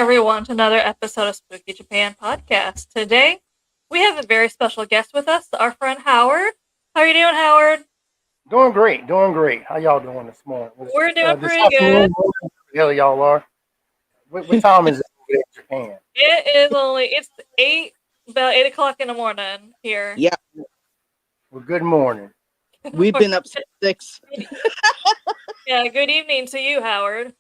everyone to another episode of Spooky Japan Podcast. Today, we have a very special guest with us, our friend Howard. How are you doing, Howard? Doing great, doing great. How y'all doing this morning? We're doing This pretty good. afternoon, morning, the hell y'all are? What time is it over there in Japan? It's about 8 o'clock in the morning here. Yeah, Well, good morning. we've been up since 6. Yeah, good evening to you, Howard.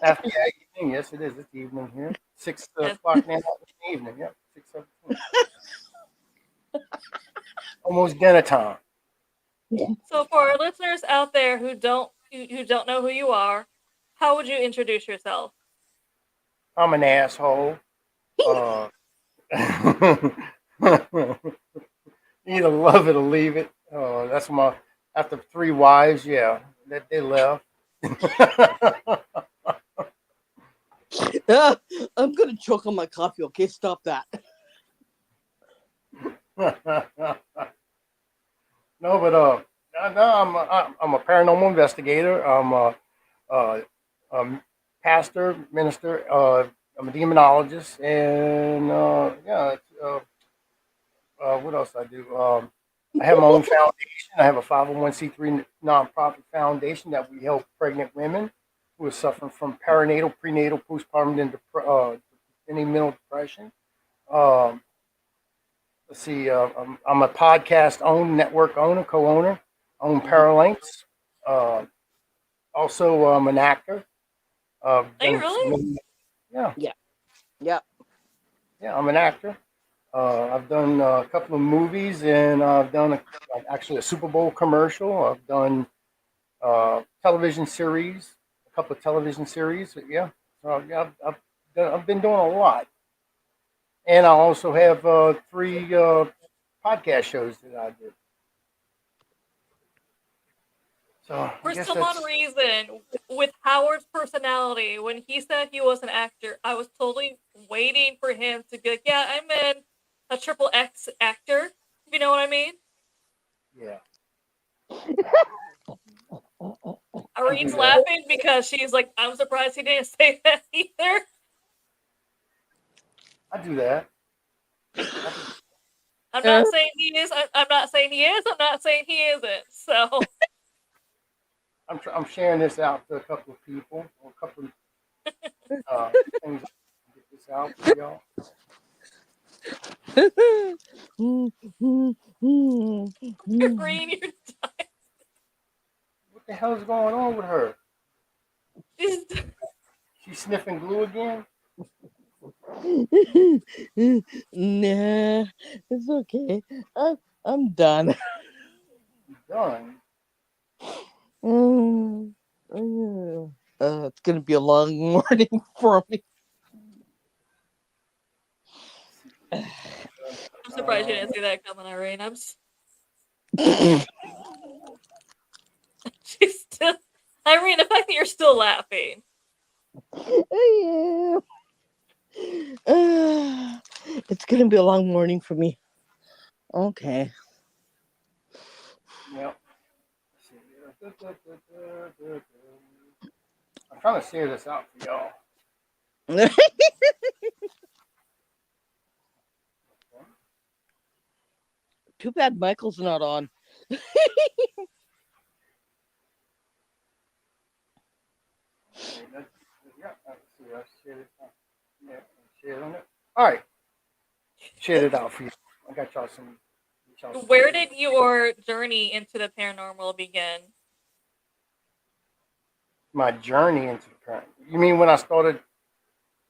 After evening, yes, it is. It's evening here. 6 Yes. o'clock now in the evening. Yep, 6:17. Almost dinner time. So, for our listeners out there who don't know who you are, how would you introduce yourself? I'm an asshole. Uh, Either love it or leave it. That's my after 3 wives. Yeah, that they left. I'm gonna choke on my coffee. Okay, stop that. No, but no, I'm a paranormal investigator. I'm a pastor, minister. I'm a demonologist, and what else I do? I have my own foundation. I have a 501c3 nonprofit foundation that we help pregnant women who are suffering from perinatal, prenatal, postpartum, and any mental depression. Um, let's see. I'm a podcast network owner, co-owner. I own paralanx. Uh, Also, an actor. Are you Done really? yeah, Yeah. yeah. I'm an actor. I've done a couple of movies, and I've done actually a Super Bowl commercial. I've done television series, a couple of television series. Yeah, so yeah, I've been doing a lot, and I also have three podcast shows that I did. So I For guess some odd that's reason, with Howard's personality, when he said he was an actor, I was totally waiting for him to go, yeah, I'm in a triple X actor, if you know what I mean. yeah. I do Irene's that. laughing because she's like, I'm surprised he didn't say that either. I do that. I do. I'm Uh, not saying he is. I'm not saying he is. I'm not saying he isn't. So, I'm sharing this out to a couple of people, or a couple of things. Get this out for y'all. Irene, you're What the hell is going on with her? just. She's sniffing glue again? nah, it's okay. I'm done. She's done. Mm, it's gonna be a long morning for me. I'm surprised you didn't see that coming, Irene. She's still. Irene, the fact that you're still laughing. Yeah. It's gonna be a long morning for me. Okay. Yep. I'm trying to share this out for y'all. Too bad Michael's not on. Okay, yeah, let's see. Let's share this out. Yeah, share it on it. All right, share it out for you. I got y'all some. Where did your journey into the paranormal begin? My journey into the parent? You mean when I started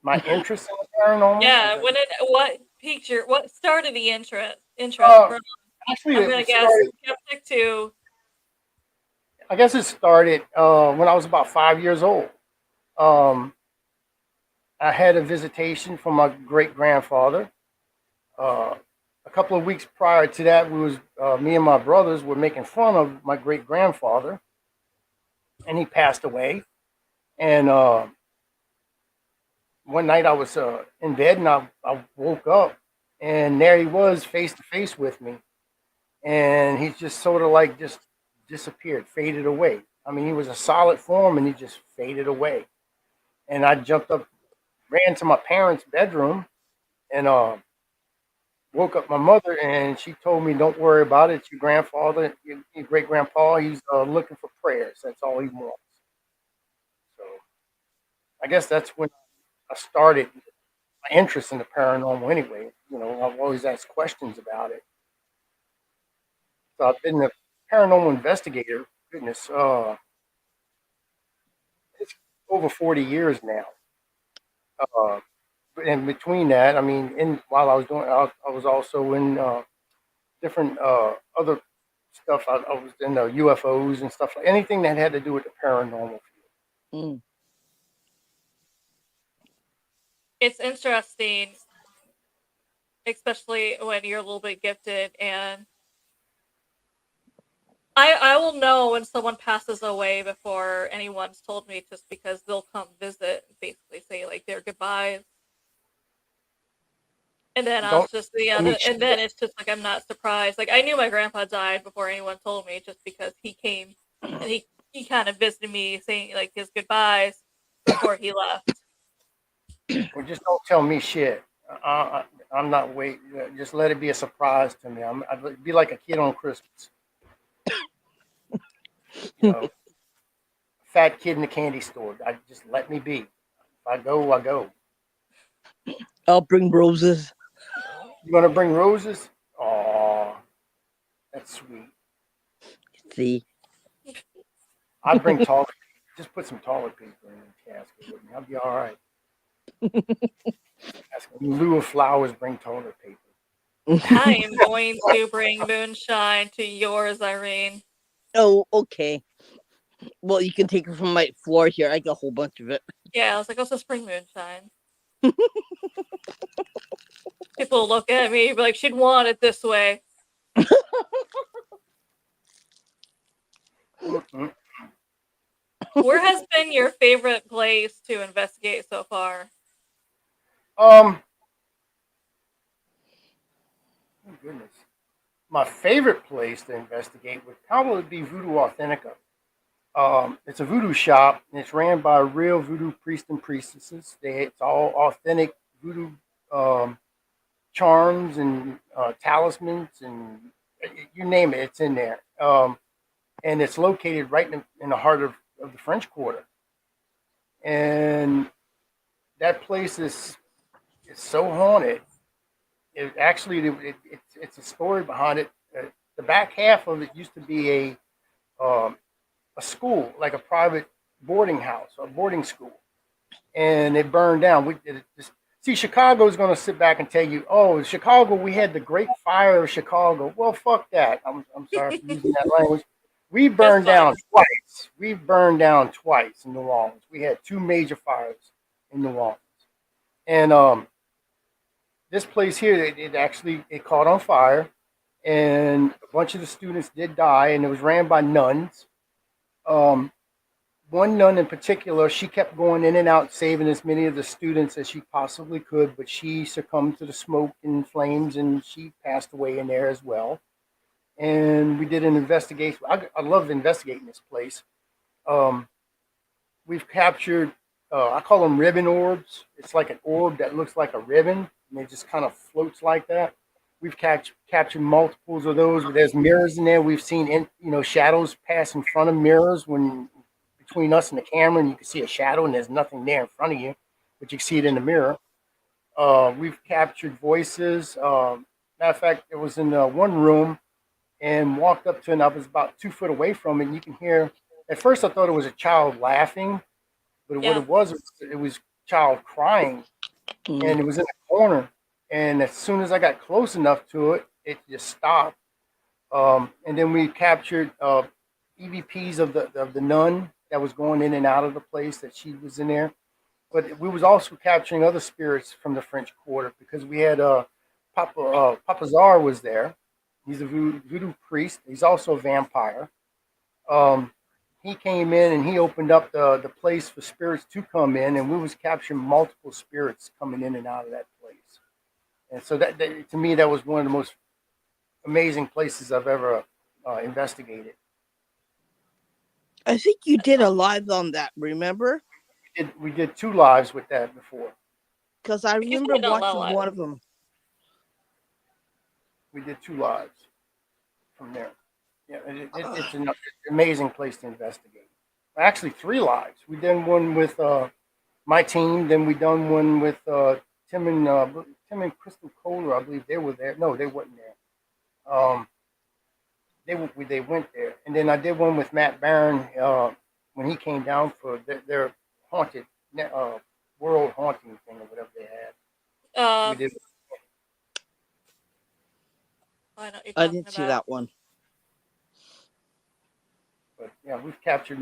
my interest in the paranormal? Yeah, what started the interest Uh, from, Actually, I'm gonna it guess, started. skeptic to, I guess it started when I was about 5 years old. Um, I had a visitation from my great grandfather. Uh, a couple of weeks prior to that, we was me and my brothers were making fun of my great grandfather, and he passed away. And one night I was in bed, and I woke up, and there he was, face to face with me, and he just sort of like just disappeared, faded away. I mean, he was a solid form, and he just faded away. And I jumped up ran to my parents' bedroom and woke up my mother, and she told me, "Don't worry about it. Your grandfather, your great grandpa, he's looking for prayers. That's all he wants." So I guess that's when I started my interest in the paranormal. Anyway, I've always asked questions about it. So I've been a paranormal investigator. Goodness, it's over 40 years now. Uh, and between that, I mean, while I was doing, I was also in different other stuff. I was in the UFOs and stuff, like anything that had to do with the paranormal. Mm. It's interesting, especially when you're a little bit gifted, and I will know when someone passes away before anyone's told me, just because they'll come visit and basically say like their goodbyes. And then I'll Don't just tell me and shit. then it's just like I'm not surprised. Like I knew my grandpa died before anyone told me, just because he came and he kind of visited me saying like his goodbyes before he left. Well, just don't tell me shit. I'm not waiting. Just let it be a surprise to me. I'd be like a kid on Christmas. You know, fat kid in the candy store. I just let me be. If I go, I go. I'll bring roses. You gonna bring roses? Oh, that's sweet. See. I'd bring toilet. Just put some toilet paper in the casket with me. I'll be all right. In lieu of flowers, bring toilet paper. I am going to bring moonshine to yours, Irene. Oh, okay. Well, you can take it from my floor here. I got a whole bunch of it. Yeah, I was like, let's just bring moonshine. People look at me like she'd want it this way. Mm-mm. Where has been your favorite place to investigate so far? Oh goodness. My favorite place to investigate would probably be Voodoo Authentica. It's a voodoo shop, and it's ran by real voodoo priests and priestesses. It's all authentic voodoo um, charms and talismans, and you name it, it's in there. And it's located right in the heart of the French Quarter. And that place is so haunted. It actually it's a story behind it. The back half of it used to be um, a school, like a private boarding house, a boarding school, and it burned down. See, Chicago's going to sit back and tell you, "Oh, in Chicago, we had the Great Fire of Chicago." Well, fuck that. I'm sorry for using that language. We That's burned fine. down twice. We burned down twice in New Orleans. We had two major fires in New Orleans, and this place here, it caught on fire, and a bunch of the students did die, and it was ran by nuns. Um, One nun in particular, she kept going in and out, saving as many of the students as she possibly could, but she succumbed to the smoke and flames, and she passed away in there as well. And we did an investigation. I love investigating this place. Um, we've captured, I call them ribbon orbs. It's like an orb that looks like a ribbon, and it just kind of floats like that. We've captured multiples of those. There's mirrors in there. We've seen, shadows pass in front of mirrors when between us and the camera, and you can see a shadow, and there's nothing there in front of you, but you can see it in the mirror. We've captured voices. Matter of fact, it was in one room, and walked up to, and I was about 2 foot away from it, and you can hear. At first, I thought it was a child laughing, but what Yeah. it was child crying, Mm. and it was in the corner. And as soon as I got close enough to it, it just stopped. And then we captured EVPs of the nun that was going in and out of the place that she was in there. But we was also capturing other spirits from the French Quarter because we had Papa Czar was there. He's a voodoo priest. He's also a vampire. Um, he came in and he opened up the place for spirits to come in, and we was capturing multiple spirits coming in and out of that place. And so that to me that was one of the most amazing places I've ever investigated. I think you did a live on that, remember? We did two lives with that before. Because I He's remember only done watching Lala. one of them. We did 2 lives from there. Yeah, it's an amazing place to investigate. Actually, 3 lives. We did one with my team. Then we done one with Tim and Crystal Kohler. I believe they were there. No, they weren't there. They went there, and then I did one with Matt Barron when he came down for their haunted world haunting thing or whatever they had. We Um, did, I know what you're I talking didn't see about. that one. but yeah, we captured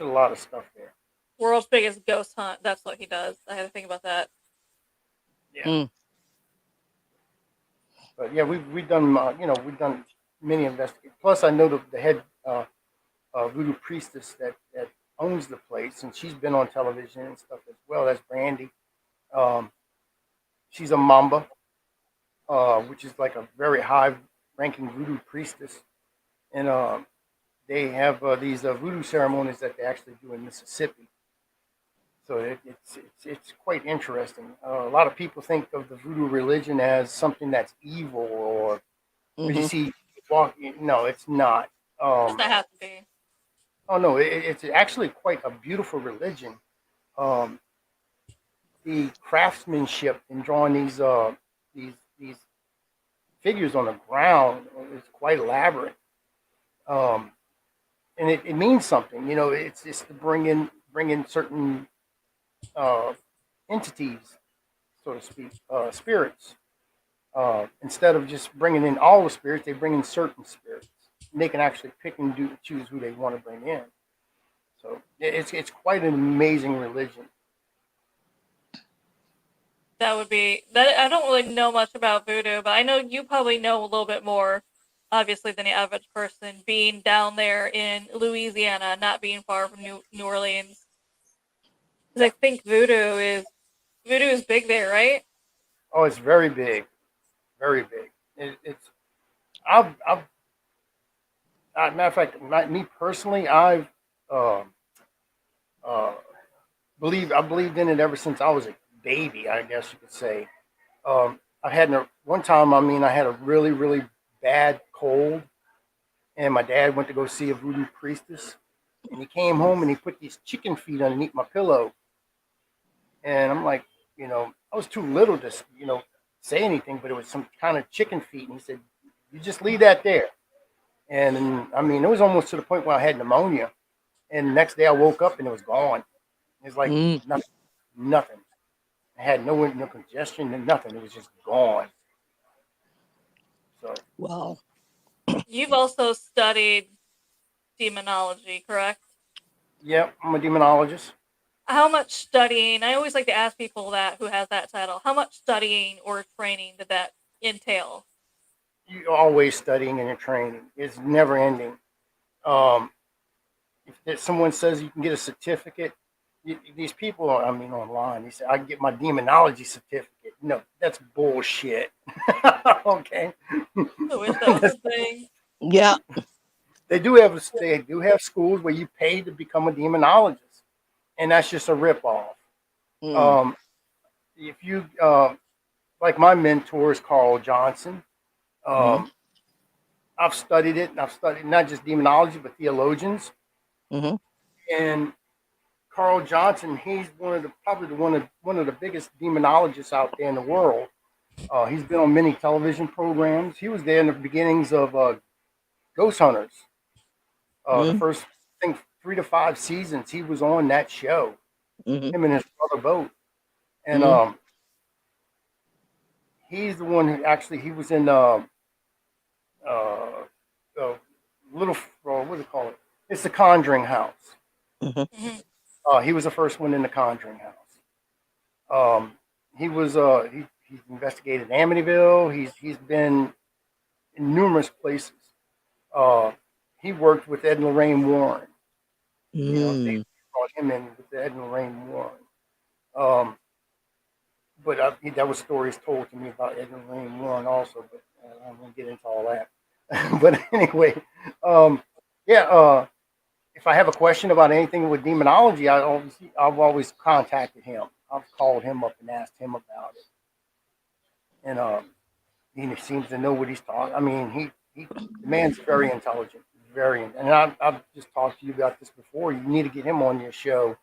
a lot of stuff there. World's biggest ghost hunt. That's what he does. I had to think about that. Yeah, Mm. but yeah, we've done we've done many investigations. Plus, I know the head voodoo priestess that owns the place, and she's been on television and stuff as well. That's Brandy. Um, she's a Mamba, which is like a very high-ranking voodoo priestess, and they have these voodoo ceremonies that they actually do in Mississippi. So it's quite interesting. A lot of people think of the voodoo religion as something that's evil, or because you Hmm. see, no, it's not. Does not have to be. Oh no, it's actually quite a beautiful religion. Um, the craftsmanship in drawing these figures on the ground is quite elaborate. Um, and it means something. It's just to bring in certain uh, entities, so to speak, spirits. Instead of just bringing in all the spirits, they bring in certain spirits. And they can actually pick and choose who they want to bring in. So it's quite an amazing religion. That would be that. I don't really know much about voodoo, but I know you probably know a little bit more, obviously, than the average person. Being down there in Louisiana, not being far from New Orleans, because I Yeah. think voodoo is big there, right? Oh, it's very big, very big. It's I've matter of fact, me personally, I've uh, uh, I believed in it ever since I was a baby. I guess you could say. I had one time. I mean, I had a really bad cold, and my dad went to go see a voodoo priestess, and he came home and he put these chicken feet underneath my pillow, and I'm like, I was too little to say anything, but it was some kind of chicken feet, and he said, "You just leave that there." And I mean, it was almost to the point where I had pneumonia. And the next day I woke up and it was gone. It's like Mm. nothing, nothing. I had no congestion and nothing. It was just gone. So, Wow. You've also studied demonology, correct? yeah, I'm a demonologist. How much studying? I always like to ask people that who has that title. How much studying or training did that entail? You're always studying and you're training. It's never ending. Um, if someone says you can get a certificate, these people, I mean, online, they say I can get my demonology certificate. No, that's bullshit. Okay. I wish that was a thing. Yeah. They do have schools where you pay to become a demonologist, and that's just a ripoff. Mm. Um, if you like my mentor is Carl Johnson. Hmm. Um, I've studied it, and I've studied not just demonology but theologians. Hmm. And Carl Johnson, he's probably one of the biggest demonologists out there in the world. He's been on many television programs. He was there in the beginnings of Ghost Hunters. The Hmm. first, I think, 3 to 5 seasons, he was on that show. Hmm. Him and his brother both, and Hmm. he's the one who actually he was in uh, little what do you call it? It's the Conjuring House. Hmm. Mhm. He was the first one in the Conjuring House. He was he's investigated Amityville. He's been in numerous places. Uh, he worked with Ed and Lorraine Warren. They Mm. brought him in with Ed and Lorraine Warren. Um, but that was stories told to me about Ed and Lorraine Warren also. But I won't get into all that. But anyway, um, yeah. If I have a question about anything with demonology, I've always contacted him. I've called him up and asked him about it, and he seems to know what he's talking. I mean, the man's very intelligent, and I've just talked to you about this before. You need to get him on your show.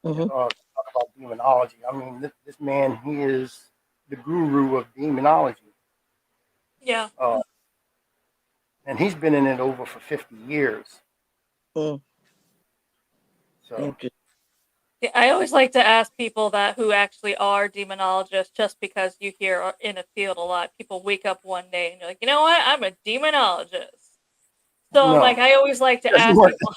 Hmm. Talk about demonology. I mean, this man, he is the guru of demonology, Yeah. uh, and he's been in it over for 50 years. Mm. So Interesting. Yeah, I always like to ask people that who actually are demonologists, just because you hear in the field a lot. People wake up one day and you're like, you know what? I'm a demonologist. So I'm like, no, I always like to doesn't ask work. people.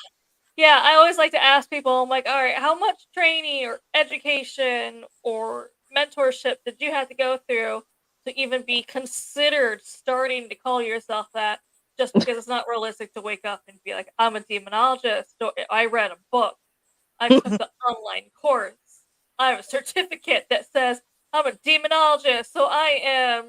Yeah, I always like to ask people. I'm like, all right, how much training or education or mentorship did you have to go through to even be considered starting to call yourself that? Just because it's not realistic to wake up and be like, I'm a demonologist. Or I read a book. I took the online course. I have a certificate that says I'm a demonologist, so I am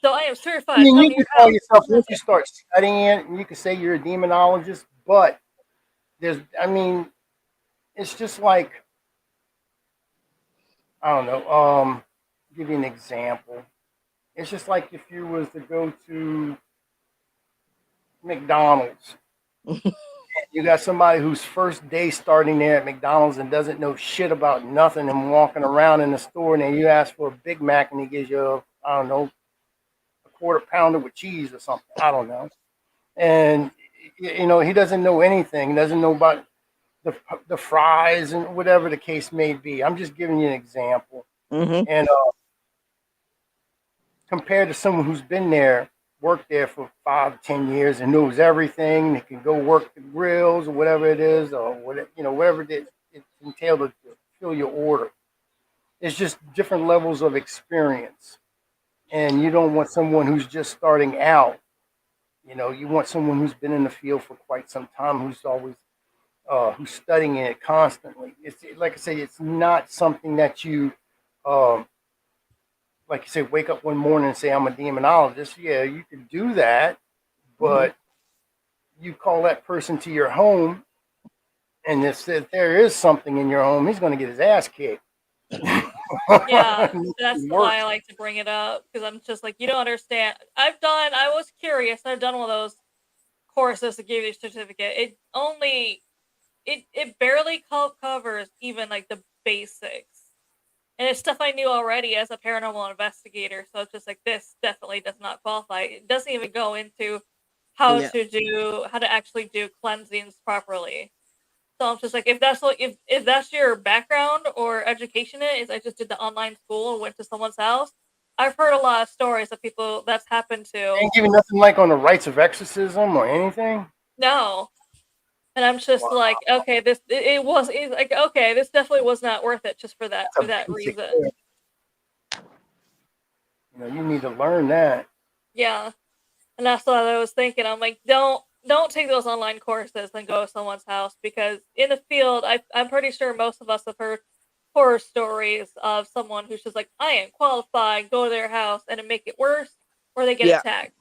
I certified. mean, Come you to can your call house. yourself And once that's you it. start studying it, and you can say you're a demonologist, but I mean, it's just like, I don't know. Give you an example. It's just like if you was to go to McDonald's. You got somebody whose first day starting there at McDonald's and doesn't know shit about nothing and walking around in the store, and then you ask for a Big Mac and he gives you I don't know, a quarter pounder with cheese or something. I don't know. And he doesn't know anything. Doesn't know about the fries and whatever the case may be. I'm just giving you an example. Hmm. And compared to someone who's been there, worked there for 5, 10 years and knows everything, they can go work the grills or whatever it is, or whatever it entailed to fill your order. It's just different levels of experience, and you don't want someone who's just starting out. You want someone who's been in the field for quite some time, who's studying it constantly. It's like I say, it's not something that you um, like you say, wake up one morning and say, I'm a demonologist. Yeah, you can do that, Hmm. but you call that person to your home, and if there is something in your home, he's going to get his ass kicked. Yeah, that's why Worse. I like to bring it up because I'm just like, you don't understand. I was curious. I've done one of those courses to give you a certificate. It barely covers even like the basics. And it's stuff I knew already as a paranormal investigator. So it's just like, this definitely does not qualify. It doesn't even go into Yeah. how to actually do cleansings properly. So I'm just like, if that's your background or education is I just did the online school and went to someone's house. I've heard a lot of stories of people that's happened They to. ain't giving nothing like on the rites of exorcism or anything. No. And I'm just Wow, like, okay, it's like, okay, this definitely was not worth it just that's for a that basic reason. thing. You need to learn that. Yeah. And that's what I was thinking. I'm like, don't take those online courses and go to someone's house because in the field, I'm pretty sure most of us have heard horror stories of someone who's just like, I am qualified, go to their house and it make it worse, or they get Yeah. attacked.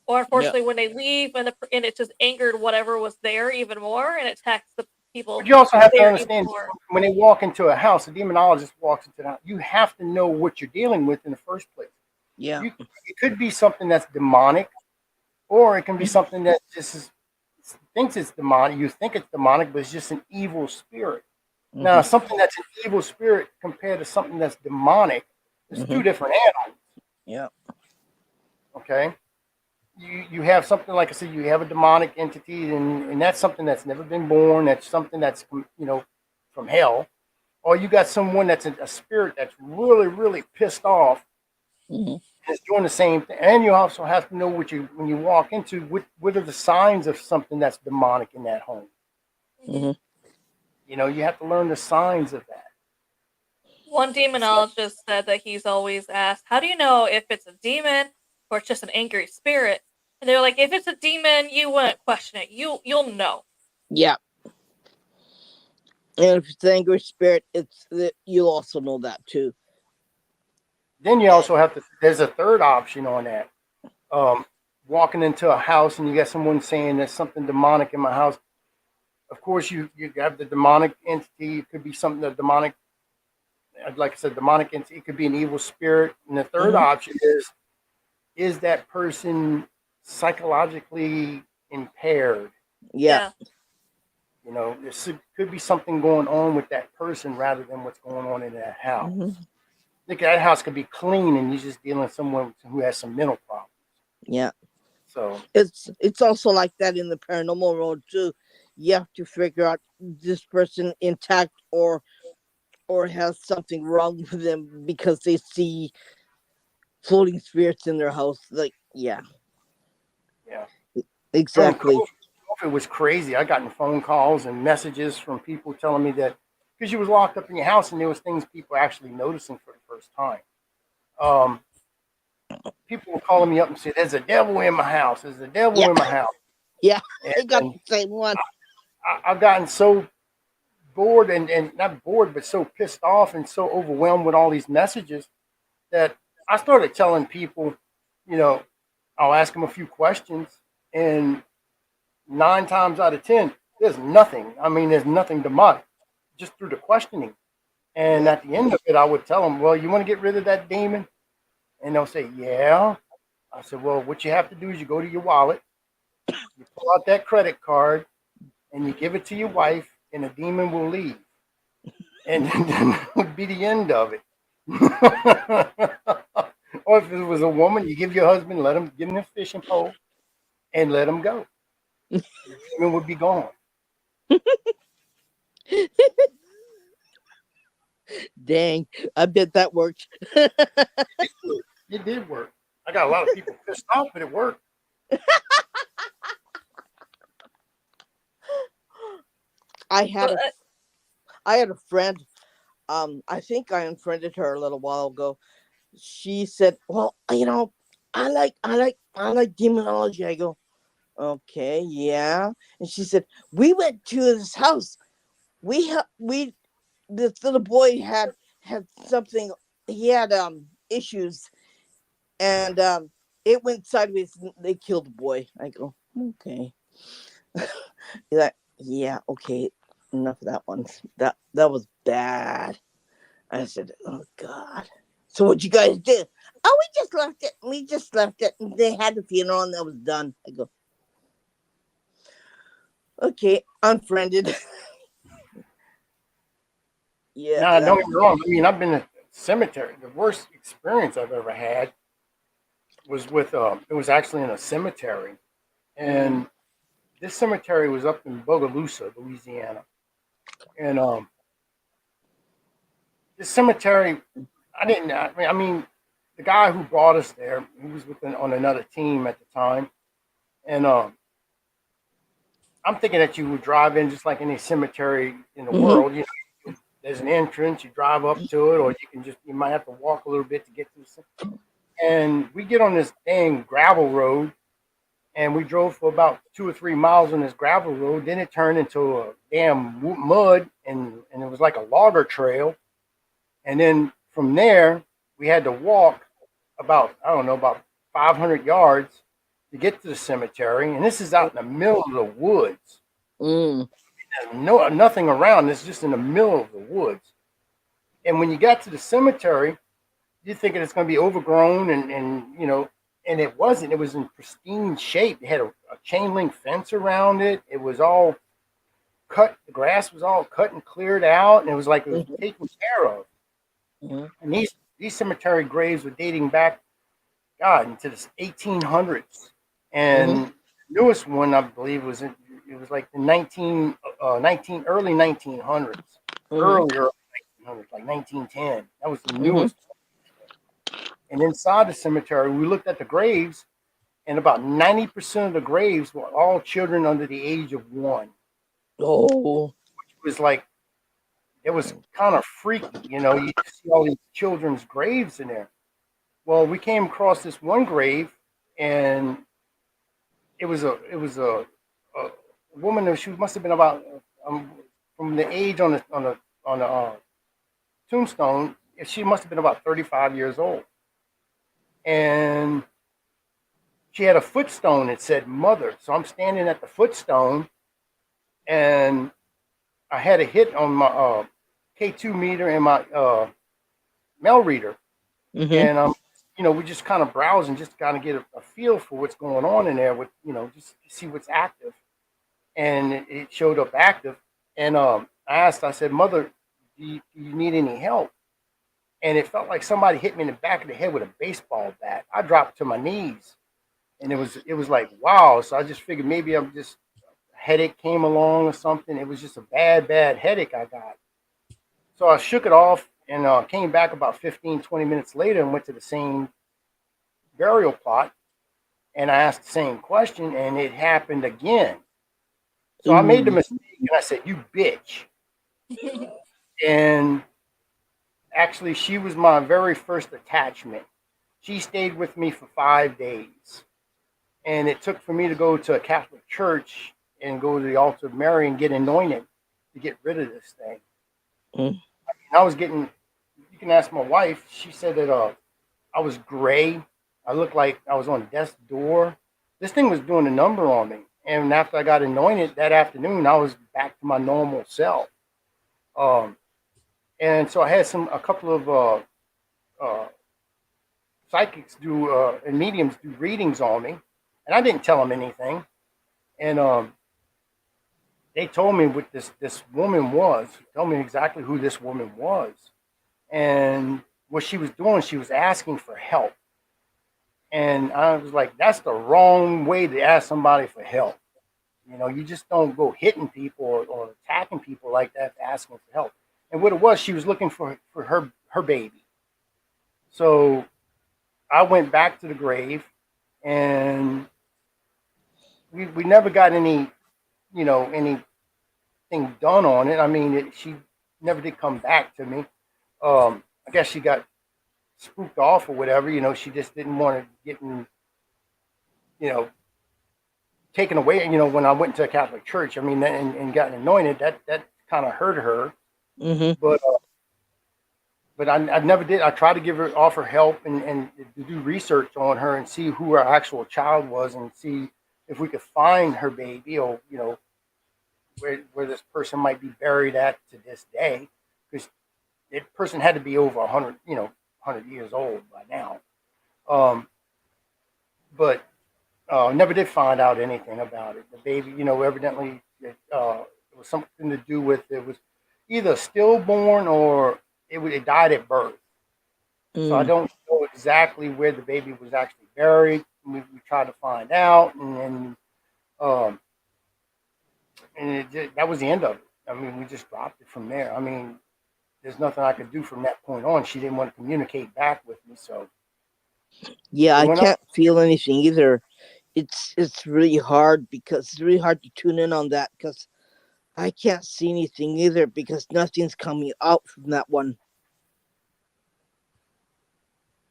Or Yeah. unfortunately, when they leave and it just angered whatever was there even more, and it attacks the But people you also have to there even understand more. when they walk into a house, a demonologist walks into the house. You have to know what you're dealing with in the first place. Yeah. It could be something that's demonic, or it can be something that just thinks it's demonic. You think it's demonic, but it's just an evil spirit. Now, Hmm. something that's an evil spirit compared to something that's demonic is Hmm. two different animals. Yeah. Okay, you have something like I said, you have a demonic entity, and that's something that's never been born. That's something that's from hell. Or you got someone that's a spirit that's really really pissed off Hmm. and is doing the same thing. And you also have to know when you walk into what are the signs of something that's demonic in that home. Hmm. Hmm. You have to learn the signs of that. One It's like demonologist said that he's always asked, "How do you know if it's a demon or it's just an angry spirit?" And they're like, "If it's a demon, you wouldn't question it. You'll know." Yeah. And if it's angry spirit, you'll also know that too. then you also have to. There's a third option on that. Um, Walking into a house and you got someone saying there's something demonic in my house. Of course, you have the demonic entity. It could be something the demonic like I said, demonic entity. It could be an evil spirit. And the third Hmm. option is that person psychologically impaired? Yeah. Yeah. You know, could be something going on with that person rather than what's going on in that Hmm. house. Think that house could be clean and you're just dealing with someone who has some mental problems. Yeah. So It's also like that in the paranormal world too. You have to figure out this person intact or has something wrong with them because they see floating spirits in their house. Like, yeah, yeah, during exactly. COVID was crazy. I gotten phone calls and messages from people telling me that because you was locked up in your house and there was things people actually noticing for the first time. Um, People were calling me up and said, "There's a devil in my house. There's a Yeah, devil in my house." yeah. I got And the same one. I've gotten so bored and not bored, but so pissed off and so overwhelmed with all these messages that I started telling people, you know, I'll ask them a few questions, and 9 times out of 10, there's nothing. I mean, there's nothing demonic just through the questioning. And Yeah. at the end of it, I would tell them, well, you want to get rid of that demon? And they'll say, yeah. I said, well, what you have to do is you go to your wallet, you pull out that credit card, and you give it to your wife, and the demon will leave. And then that would be the end of it. Or if it was a woman, you give your husband, let him give him a fishing pole, and let him go. The demon would be gone. Dang, I bet that worked. It did work. I got a lot of people pissed off, but it worked. I had Well, a I had a friend. I think I unfriended her a little while ago. She said, "Well, I like demonology." I go, "Okay, yeah." And she said, "We went to this house. We this little boy had something. He had issues, and it went sideways. And they killed the boy." I go, "Okay." He's like, "Yeah, okay. Enough of that one. That was bad." I said, "Oh God." So what you guys did? "Oh, we just left it. We just left it. And they had the funeral and that was done." I go, "Okay, unfriended." Yeah, Now, that don't was get me wrong. I mean, I've been in a cemetery. The worst experience I've ever had was with, it was actually in a cemetery. mm, And this cemetery was up in Bogalusa, Louisiana. And this cemetery, I mean, the guy who brought us there, he was on another team at the time. And I'm thinking that you would drive in just like any cemetery in the mm-hmm, world. You know, there's an entrance, you drive up to it, or you might have to walk a little bit to get to and we get on this dang gravel road, and we drove for about 2 or 3 miles on this gravel road. Then it turned into a damn mud, and it was like a logger trail. And then from there, we had to walk about, I don't know, about 500 yards to get to the cemetery. And this is out in the middle of the woods. mm, There's nothing around. It's just in the middle of the woods. And when you got to the cemetery, you're thinking it's going to be overgrown and it wasn't. It was in pristine shape. It had a chain link fence around it. It was all cut. The grass was all cut and cleared out, and it was like it was mm-hmm, taken care of. mm-hmm, And these cemetery graves were dating back, God, into the 1800s. mm-hmm, And the newest one, I believe, it was like the 19 early 1900s, mm-hmm, earlier 1900s, like 1910. That was the mm-hmm. newest. And inside the cemetery, we looked at the graves, and about 90% of the graves were all children under the age of 1. Oh, It was like, it was kind of freaky, you just see all these children's graves in there. Well, we came across this one grave, and it was a woman that she must have been about, from the age on the tombstone, she must have been about 35 years old. And she had a footstone that said mother. So I'm standing at the footstone, and I had a hit on my K2 meter and my mail reader, Mm-hmm. and we just kind of browse and just kind of get a feel for what's going on in there with just see what's active, and it showed up active, and I said, Mother, do you need any help? And it felt like somebody hit me in the back of the head with a baseball bat. I dropped to my knees, and it was like wow. So I just figured maybe I'm just headache came along or something. It was just a bad headache I got. So I shook it off and came back about 15, 20 minutes later and went to the same burial plot and I asked the same question and it happened again. So I made the Ooh. mistake and I said, "You bitch." And actually, she was my very first attachment. She stayed with me for 5 days. And it took for me to go to a Catholic church and go to the altar of Mary and get anointed to get rid of this thing. Mm. And I was getting, you can ask my wife, she said that I was gray. I looked like I was on death's door. This thing was doing a number on me. And after I got anointed that afternoon, I was back to my normal self. Um, and so I had a couple of uh, psychics do and mediums do readings on me, and I didn't tell them anything. And they told me what this woman was. Told me exactly who this woman was, and what she was doing. She was asking for help, and I was like, "That's the wrong way to ask somebody for help." You just don't go hitting people or attacking people like that, asking for help. And what it was, she was looking for her baby. So I went back to the grave, and we never got anything done on it. I mean, she never did come back to me. I guess she got spooked off or whatever. She just didn't want to get you know taken away. When I went to a Catholic church, I mean, and got anointed, that kind of hurt her. Mm-hmm. But I never did. I tried to offer help and to do research on her and see who her actual child was and see if we could find her baby or where this person might be buried at to this day, because that person had to be over 100 100 years old by now. Um, but never did find out anything about it. The baby, evidently it was something to do with it was either stillborn or it died at birth. So I Mm. don't know exactly where the baby was actually buried. We tried to find out, um, and that was the end of it. I mean, we just dropped it from there. I mean, there's nothing I could do from that point on. She didn't want to communicate back with me, so Yeah, it I went up. can't feel anything either. It's really hard because it's really hard to tune in on that because I can't see anything either because nothing's coming out from that one.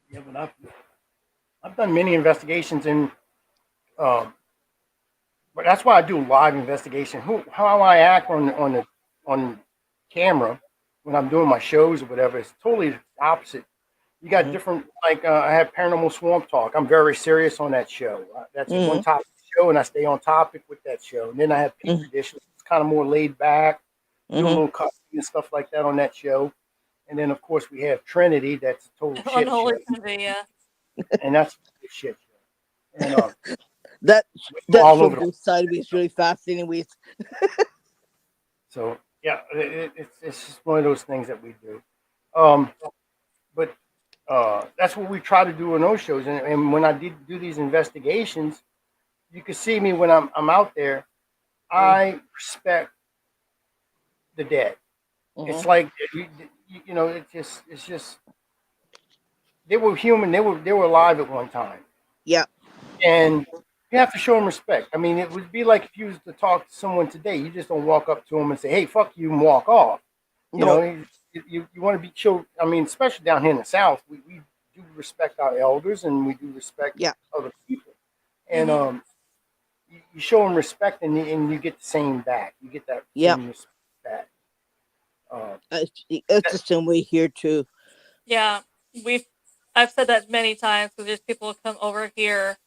Yeah, but I've done many investigations, and um, but that's why I do live investigation. How I act on camera when I'm doing my shows or whatever is totally opposite. You got Mm-hmm. different, like I have Paranormal Swamp Talk. I'm very serious on that show. That's a one Mm-hmm. topic show, and I stay on topic with that show. And then I have Petri Dish. It's kind of more laid back, do a Mm-hmm. little cutting and stuff like that on that show. And then of course we have Trinity. That's a total shit show, Unholy Trinity, yeah. and that's a shit show. And That we go that all show over the goes sideways really fast, anyways. So yeah, it's just one of those things that we do. Um, but that's what we try to do in those shows. And when I did do these investigations, you can see me when I'm out there. I respect the dead. Mm-hmm. It's like it's just they were human. They were alive at one time, Yeah. and you have to show them respect. I mean, it would be like if you was to talk to someone today, you just don't walk up to them and say, "Hey, fuck you," and walk off. You know, No. you want to be show. I mean, especially down here in the South, we do respect our elders and we do respect Yeah. other people, and Hmm. you show them respect and you get the same back. You get that Yeah. same respect back. Uh, It's the that, same way here too. Yeah, we've I've said that many times because there's people who come over here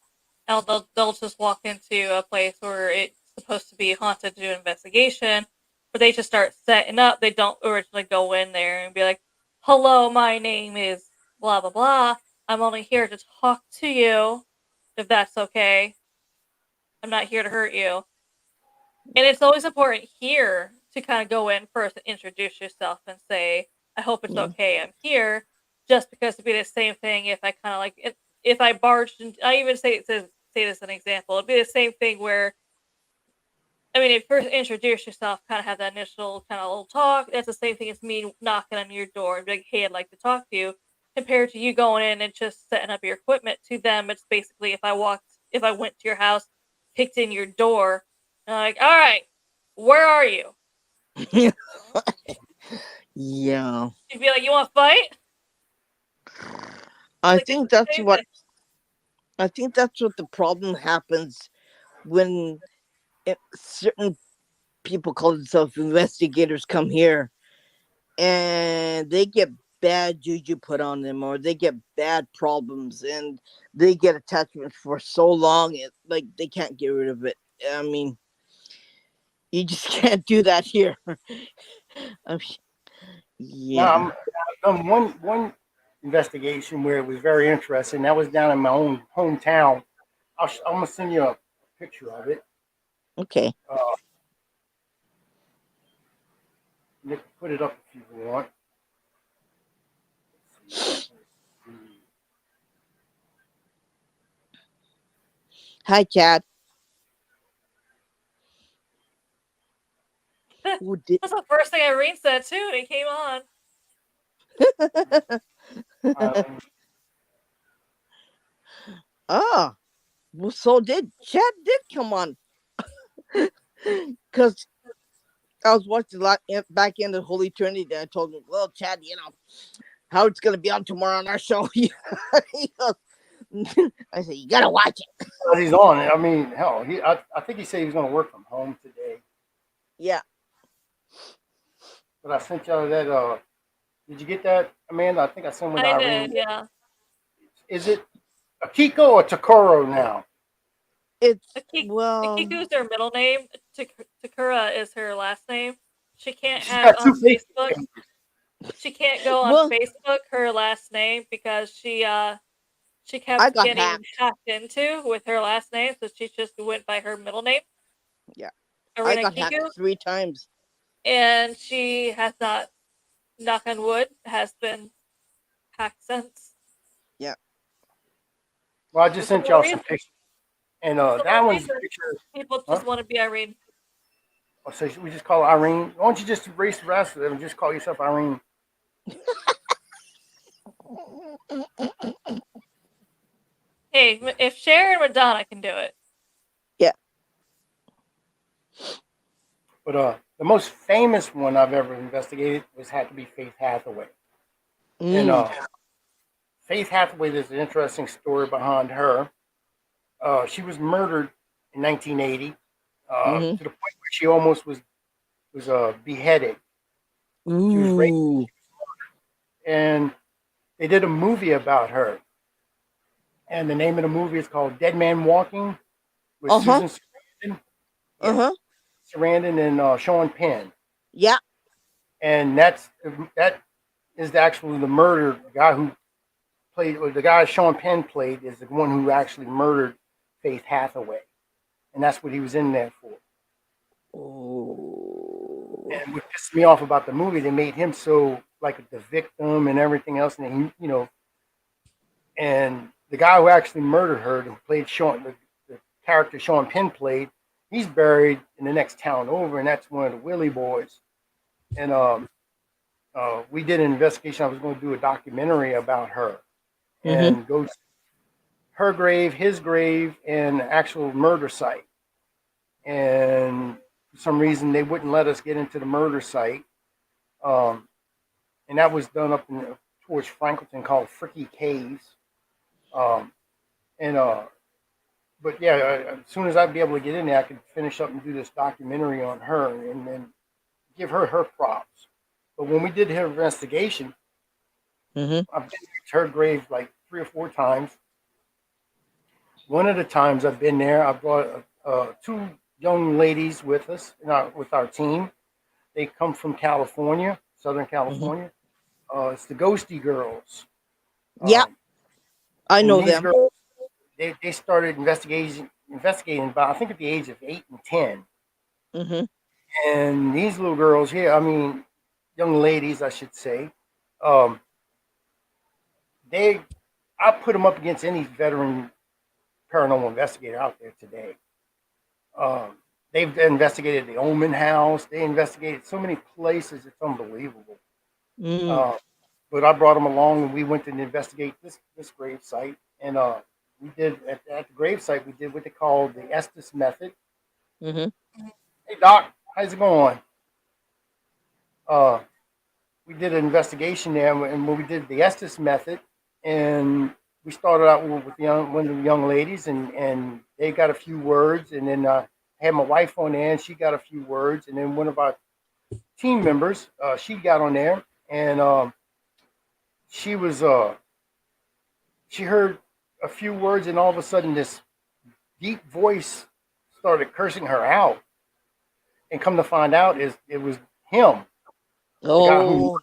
and they'll just walk into a place where it's supposed to be haunted to do an investigation, but they just start setting up. They don't originally go in there and be like, hello, my name is blah blah blah. I'm only here to talk to you, if that's okay. I'm not here to hurt you. And it's always important here to kind of go in first and introduce yourself and say, I hope it's Yeah. okay. I'm here. Just because it'd be the same thing if I kind of like, if I barged in, I even say this as an example. It'd be the same thing where, I mean, if you first introduce yourself, kind of have that initial kind of little talk, that's the same thing as me knocking on your door and be like, hey, I'd like to talk to you. Compared to you going in and just setting up your equipment, to them, it's basically if I went to your house, picked in your door, and I'm like, all right, where are you? Yeah. You'd be like, you want to fight? I Like, think it's the that's same what thing. the problem happens when certain people call themselves investigators come here and they get bad juju put on them, or they get bad problems, and they get attachment for so long like they can't get rid of it. I mean, you just can't do that here. I mean, Now, yeah. I've done one investigation where it was very interesting. That was down in my own hometown. I'm gonna send you a picture of it. Okay. Uh, you can put it up if you want. Hi, Chad. Who did? That's the first thing Irene said too. They came on. Um, Ah, well, so did Chad did come on because I was watching a lot back in the Holy Trinity. And I told him, well, Chad, Howard's gonna be on tomorrow on our show. He goes, I said, you gotta watch it. he's on it. I mean, hell, I think he said he was gonna work from home today. Yeah. But I sent y'all that. Did you get that, Amanda? I think I sent one to I did, Irene. yeah. Is it Akiko or Takoro now? It's Akiku well, is her middle name. Takura is her last name. She can't She's have got two on Facebook Facebook. pages. She can't go on well, Facebook her last name because she I kept got getting hacked. hacked into with her last name, so she just went by her middle name, Yeah, I Arena got hacked Kiku, 3 times. and she has not, knock on wood, has been hacked since. Yeah. Well, I For just some sent more y'all some reason, pictures, and for some that more one's a reason, picture. people Huh? just want to be Irene. Oh, so we just call her Irene. Why don't you just erase the rest of them and just call yourself Irene? Hey, if Sharon Madonna can do it, Yeah. But the most famous one I've ever investigated had to be Faith Hathaway. And Mm. Faith Hathaway, there's an interesting story behind her. She was murdered in 1980 Mm-hmm. to the point where she almost was beheaded. She was raped, Ooh. and they did a movie about her. And the name of the movie is called Dead Man Walking with Uh huh. Susan Sarandon. Uh Yeah, huh. Sarandon and Sean Penn. Yeah. And that is actually the murder guy who played, or the guy Sean Penn played, is the one who actually murdered Faith Hathaway, and that's what he was in there for. Oh. And what pissed me off about the movie, they made him so like the victim and everything else, and and the guy who actually murdered her, who played the character Sean Penn played, he's buried in the next town over, and that's one of the Willie boys. And we did an investigation. I was going to do a documentary about her Mm-hmm. and go to her grave, his grave, and actual murder site. And for some reason, they wouldn't let us get into the murder site. Um, and that was done up towards Franklinton, called Fricky Caves. Um, and but yeah, as soon as I'd be able to get in there, I could finish up and do this documentary on her, and then give her props. But when we did her investigation, Mm-hmm. I've been to her grave like 3 or 4 times. One of the times I've been there, I brought two young ladies with us, with our team. They come from California, Southern Mm-hmm. California. It's the Ghosty Girls. Yeah, I And know these them. girls, they started investigating about, I think, at the age of 8 and 10. Mm-hmm. And these little girls here, I mean, young ladies, I should say, um, they I put them up against any veteran paranormal investigator out there today. Um, they've investigated the Omen House. They investigated so many places. It's unbelievable. Mm. Uh, but I brought them along, and we went to investigate this grave site. And we did at the grave site. We did what they call the Estes method. Mm-hmm. Hey Doc, how's it going? Uh, we did an investigation there, and we did the Estes method, and we started out with one of the young ladies, and they got a few words, and then I had my wife on there, and she got a few words, and then one of our team members, she got on there, and she was she heard a few words, and all of a sudden this deep voice started cursing her out, and come to find out is it was him, the guy who Oh,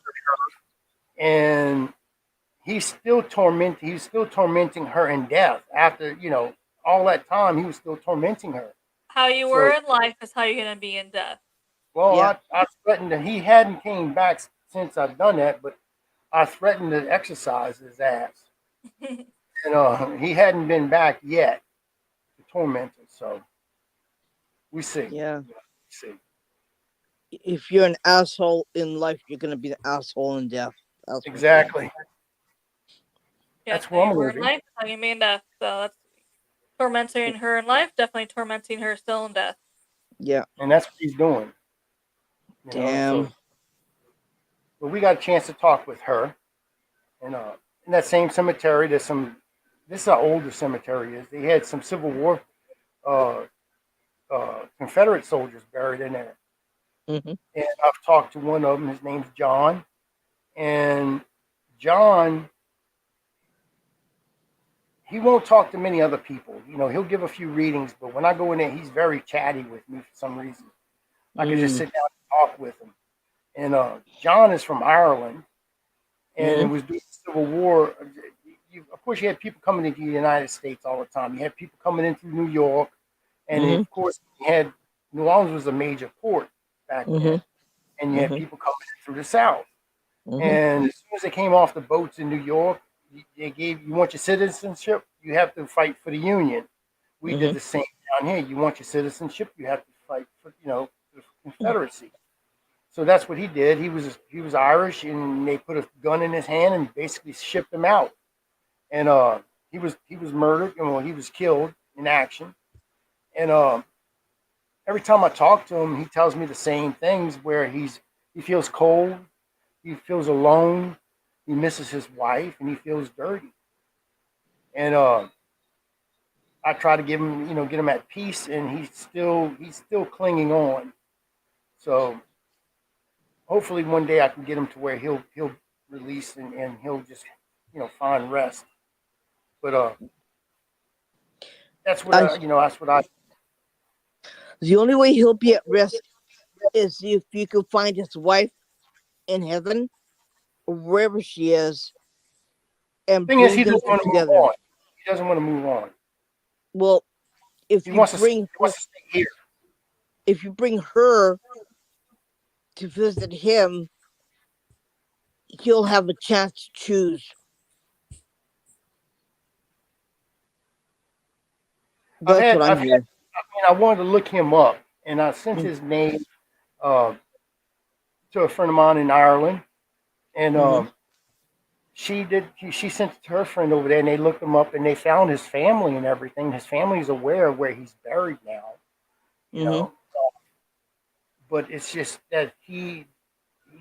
and he's still tormenting her in death after all that time he was still tormenting her. How you were So in life is how you're gonna be in death. well, yeah. I threatened that he hadn't came back since I've done that, but I threatened to exercise his ass, and he hadn't been back yet to torment us. So we see. Yeah. We see. If you're an asshole in life, you're gonna be an asshole in death. That's for sure. Exactly. Yes, That's how where you I'm were going in to be. life is how you be in death. So that's tormenting her in life, definitely tormenting her still in death. Yeah. And that's what he's doing. So Damn. but we got a chance to talk with her. And in that same cemetery, there's some. This is how old the cemetery is. They had some Civil War uh, Confederate soldiers buried in there. Mm-hmm. And I've talked to one of them. His name's John. And John, he won't talk to many other people. He'll give a few readings, but when I go in there, he's very chatty with me for some reason. I could just Mm. sit down and talk with him. And John is from Ireland, and it Mm-hmm. was during the Civil War. Of course, you had people coming into the United States all the time. You had people coming in through New York, and Mm-hmm. of course, you had New Orleans was a major port back Mm-hmm. then, and you had Mm-hmm. people coming in through the South. Mm-hmm. And as soon as they came off the boats in New York, they gave you want your citizenship, you have to fight for the Union. We did Mm-hmm. the same down here. You want your citizenship, you have to fight for the Confederacy. So that's what he did. He was Irish, and they put a gun in his hand and basically shipped him out. And he was murdered, and well, he was killed in action. And every time I talk to him, he tells me the same things where he feels cold, he feels alone, he misses his wife, and he feels dirty. And I try to give him, get him at peace, and he's still clinging on. So hopefully one day I can get him to where he'll release, and he'll just find rest. But that's what I, that's what I. the only way he'll be at rest is if you could find his wife in heaven or wherever she is and Thing is, bring he them doesn't want to move together. on. He doesn't want to move on. Well, if He you wants to. bring He wants to stay here. if you bring her to visit him, he'll have a chance to choose. That's what I'm I've had. hearing. I wanted to look him up, and I sent Mm-hmm. his name uh, to a friend of mine in Ireland, and Mm-hmm. she sent it to her friend over there, and they looked him up, and they found his family and everything. His family is aware of where he's buried now, you Mm-hmm. know. But it's just that he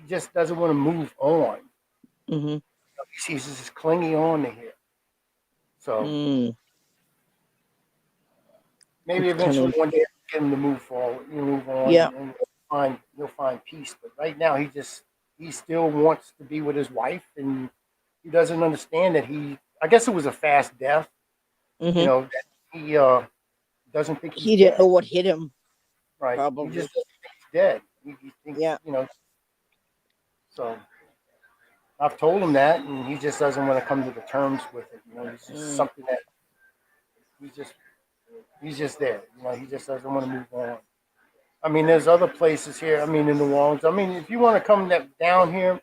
just doesn't want to move on. Mm-hmm. He's just clinging on to him. So Mm. maybe It's kind eventually of, one day I'll get him to move forward, move on, yeah. and he'll find peace. But right now he still wants to be with his wife, and he doesn't understand that I guess it was a fast death. Mm-hmm. That he doesn't think he's He didn't know dead. what hit him, Right? He probably. just doesn't think he's dead. He thinks Yeah. So I've told him that, and he just doesn't want to come to the terms with it. It's just Mm. something that he's just he's just there. He just doesn't want to move on. I mean, there's other places here. I mean, in New Orleans. I mean, if you want to come down here,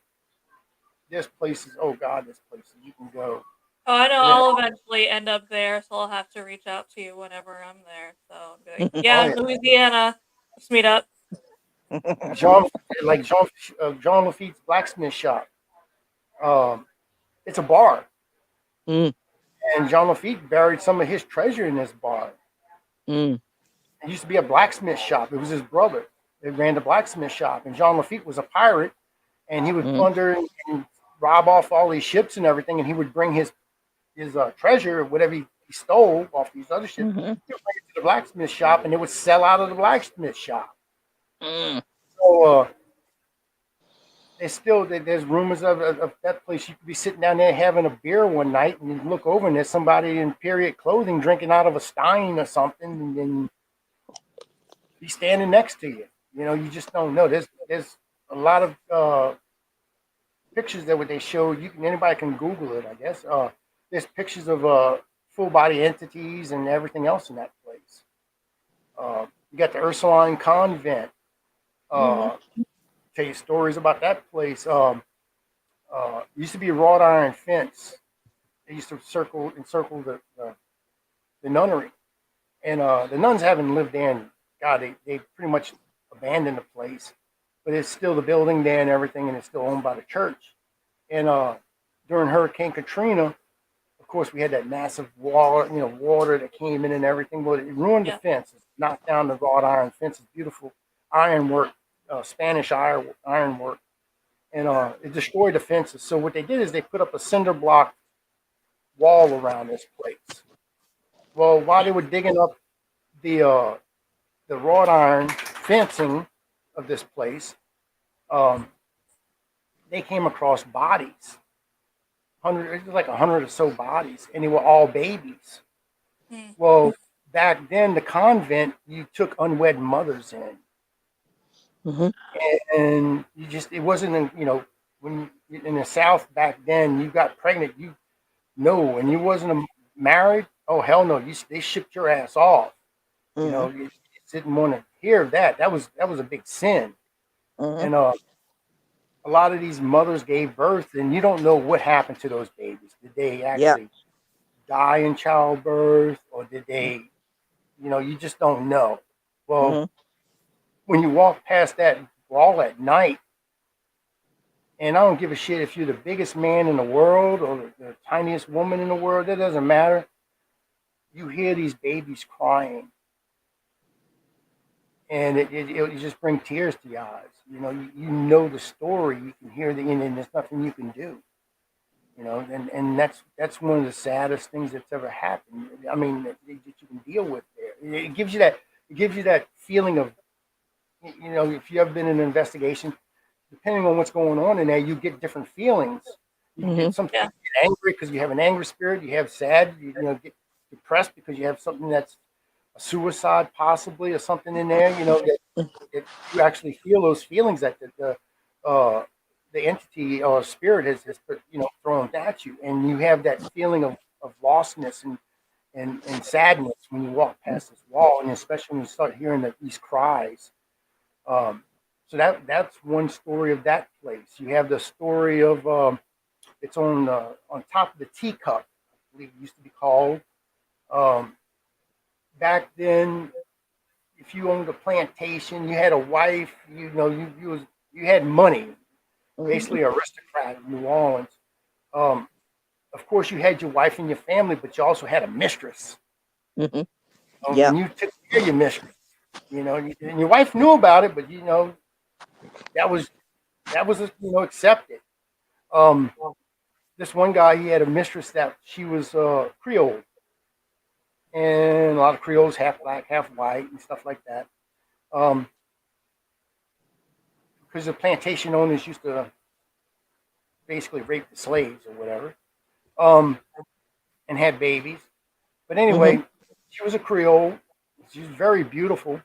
there's places. Oh God, there's places you can go. Oh, I know And then, I'll eventually end up there, so I'll have to reach out to you whenever I'm there. So I'll be like, oh yeah, yeah, Louisiana, let's meet up. Jean like Jean Lafitte's blacksmith shop. Um, it's a bar, Mm. and Jean Lafitte buried some of his treasure in this bar. Mm. It used to be a blacksmith shop. It was his brother that ran the blacksmith shop, and Jean Lafitte was a pirate, and he would Mm. plunder and rob off all these ships and everything, and he would bring his treasure, whatever he stole off these other ships, Mhm. he would bring it to the blacksmith shop, and it would sell out of the blacksmith shop. Mm. So there's rumors of that place. You could be sitting down there having a beer one night, and you look over, and there's somebody in period clothing drinking out of a stein or something, and then be standing next to you. You just don't know. There's a lot of pictures that what they show. Anybody can Google it, I guess. There's pictures of full body entities and everything else in that place. You got the Ursuline Convent. Mhm. Tell you stories about that place. It used to be a wrought iron fence. They used to encircle the nunnery, and the nuns haven't lived there. And God, they pretty much abandoned the place, but it's still the building there and everything, and it's still owned by the church. And during Hurricane Katrina, of course, we had that massive water that came in and everything, but it ruined the Yeah. fence. It knocked down the wrought iron fence. It's beautiful ironwork, Spanish ironwork, and it destroyed the fences. So what they did is they put up a cinder block wall around this place. Well, while they were digging up the uh, the wrought iron fencing of this place, um, they came across bodies. It was like 100 or so bodies, and they were all babies. Hmm. Well, back then, the convent, you took unwed mothers in, Mhm. and it wasn't when in the South back then, you got pregnant, and you wasn't married. Oh hell no, they shipped your ass off. Mhm. You didn't want to hear that. That was a big sin, Mhm. and a lot of these mothers gave birth, and you don't know what happened to those babies. Did they Yeah. actually die in childbirth, or did they? You just don't know. Well, Mhm. when you walk past that wall at night, and I don't give a shit if you're the biggest man in the world or the tiniest woman in the world, that doesn't matter. You hear these babies crying, and it just brings tears to your eyes. You know the story, you can hear and there's nothing you can do. And that's one of the saddest things that's ever happened. I mean, that you can deal with there. It gives you that feeling of, if you ever been in an investigation, depending on what's going on in there, you get different feelings. You get Mhm. sometimes Yeah. you get angry because you have an angry spirit. You have sad. Get depressed because you have something that's a suicide possibly or something in there. That you actually feel those feelings that the entity or spirit has put, thrown at you, and you have that feeling of lostness and sadness when you walk past this wall, and especially when you start hearing these cries. Um, so that's one story of that place. You have the story of it's on top of the teacup, I believe it used to be called. Um, Back then, if you owned a plantation, you had a wife. You had money, Mhm. basically aristocrat of New Orleans. Um, of course, you had your wife and your family, but you also had a mistress, Mhm. Yeah. and you took care of your mistress. And your wife knew about it, but that was that was accepted. Um, this one guy, he had a mistress that she was Creole, and a lot of Creoles half black, half white, and stuff like that. Um, because the plantation owners used to basically rape the slaves or whatever, um, and had babies. But Mhm. anyway, she was a Creole. She was very beautiful,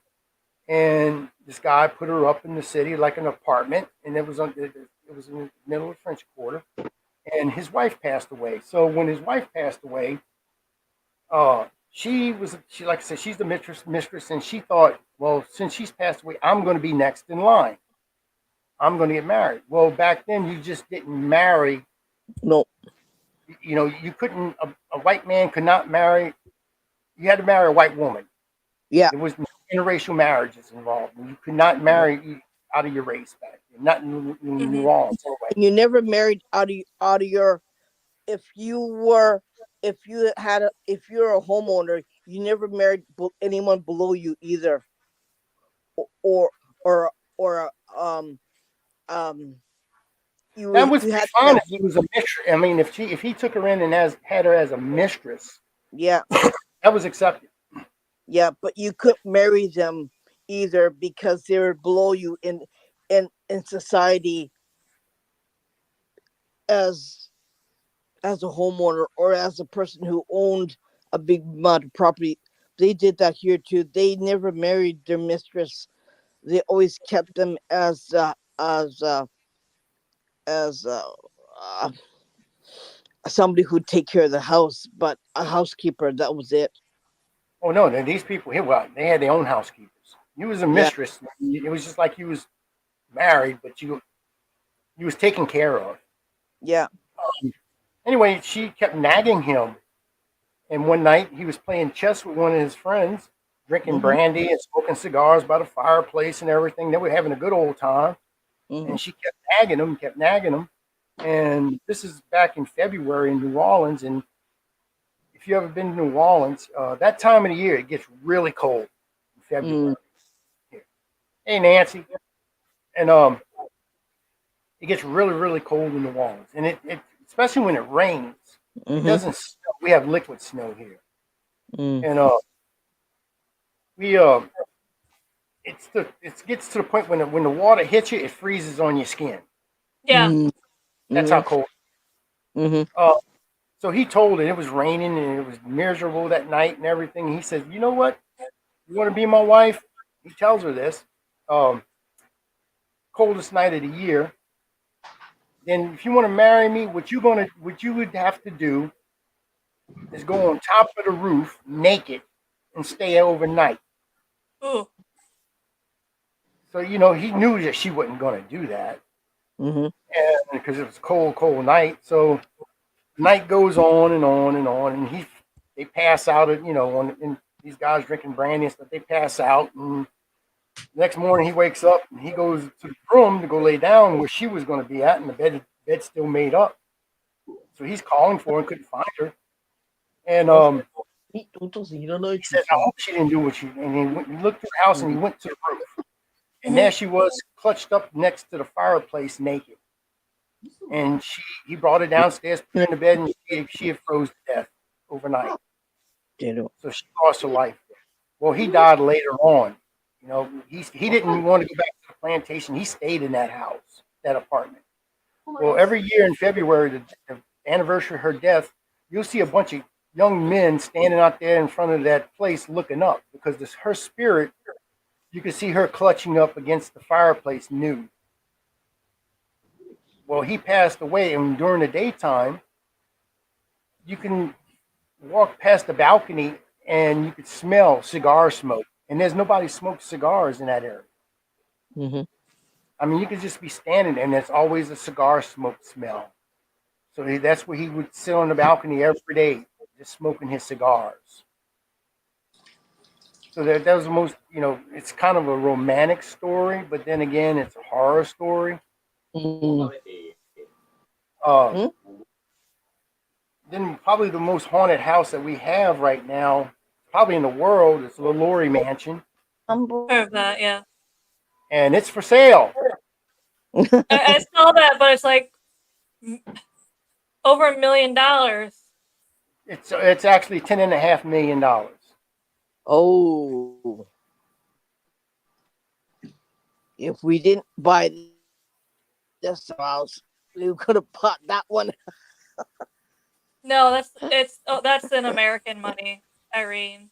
and this guy put her up in the city like an apartment, and it It was in the middle of French Quarter, and his wife passed away. So when his wife passed away, she like I said, she's the mistress, and she thought, well, since she's passed away, I'm going to be next in line. I'm going to get married. Well, back then you just didn't marry. No. You know, you couldn't. A white man could not marry. You had to marry a white woman. Yeah. There was no interracial marriages involved. You could not marry out of your race back then. Not in New Orleans anyway. You never married out of your. If you're a homeowner, you never married anyone below you either, or or or That would you be had fine to, if he was a mistress. I mean, if he took her in and had her as a mistress, yeah. that was accepted. Yeah, but you couldn't marry them either because they were below you in society as a homeowner or as a person who owned a big amount of property. They did that here too. They never married their mistress. They always kept them as somebody who'd take care of the house, but a housekeeper. That was it. Oh no, these people here, well, they had their own housekeepers. You was a Yeah. mistress. It was just like you was married, but you was taken care of. Yeah. Anyway, she kept nagging him, and one night he was playing chess with one of his friends, drinking Mhm. brandy and smoking cigars by the fireplace and everything. They were having a good old time, Mhm. and she kept nagging him. And this is back in February in New Orleans, and if you ever been to New Orleans, that time of the year it gets really cold in February. Hey Nancy, and it gets really really cold in New Orleans, and it especially when it rains. It Mhm. doesn't snow. We have liquid snow here, Mm. and we it gets to the point when the water hits you, it freezes on your skin. Yeah. Mhm. That's how cold. Mhm. Uh, so he told it was raining and it was miserable that night and everything. He said, "You know what? You want to be my wife?" He tells her this. Um, Coldest night of the year. Then, if you want to marry me, what you would have to do is go on top of the roof naked and stay overnight. Ooh. So you know he knew that she wasn't going to do that, Mhm. and because it was cold night. So night goes on and on and on, and they pass out. And these guys drinking brandy and stuff. They pass out, and next morning he wakes up and he goes to the room to go lay down where she was going to be at, and the bed's still made up. So he's calling for her and couldn't find her, and he said, "I hope she didn't do what she." And he looked through the house and he went to the roof, and there she was, clutched up next to the fireplace, naked. And he brought her downstairs, put her in the bed, and she had froze to death overnight. So she lost her life. Well, he died later on. You know, he didn't want to go back to the plantation. He stayed in that house, that apartment. Well, every year in February, the anniversary of her death, you'll see a bunch of young men standing out there in front of that place looking up because her spirit, you can see her clutching up against the fireplace nude. Well, he passed away, and during the daytime, you can walk past the balcony and you could smell cigar smoke. And there's nobody smokes cigars in that area. Mhm. I mean, you could just be standing there and there's always a cigar smoke smell. So that's where he would sit on the balcony every day, just smoking his cigars. So that was the most, it's kind of a romantic story, but then again, it's a horror story. Mm. Uh, Then probably the most haunted house that we have right now, probably in the world, is the Laurie Mansion, Heard of that, yeah. and it's for sale. I saw that, but it's like over $1 million. It's actually $10.5 million. Oh, if we didn't buy this house, we could have bought that one. No, that's in American money, Irene,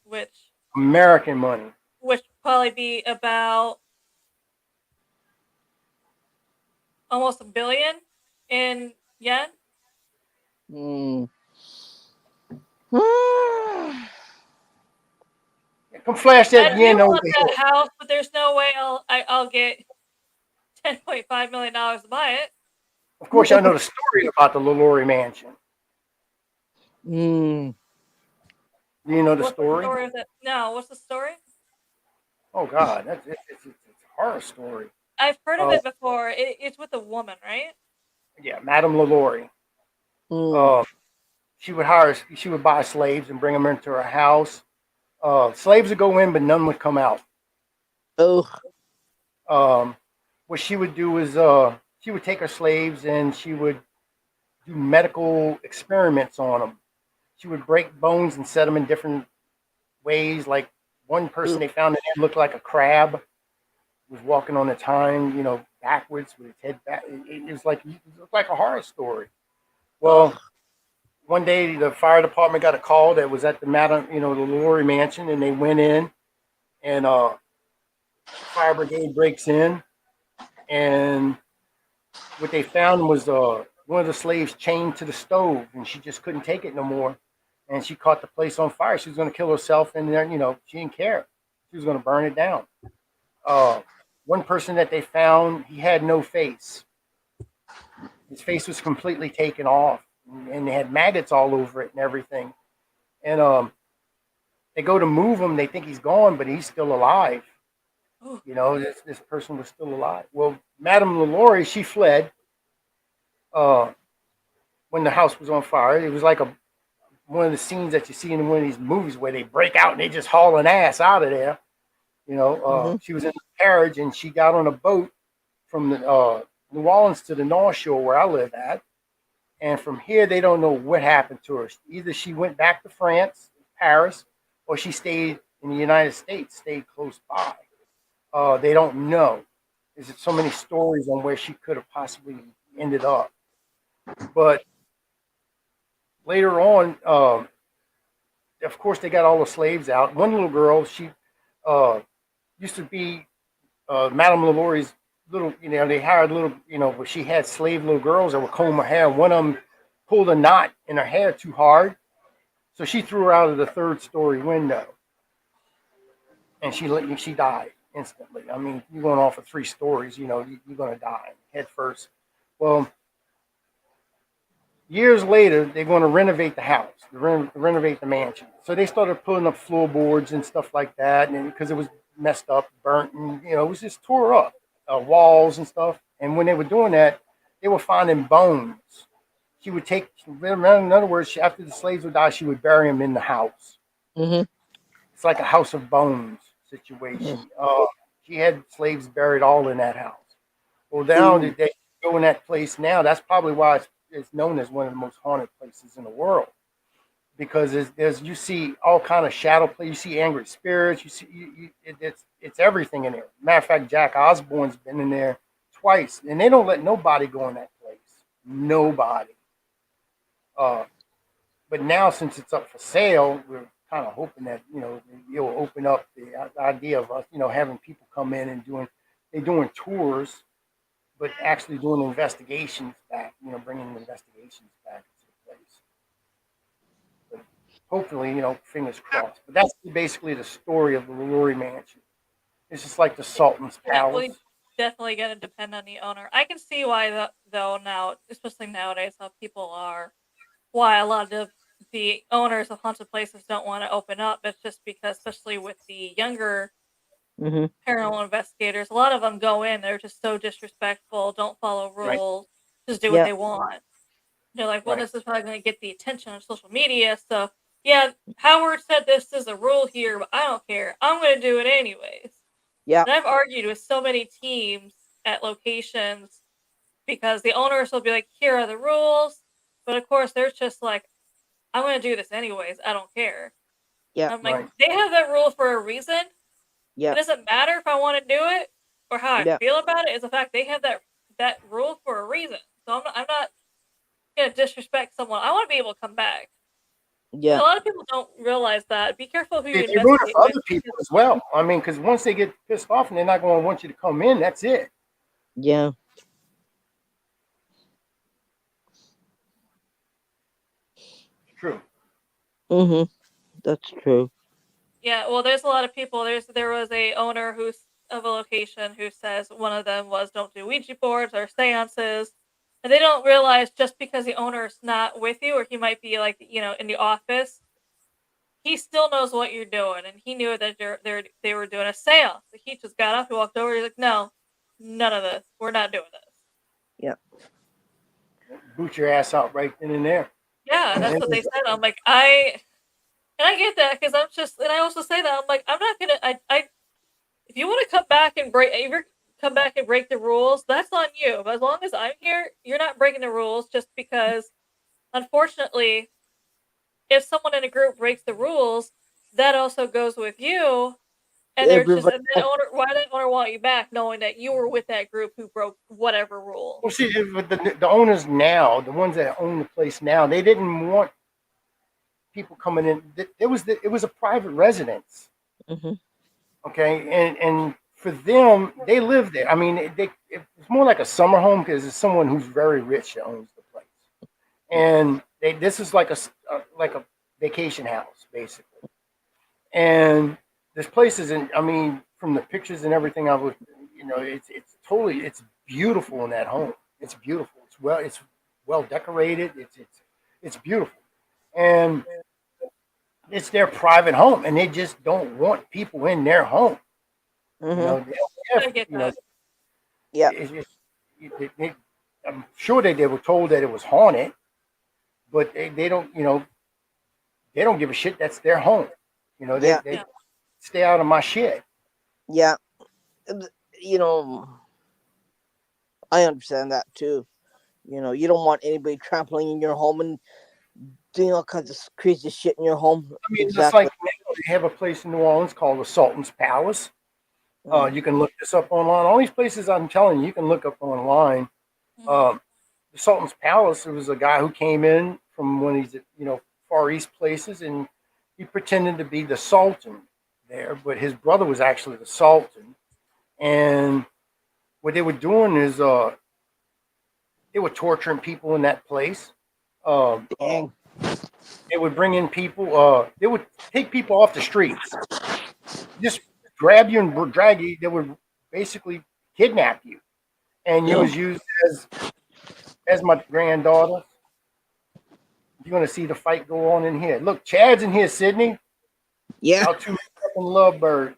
American money. which probably be about almost $1 billion in yen. Hmm. Come flash that We yen over want here. that house, but there's no way I'll get $10.5 million to buy it. Of course, y'all know the story about the LaLaurie mansion. Hmm. Do you know the What's the story? story of it? No, what's the story? Oh God, it's a horror story. I've heard of Uh, it before. It's with a woman, right? yeah, Madame LaLaurie. Hmm. Uh, she would buy slaves and bring them into her house. Slaves would go in, but none would come out. Oh. Um, what she would do is she would take her slaves and she would do medical experiments on them. She would break bones and set them in different ways. Like one person Oh. they found that looked like a crab was walking on its hind, backwards with its head back. It looked like a horror story. Oh. Well, one day the fire department got a call that was at the the Lori mansion, and they went in, and the fire brigade breaks in, and what they found was one of the slaves chained to the stove, and she just couldn't take it no more, and she caught the place on fire. She was going to kill herself, and then she didn't care. She was going to burn it down. Uh, One person that they found, he had no face. His face was completely taken off, and they had maggots all over it and everything. And they go to move him. They think he's gone, but he's still alive. Ooh. This person was still alive. Well, Madame LaLaurie, she fled uh, when the house was on fire. It was like one of the scenes that you see in one of these movies where they break out and they just haul an ass out of there. Hmm. She was in a carriage and she got on a boat from the New Orleans to the North Shore where I live at. And from here, they don't know what happened to her. Either she went back to France, Paris, or she stayed in the United States, stayed close by. They don't know. There's so many stories on where she could have possibly ended up. But later on, of course, they got all the slaves out. One little girl, she uh, used to be Madame LaLaurie's little, they hired little, but she had slave little girls that would comb her hair. One of them pulled a knot in her hair too hard. So she threw her out of the third story window, and she died instantly. I mean, you're going off of 3 stories, you're going to die head first. Well, years later, they're going to renovate the house, renovate the mansion. So they started putting up floorboards and stuff like that, and because it was messed up, burnt, and it was just tore up, walls and stuff. And when they were doing that, they were finding bones. She would take, in other words, after the slaves would die, she would bury them in the house. Hmm. It's like a house of bones situation. She had slaves buried all in that house. Well, now Ooh. that they go in that place now, that's probably why it's known as one of the most haunted places in the world. Because you see all kind of shadow play. You see angry spirits. You see it's everything in there. Matter of fact, Jack Osborne's been in there twice, and they don't let nobody go in that place. Nobody. Uh, but now since it's up for sale, we're kind of hoping that it'll open up the idea of us, having people come in and doing tours, but actually doing investigations back, bringing investigations back to the place. But hopefully, fingers crossed. But that's basically the story of the Luri Mansion. It's just like the Sultan's Palace. Definitely, definitely gonna depend on the owner. I can see why though now, especially nowadays, how people are. Why a lot of the owners of haunted places don't want to open up. It's just because, especially with the younger Hmm. paranormal investigators, a lot of them go in. They're just so disrespectful. Don't follow Right, rules. Just do what Yeah. they want. They're like, well, right, this is probably going to get the attention on social media. So, yeah, Howard said this is a rule here, but I don't care. I'm going to do it anyways. Yeah. And I've argued with so many teams at locations because the owners will be like, here are the rules. But of course, they're just like, I'm going to do this anyways. I don't care. Yeah. I'm like, right. they have that rule for a reason. It Yeah. doesn't matter if I want to do it or how I Yeah. feel about it. It's the fact they have that rule for a reason. So I'm not gonna disrespect someone. I want to be able to come back. And Yeah. a lot of people don't realize that. Be careful who you They ruin it investigate for with. other people as well. I mean, because once they get pissed off and they're not going to want you to come in, that's it. Yeah. True. That's true. Yeah, well, there's a lot of people. There was a owner who's of a location who says one of them was don't do Ouija boards or seances, and they don't realize just because the owner's not with you, or he might be like in the office, he still knows what you're doing, and he knew that they were doing a seance. Like, he just got up, he walked over, he's like, no, none of this. We're not doing this. Yeah. Boot your ass out right then and there. Yeah, And that's it what they was, said. I'm like, and I get that because and I also say that I'm like, I'm not gonna, if you want to come back and come back and break the rules, that's on you. But as long as I'm here, you're not breaking the rules just because, unfortunately, if someone in a group breaks the rules, that also goes with you. And they're just, Everybody. and then why did the owner want you back knowing that you were with that group who broke whatever rule? well, see, the owners now, the ones that own the place now, they didn't want people coming in. It was a private residence. Hmm. Okay, and for them, they live there. I mean, it's more like a summer home because it's someone who's very rich that owns the place, and this is like like a vacation house basically. And this place is in. I mean, from the pictures and everything, I was, it's beautiful in that home. It's beautiful. It's well decorated. It's beautiful, and it's their private home, and they just don't want people in their home. Hmm. They don't I get that. Yeah. I'm sure they were told that it was haunted, but they don't, they don't give a shit. That's their home. Yeah. They Yeah. stay out of my shit. Yeah. You know, I understand that too. You don't want anybody trampling in your home and doing all kinds of crazy shit in your home. I mean, it's Exactly. like now they have a place in New Orleans called the Sultan's Palace. Mm. You can look this up online. All these places I'm telling you, you can look up online. Hmm. Um, the Sultan's Palace. There was a guy who came in from one of these, Far East places, and he pretended to be the Sultan there, but his brother was actually the Sultan. And what they were doing is they were torturing people in that place. Um, Dang. they would bring in people. They would take people off the streets, just grab you and drag you. They would basically kidnap you, and you Oh, was used as my granddaughter. You're gonna see the fight go on in here. Look, Chad's in here, Sydney. yeah. Our two fucking lovebirds.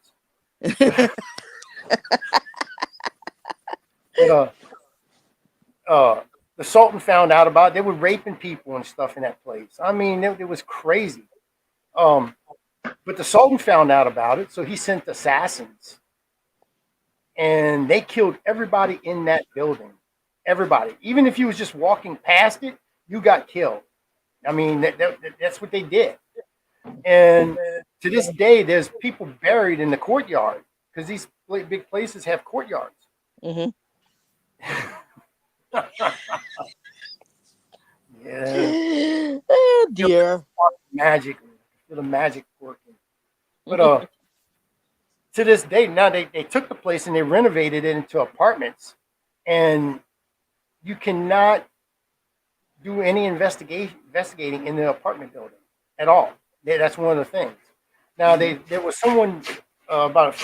But the Sultan found out about it. They were raping people and stuff in that place. I mean, it was crazy. Um, but the Sultan found out about it, so he sent assassins, and they killed everybody in that building. Everybody, even if you was just walking past it, you got killed. I mean, that's what they did. And to this day, there's people buried in the courtyard because these big places have courtyards. Hmm. Yeah, Oh feel dear. magic, feel the magic working. But to this day, now they took the place and they renovated it into apartments, and you cannot do any investigating in the apartment building at all. That's one of the things. Now there was someone about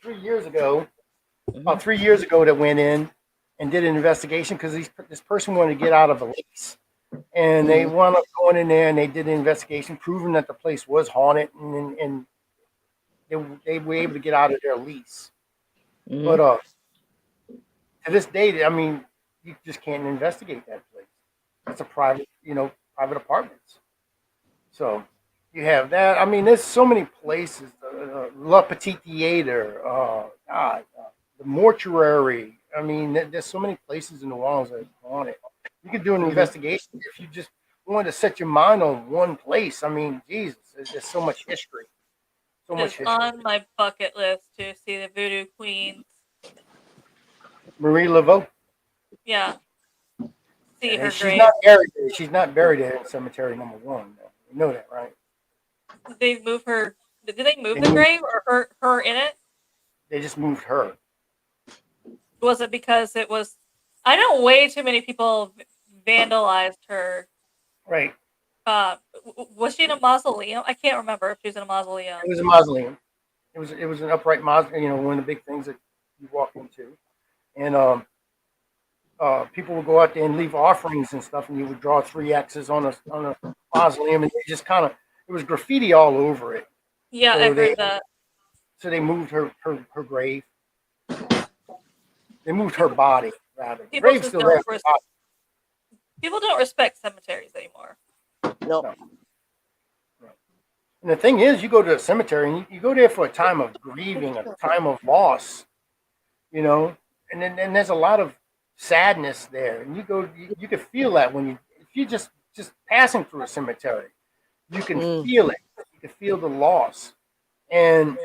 3 years ago, Mhm. 3 years ago that went in and did an investigation because this person wanted to get out of a lease, and they Mhm. wound up going in there and they did an investigation, proving that the place was haunted, and they were able to get out of their lease. Mhm. But to this day, I mean, you just can't investigate that place. It's a private apartments. So you have that. I mean, there's so many places. La Petite Theater, God, the mortuary. I mean, there's so many places in New Orleans that are haunted. You could do an Mhm. investigation if you just wanted to set your mind on one place. I mean, Jesus, there's so much history. So It is much history. on my bucket list to see the Voodoo Queens. Marie Laveau. Yeah, see her She's grave. not buried there. She's not buried there in cemetery number one. You know that, right? Did they move her? Did they move They the moved. grave or her in it? They just moved her. Was it because it was? I know way too many people vandalized her. Right. Was she in a mausoleum? I can't remember if she was in a mausoleum. It was a mausoleum. It was an upright mausoleum. One of the big things that you walk into, and people would go out there and leave offerings and stuff, and you would draw three X's on a mausoleum, and they just kind of it was graffiti all over it. Yeah, So I they heard that. so they moved her grave. They moved her body rather. The People grave's just still there. don't people don't respect cemeteries anymore. No. No. And the thing is, you go to a cemetery and you go there for a time of grieving, a time of loss, and then there's a lot of sadness there, and you can feel that if you just passing through a cemetery, you can feel it. You can feel the loss, and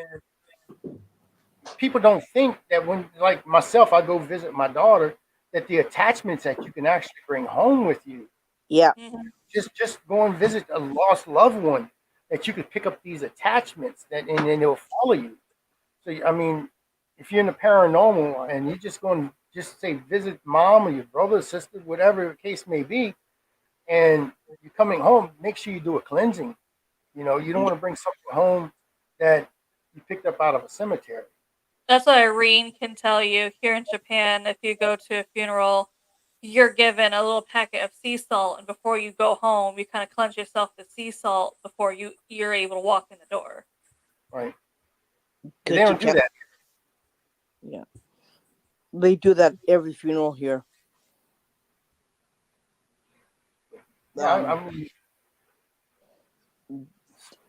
people don't think that when, like myself, I go visit my daughter, that the attachments that you can actually bring home with you. Yeah. Mm-hmm. Just go and visit a lost loved one, that you could pick up these attachments and then they'll follow you. So I mean, if you're in the paranormal and you just go and just say visit mom or your brother or sister, whatever the case may be, and you're coming home, make sure you do a cleansing. You don't want to bring something home that you picked up out of a cemetery. That's what Irene can tell you. Here in Japan, if you go to a funeral, you're given a little packet of sea salt, and before you go home, you kind of cleanse yourself with sea salt before you're able to walk in the door. Right. Good They don't to do that. Yeah. They do that every funeral here. Yeah, I mean,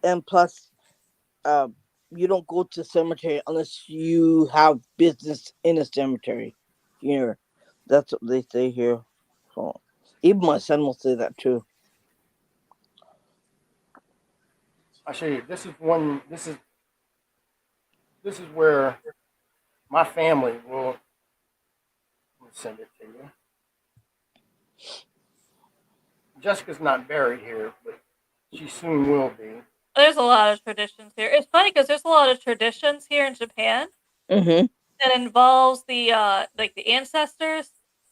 And plus, you don't go to the cemetery unless you have business in a cemetery. Here, that's what they say here. So, even my son will say that too. I'll show you. This is one. This is where my family will send it to you. Jessica's not buried here, but she soon will be. There's a lot of traditions here. It's funny because there's a lot of traditions here in Japan Mm-hmm. that involves the like the ancestors.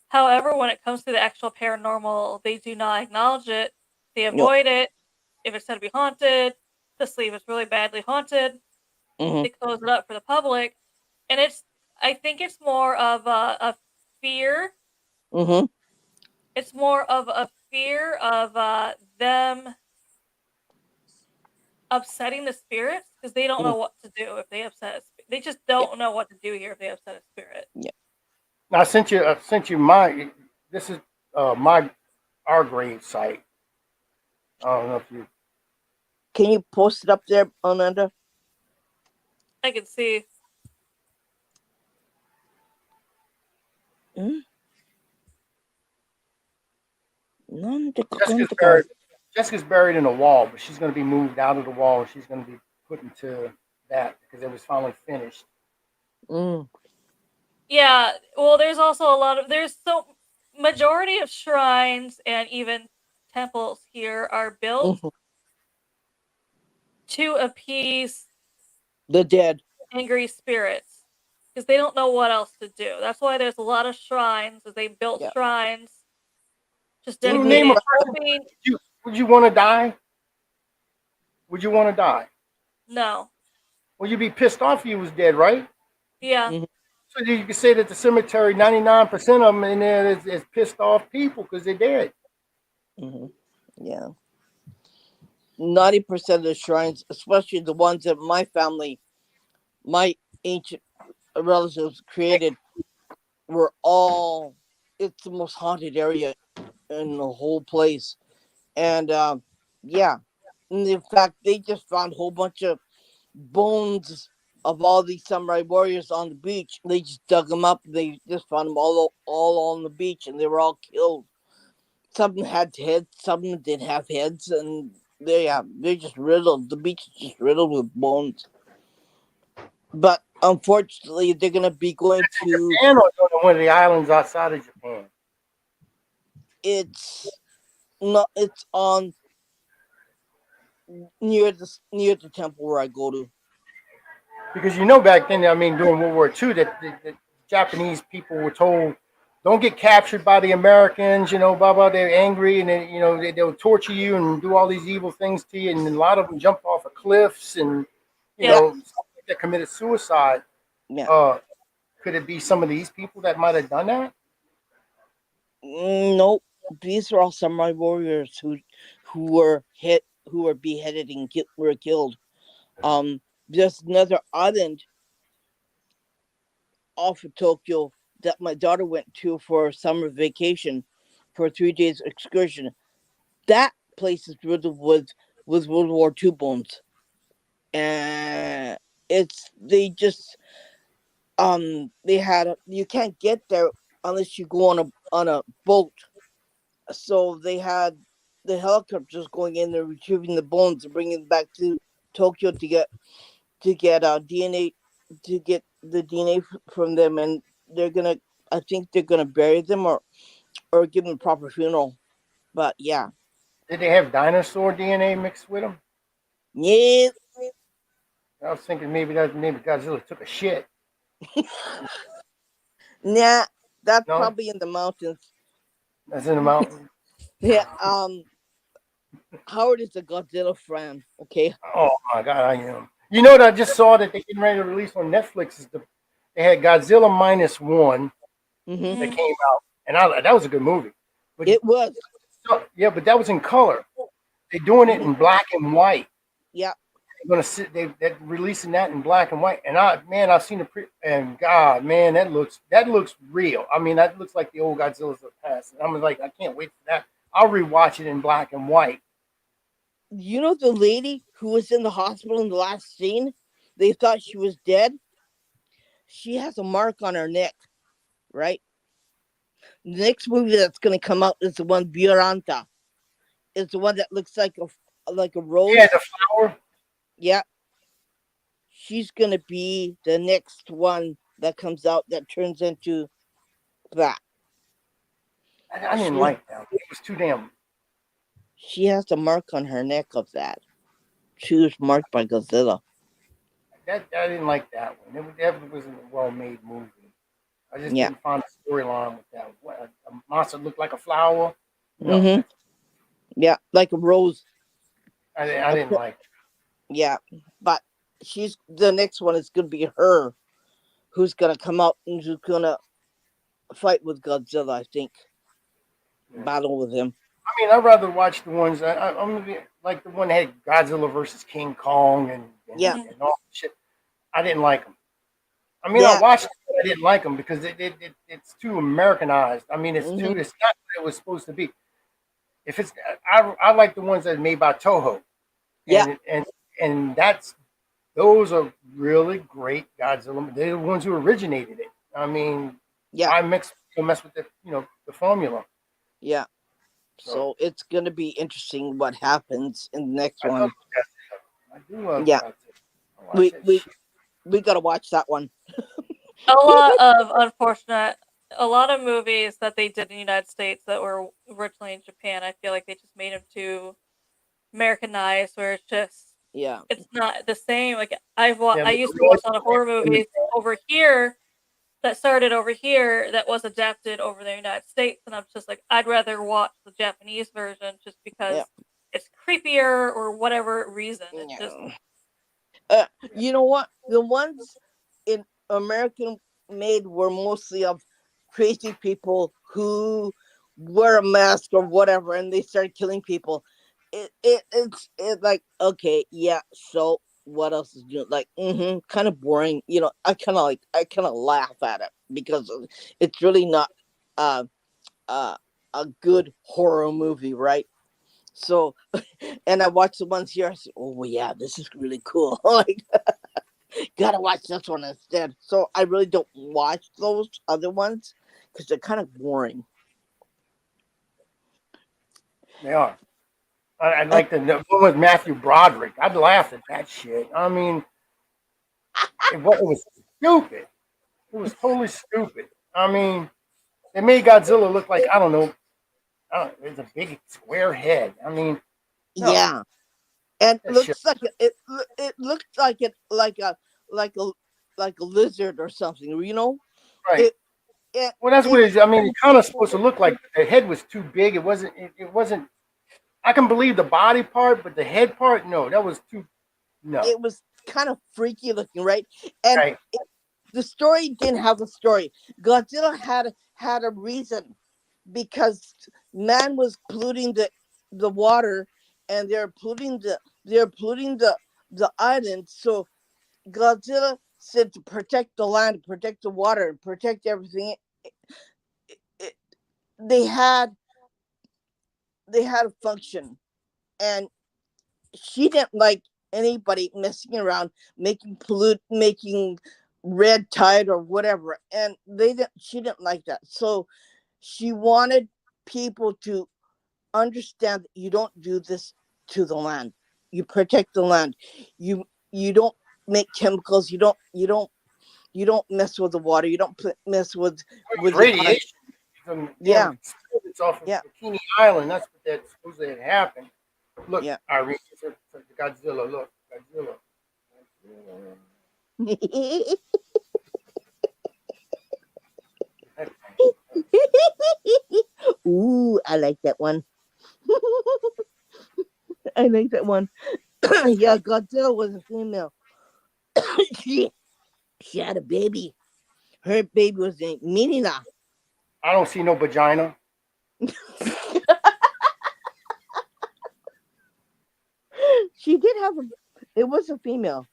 However, when it comes to the actual paranormal, they do not acknowledge it. They No. avoid it. If it's said to be haunted, the sleeve is really badly haunted. Mm-hmm. They close it up for the public, and I think it's more of a fear. Mm-hmm. It's more of a fear of them upsetting the spirits because they don't know what to do if they upset a spirit. They just don't know what to do here if they upset a spirit. Yeah. Now I sent you my. This is our grave site. I don't know if you. Can you post it up there, Ananda? I can see. Jessica's buried. Jessica's buried in a wall, but she's going to be moved out of the wall. She's going to be put into that because it was finally finished. Mm. Yeah, well, there's also majority of shrines and even temples here are built Mm-hmm. to appease The dead. angry spirits because they don't know what else to do. That's why there's a lot of shrines, as they built Yeah. shrines just Can you dedicated name a to person? hoping. Would you want to die? Would you want to die? No. Well, you'd be pissed off if you was dead, right? Yeah. Mm-hmm. So you can say that the cemetery, 99% of them in there is pissed off people because they're dead. Mm-hmm. Yeah. 90% of the shrines, especially the ones that my family, my ancient relatives created, were all. It's the most haunted area in the whole place, and yeah. And in fact, they just found a whole bunch of bones of all these samurai warriors on the beach. They just dug them up. They just found them all on the beach, and they were all killed. Some of them had heads, some of them didn't have heads, and they're just riddled. The beach is just riddled with bones. But unfortunately, they're gonna be going to. Japan or one of the islands outside of Japan? It's not. It's on near the temple where I go to. Because back then, I mean, during World War II, that the Japanese people were told don't get captured by the Americans, blah blah. They're angry and they'll torture you and do all these evil things to you. And a lot of them jump off of cliffs and Yeah. some that committed suicide. Yeah. Uh, could it be some of these people that might have done that? Nope. These are all samurai warriors who were beheaded and were killed. There's another island off of Tokyo that my daughter went to for summer vacation for a 3 days excursion. That place is riddled with World War II bones. And they had you can't get there unless you go on a boat. So they had the helicopters going in and retrieving the bones and bringing them back to Tokyo to get DNA to get the DNA from them, and they're gonna I think they're gonna bury them or give them a proper funeral. But yeah, Did they have dinosaur DNA mixed with them? yeah, I was thinking maybe Godzilla took a shit. nah, that's No, probably in the mountains. that's in the mountain. Yeah, Howard is a Godzilla fan. Okay. Oh my god, I am. You know what I just saw that they're getting ready to release on Netflix is they had Godzilla minus one Mm-hmm. that Mhm. came out, and that was a good movie. But It was. yeah, but that was in color. They're doing it Mhm. in black and white. Yeah. They're gonna sit. They're releasing that in black and white. And I've seen the and God, man, that looks real. I mean, that looks like the old Godzillas of the past. And I'm like, I can't wait for that. I'll rewatch it in black and white. You know the lady who was in the hospital in the last scene? They thought she was dead. She has a mark on her neck, right? The next movie that's going to come out is the one Violanta. It's the one that looks like a Yeah, rose. the flower. Yeah, she's going to be the next one that comes out that turns into that. I didn't She like that. It was too damn. she has a mark on her neck of that. She was marked by Godzilla. That I didn't like that one. That wasn't a well-made movie. I just Yeah. didn't find the storyline with that. What, a monster looked like a flower. No, Mhm. Yeah, like a rose. I A didn't like it. Yeah, but she's the next one is gonna be her who's gonna come out and who's gonna fight with Godzilla. I think Yeah. battle with him. I mean, I'd rather watch the ones I'm gonna be like the one that had Godzilla versus King Kong and, Yeah, Mhm. and all that shit. I didn't like them. I mean, I yeah, watched it, but I didn't like them because it's too Americanized. I mean, hmm it's not what it was supposed to be. If it's, I like the ones that are made by Toho, yeah, and those are really great Godzilla. They're the ones who originated it. I mean, yeah, why mess with the formula? yeah. So So it's gonna be interesting what happens in the next I love one. Godzilla. I do love Yeah, Godzilla. I watch we that we shit. we gotta watch that one. A lot of unfortunate, a lot of movies that they did in the United States that were originally in Japan. I feel like they just made them too Americanized, where Yeah, it's not the same. Like Yeah, I but used the to watch a lot of horror real movies over here that started over here that was adapted over the United States, and I'm just like, I'd rather watch the Japanese version just yeah, because it's creepier or whatever reason. It's just yeah. You know what? The ones in American made were mostly of crazy people who wear a mask or whatever, and they start killing people. It's like okay, yeah. So what else is new? Like, kind of boring. I kind of laugh at it because it's really not uh uh a good horror movie, right? So, and I watch the ones here. I say, oh well, yeah, this is really cool. Like, gotta watch this one instead. So I really don't watch those other ones because they're kind of boring. they are. I Uh, like the one with Matthew Broderick. I'd laugh at that shit. I mean, it was stupid. It was totally stupid. I mean, they made Godzilla look like it's a big square head. I mean, no, yeah, and that shit. it looks like it like a like a lizard or something. Right. Well, that's what it is. I mean, it's kind of supposed to look like. The head was too big. It wasn't. It wasn't. I can believe the body part, but the head part, no, that was too. No. it was kind of freaky looking, right? And Right. the story didn't have a story. Godzilla had a reason because man was polluting the water, and they're polluting the island. So Godzilla said to protect the land, protect the water, and protect everything. It, they had a function, and she didn't like anybody messing around, making red tide or whatever, and she didn't like that. So she wanted people to understand that you don't do this to the land. You protect the land. You don't make chemicals. You don't mess with the water. You don't mess with It was the island. radiation from Yeah, it's off of yeah, Bikini Island. That's what that supposedly had happened. Look, yeah. Irene, it's Godzilla. Look, Godzilla. Ooh, I like that one. I like that one. Yeah, Godzilla was a female. she, she had a baby. Her baby was named Minina. I don't see no vagina. She did have a. It was a female.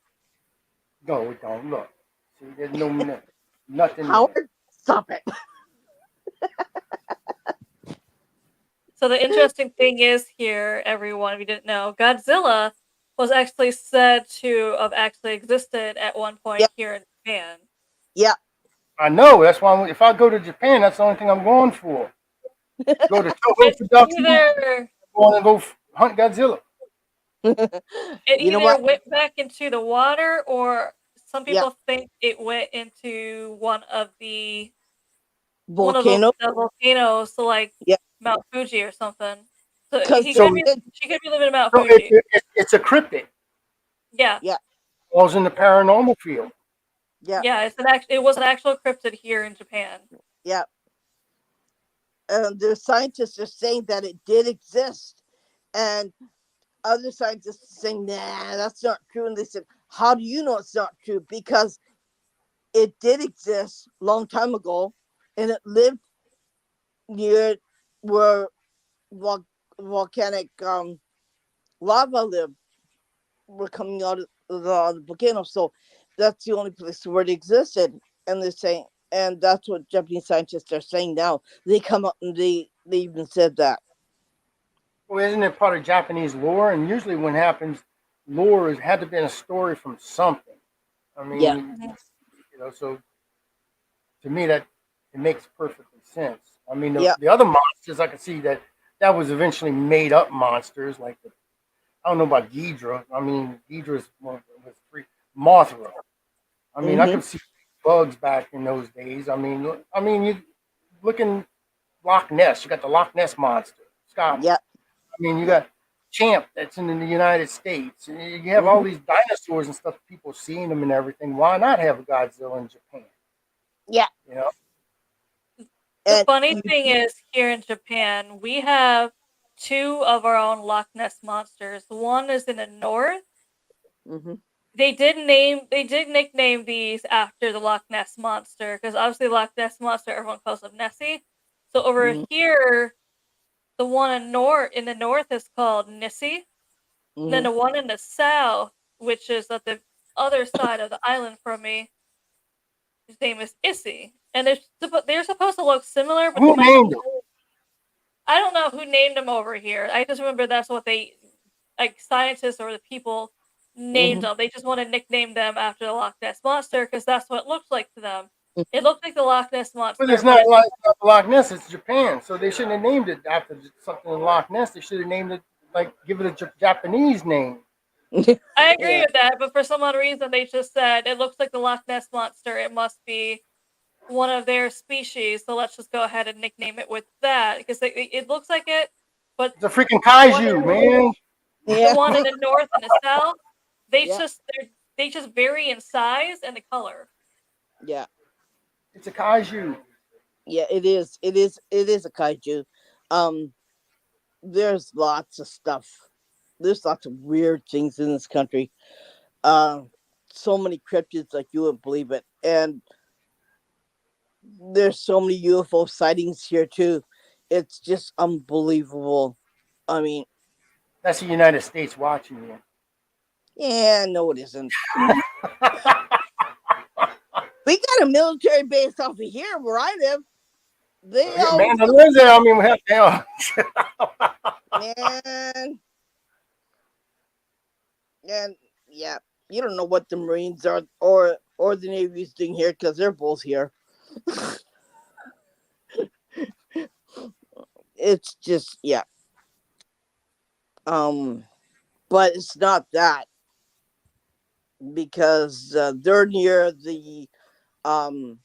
No, we don't. Look, see, there's nothing there. Howard, stop it. So the interesting thing is here, everyone, if you didn't know, Godzilla was actually said to have actually existed at one point Yeah, here in Japan. yeah. I know. That's why if I go to Japan, that's the only thing I'm going for. Go to Toho It Production, either going and go hunt Godzilla. it You know either what? went back into the water, or some Yeah, people think it went into one of volcano. the volcanoes, so like Yeah, Mount Fuji or something. So because he they could So, be did. she could be living in Mount so Fuji. it's a cryptid. Yeah. Yeah, Falls in the paranormal field. yeah, Yeah, it was an actual cryptid here in Japan. yeah. The scientists are saying that it did exist, and other scientists are saying, "Nah, that's not true." And they said, "How do you know it's not true?" Because it did exist long time ago, and it lived near where vol- volcanic lava lived, were coming out of the volcano. So that's the only place where it existed. And they're saying, and that's what Japanese scientists are saying now. They come up and they even said that. Well, isn't it part of Japanese lore? And usually, when happens, lore has had to be a story from something. I Yeah, mean, Mhm. so to me that it makes perfectly sense. I mean, yeah. the other monsters I could see that was eventually made up monsters. Like I don't know about Ghidra. I mean, Ghidra's was free. Mothra. I mean, I Mm-hmm. could see bugs back in those days. I mean, you look in Loch Ness. You got the Loch Ness monster, Scotland. Yeah. I mean, you Yeah. got Champ that's in the United States. You have all Mm-hmm. these dinosaurs and stuff. People seeing them and everything. Why not have a Godzilla in Japan? Yeah. You know, The And funny you, thing is, here in Japan, we have two of our own Loch Ness monsters. One is in the north. mm-hmm. They did nickname these after the Loch Ness monster, because obviously Loch Ness monster, everyone calls him Nessie. So over Mm-hmm. here, the one in the north is called Nissie. And then Mm-hmm. the one in the south, which is at the other side of the island from me, his name is Issy. And they're supposed to look similar, but they who might be. named them? I don't know who named them over here. I just remember that's what like scientists or the people named Mm-hmm. them. They just want to nickname them after the Loch Ness monster because that's what it looks like to them. It looked like the Loch Ness But monster, it's but not like Loch Ness. It's Japan, so they shouldn't have named it after something in Loch Ness. They should have named it like give it a Japanese name. I agree Yeah. with that. But for some odd reason, they just said it looks like the Loch Ness monster. It must be one of their species, so let's just go ahead and nickname it with that because it looks like it. But It's a freaking the one kaiju, man. the Yeah. one in the north and the south, Yeah. they just vary in size and the color. Yeah. It's a kaiju. Yeah, it is. It is. It is a kaiju. Um, there's lots of stuff. There's lots of weird things in this country. Uh, so many cryptids like you wouldn't believe it, and there's so many UFO sightings here too. It's just unbelievable. I mean, That's the United States watching you. yeah, no, it isn't. We got a military base off of here where I live. They Yeah, always man, the come, lives there. I mean, hell, man, and yeah, you don't know what the Marines are or the Navy's doing here because they're both here. It's just yeah. Um, but it's not that because they're near um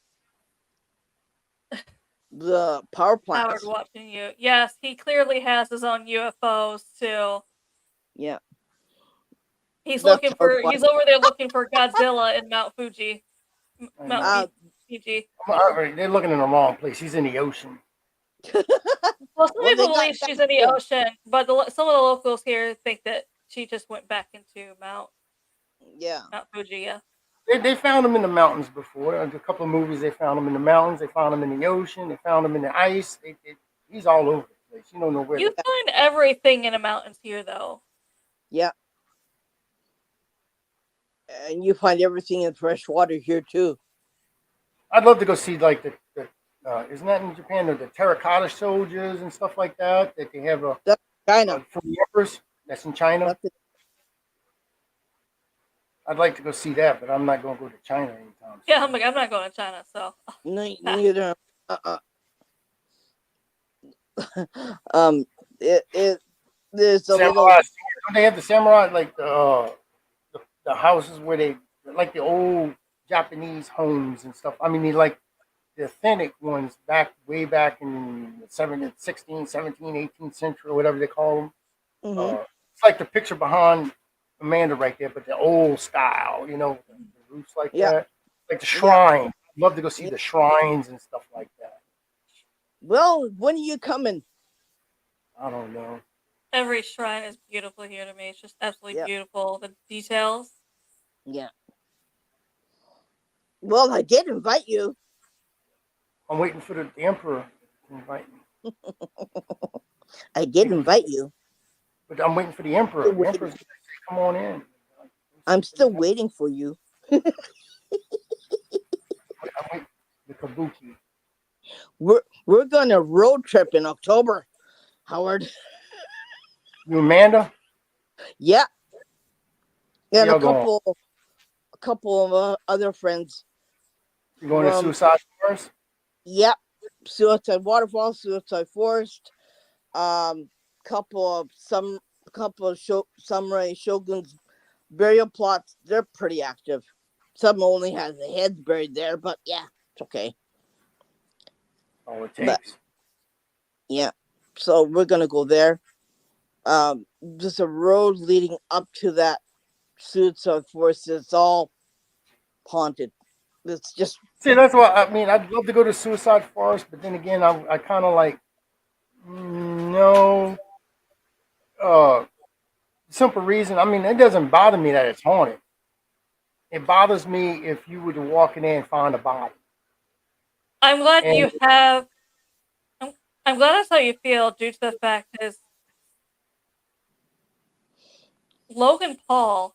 the power Howard plants. watching you. Yes, he clearly has his own UFOs too. Yeah, He's that's looking for. horrifying. He's over there looking for Godzilla in Mount Fuji. I Mount know. Fiji. They're looking in the wrong place. He's in the ocean. Well, some Well, they people got believe that she's in the thing. ocean, but some of the locals here think that she just went back into Yeah. Mount Fuji. Yeah. They found him in the mountains before. A couple of movies, they found him in the mountains. They found him in the ocean. They found him in the ice. He's all over the place. You don't know where. You find everything in the mountains here, though. Yeah. And you find everything in fresh water here too. I'd love to go see like the isn't that in Japan? The terracotta soldiers and stuff like that. That they have That's China. for the emperors. That's in China. That's it. I'd like to go see that, but I'm not going to go to China anytime soon. Yeah, I'm not going to China, so. Neither. Um. It. There's a little. Samurai. Don't they have the samurai like the houses where they like the old Japanese homes and stuff? I mean, they like the authentic ones back way back in the 17th, 16th, 17th, 18th century or whatever they call them. Mhm. It's like the picture behind Amanda right there, but the old style, the roofs like Yeah. that, like the Yeah. shrine. I'd love to go see Yeah. the shrines and stuff like that. Well, when are you coming? I don't know. Every shrine is beautiful here to me. It's just absolutely Yeah. beautiful. The details. Yeah. Well, I did invite you. I'm waiting for the emperor to invite me, I did invite you. but I'm waiting for the emperor. Still The waiting. emperor's gonna say, "Come on in." I'm still waiting for you. I'm waiting the kabuki. We're gonna road trip in October, Howard. You, Amanda, Yeah, where and y'all going? a couple of other friends You going to from Suicide Forest? yeah, Suicide Waterfall, Suicide Forest. Um, couple of samurai shoguns burial plots. They're pretty active. Some only has the heads buried there, but yeah, it's okay. Oh, it But takes. yeah, so we're gonna go there. There's a road leading up to that Suicide Forest. It's all haunted. It's just See, that's why I mean. I'd love to go to Suicide Forest, but then again, I kind of like no. Uh, Simple reason. I mean, it doesn't bother me that it's haunted. It bothers me if you were to walk in there and find a body. I'm glad And you have. I'm, I'm glad that's how you feel, due to the fact is Logan Paul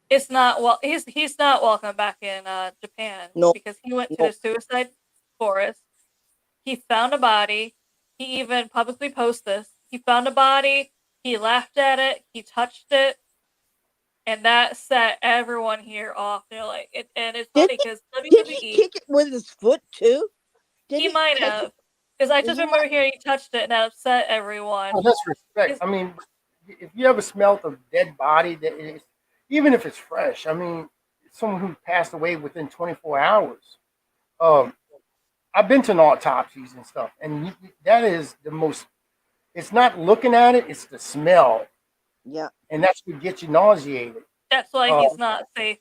is not well. He's not welcome back in Japan no, because he went to no. the suicide forest. He found a body. He even publicly posted this. He found a body. He laughed at it. He touched it, and that set everyone here off. They're like, and it's Did funny because did he WWE. kick it with his foot too? Did He he might touch have, it? because I just He might. remember hearing he touched it, and that upset everyone. oh, that's respect. 'Cause I mean, if you ever smelt a dead body, even if it's fresh, I mean, someone who passed away within 24 hours. Um, I've been to autopsies and stuff, and that is the most. It's not looking at it; it's the smell, Yeah, and that's what gets you nauseated. That's why Uh, he's not safe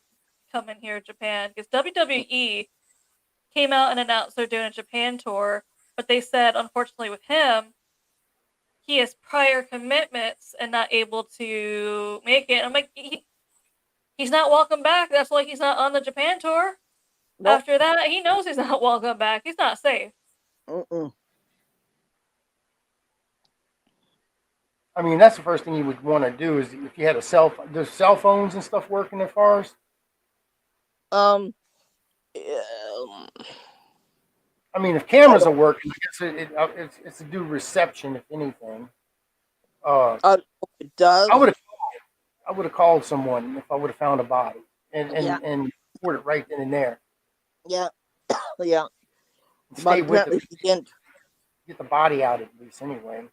coming here to Japan, because WWE came out and announced they're doing a Japan tour, but they said, unfortunately, with him, he has prior commitments and not able to make it. I'm like, he's not welcome back. That's why he's not on the Japan tour. Nope. After that, he knows he's not welcome back. He's not safe. Mm-mm. I mean, that's the first thing you would want to do is if you had a cell phone. Does cell phones and stuff work in the forest? Um, I mean, if cameras are working, I guess it's to do reception, if anything. it does. I would have called someone if I would have found a body Yeah. and reported right then and there. Yeah. Yeah. And But stay with apparently it. he didn't. Get the body out at least anyway.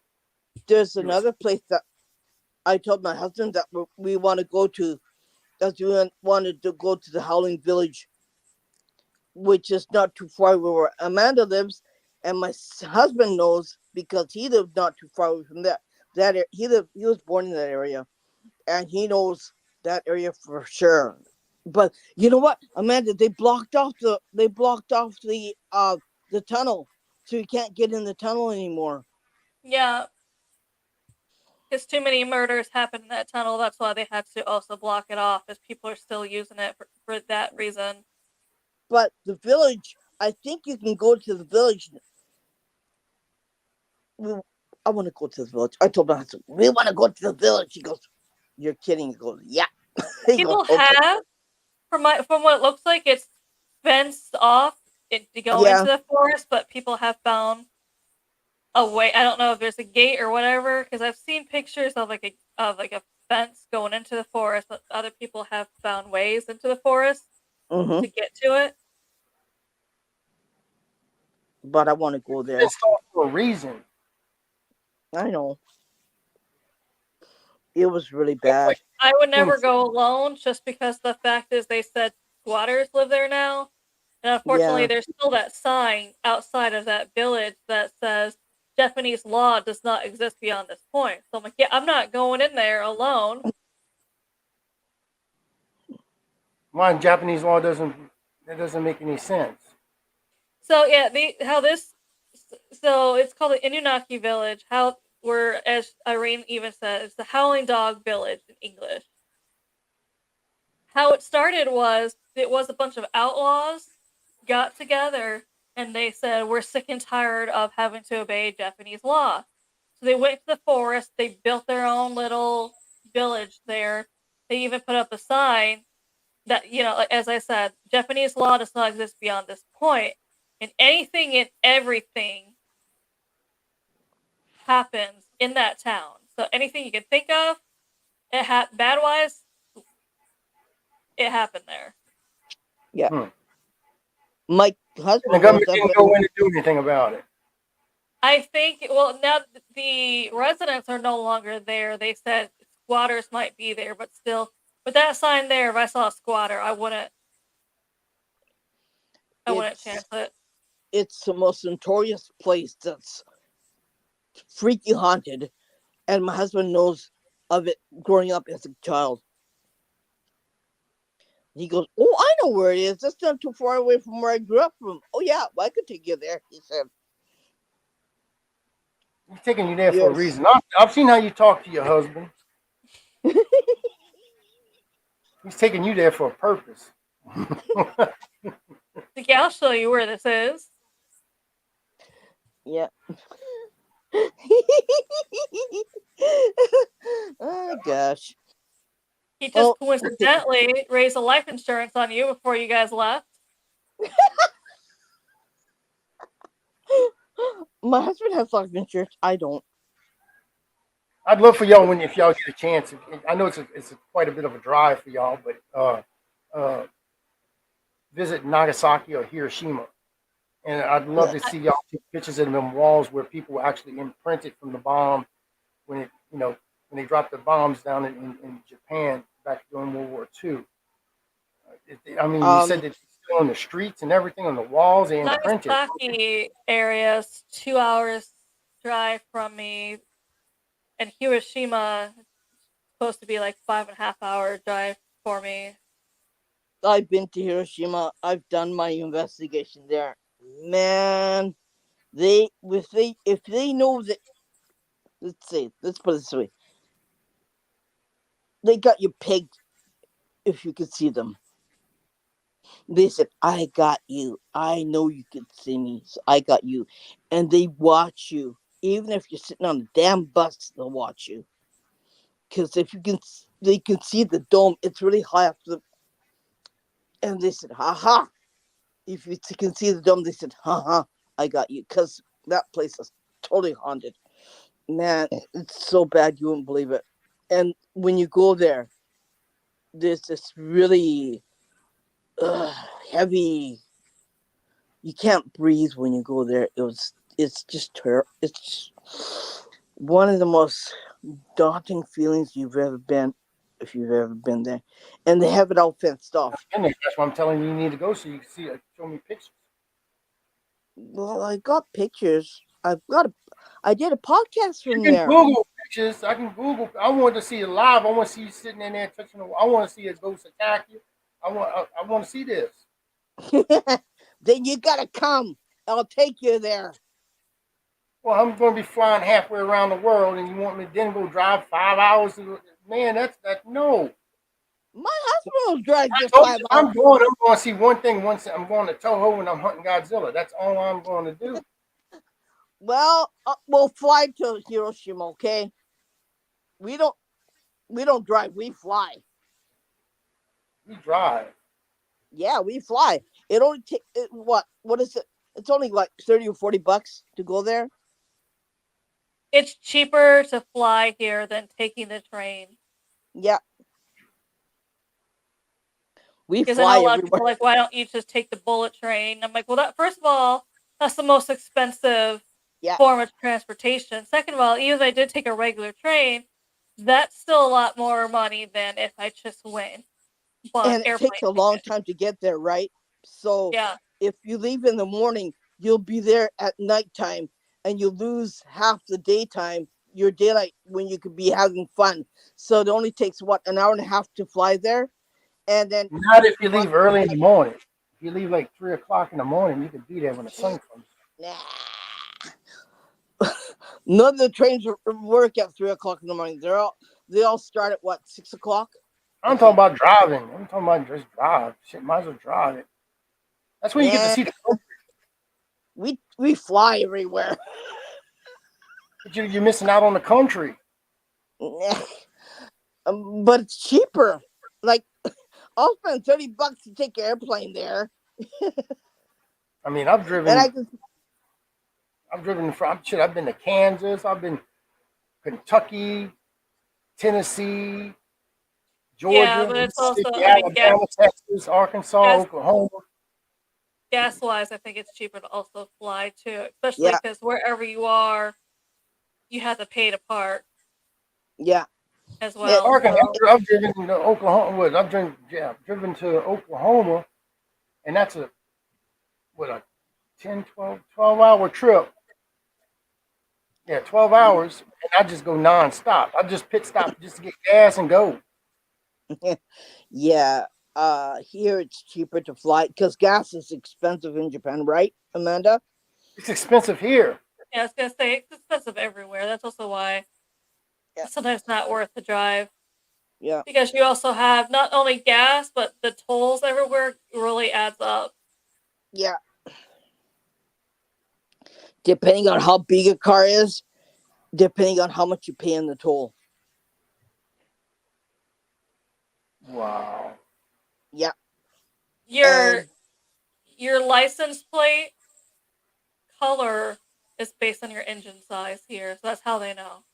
There's another place that I told my husband that we want to go to. That we wanted to go to the Howling Village, which is not too far where Amanda lives, and my husband knows because he lived not too far away from that. He was born in that area, and he knows that area for sure. But you know what, Amanda? They blocked off the tunnel, so you can't get in the tunnel anymore. Yeah. Because too many murders happened in that tunnel. That's why they had to also block it off, as people are still using it for that reason. But the village, I think you can go to the village. I want to go to the village. I told my husband, we want to go to the village. He goes, you're kidding. He goes, yeah. He People goes, okay. have, from what it looks like, it's fenced off to go Yeah. into the forest, but people have found a way. I don't know if there's a gate or whatever, because I've seen pictures of like a fence going into the forest, but other people have found ways into the forest Mm-hmm. to get to it. But I want to go there. It's all for a reason. I know. It was really bad. Like, I would never go alone, just because the fact is they said squatters live there now. And unfortunately, Yeah. there's still that sign outside of that village that says Japanese law does not exist beyond this point. So I'm like, yeah, I'm not going in there alone. why Japanese law doesn't make any sense. So yeah, so it's called the Inunaki village. Where, as Irene even said, it's the Howling Dog Village in English. How it started was it was a bunch of outlaws got together and they said, we're sick and tired of having to obey Japanese law. So they went to the forest, they built their own little village there. They even put up a sign that, as I said, Japanese law does not exist beyond this point. And anything and everything happens in that town. So anything you can think of, bad wise, it happened there. Yeah. My And the husband government knows didn't go in and do anything about it. I think, well, now the residents are no longer there. They said squatters might be there, but still, with that sign there, if I saw a squatter, I wouldn't chance it. It's the most notorious place that's freaky haunted, and my husband knows of it growing up as a child. He goes, oh, I know where it is. That's not too far away from where I grew up from. Oh, yeah, well, I could take you there, he said. He's taking you there for a Yes. reason. I've seen how you talk to your husband. He's taking you there for a purpose. Like, yeah, I'll show you where this is. Yeah. Oh, gosh. He just coincidentally raised a life insurance on you before you guys left. My husband has life insurance. I don't. I'd love for y'all if y'all get a chance. I know it's quite a bit of a drive for y'all, but visit Nagasaki or Hiroshima, and I'd love to see y'all take pictures of them walls where people actually imprinted from the bomb when they dropped the bombs down in Japan back during World War II. I mean, you said that it's still on the streets and everything on the walls. They imprinted. Nagasaki area is 2 hours drive from me, and Hiroshima is supposed to be like 5.5 hour drive for me. I've been to Hiroshima. I've done my investigation there. Man, if they know that, let's put it this way, they got you pegged if you could see them. They said, I got you. I know you can see me, so I got you. And they watch you. Even if you're sitting on a damn bus, they'll watch you. Because if you can, they can see the dome. It's really high up. And they said, haha. If you can see the dome, they said, haha, I got you. Because that place is totally haunted. Man, it's so bad you wouldn't believe it. And when you go there, there's this really heavy. You can't breathe when you go there. It's just terrible. It's one of the most daunting feelings you've ever been, if you've ever been there. And they have it all fenced off. That's why I'm telling you need to go so you can see it. Show me pictures. Well, I got pictures. I did a podcast You from can there. Google pictures. I can Google. I want to see it live. I want to see you sitting in there touching the. I want to see a ghost attack you. I want to see this. Then you gotta come. I'll take you there. Well, I'm going to be flying halfway around the world, and you want me to then go drive 5 hours? Man, that's no. My husband will drive I just told 5 you, hours. I'm going to see one thing. Once I'm going to Toho and I'm hunting Godzilla. That's all I'm going to do. Well, we'll fly to Hiroshima, okay? We don't drive. We fly. We drive. Yeah, we fly. It only take what is it? It's only like $30 or $40 to go there. It's cheaper to fly here than taking the train. Yeah, we Because I know fly a lot of people everywhere. are like, why don't you just take the bullet train? I'm like, well, that first of all, that's the most expensive Yeah, form of transportation. Second of all, even if I did take a regular train, that's still a lot more money than if I just went bought and it airplane takes a long ticket. time to get there, right? So Yeah, if you leave in the morning, you'll be there at nighttime, and you lose half the daytime, your daylight when you could be having fun. So it only takes an hour and a half to fly there, and then Not if you you must leave early in the morning. If you leave like 3 o'clock in the morning, you could be there when the sun comes. nah. None of the trains work at 3 o'clock in the morning. They all start at what, 6 o'clock? I I'm talking think. about driving. I'm talking about just drive. Shit, might as well drive it. That's when you get to Nah, see the country. we fly everywhere. But you're missing out on the country. Nah. But it's cheaper. Like I'll spend $30 to take an airplane there, I mean, I've and I driven. can. I've driven from shit. I've been to Kansas. I've been Kentucky, Tennessee, yeah, Georgia, but it's also, Mississippi, I mean, Alabama, Texas, Arkansas, gas, Oklahoma. gas wise, I think it's cheaper to also fly too, especially Yeah, because wherever you are, you have to pay to park yeah, as yeah. well. Arkansas. So I've driven to Oklahoma. I've driven to Oklahoma, and that's a 10, 12 hour trip. Yeah, 12 hours, and I just go nonstop. I just pit stop just to get gas and go. Yeah. Here it's cheaper to fly because gas is expensive in Japan, right, Amanda? It's expensive here. yeah, I was gonna say it's expensive everywhere. That's also why Yeah, it's sometimes not worth the drive yeah, because you also have not only gas but the tolls everywhere really adds up. yeah. Depending on how big a car is, depending on how much you pay in the toll. Wow. Yeah, Your and your license plate color is based on your engine size here, so that's how they know.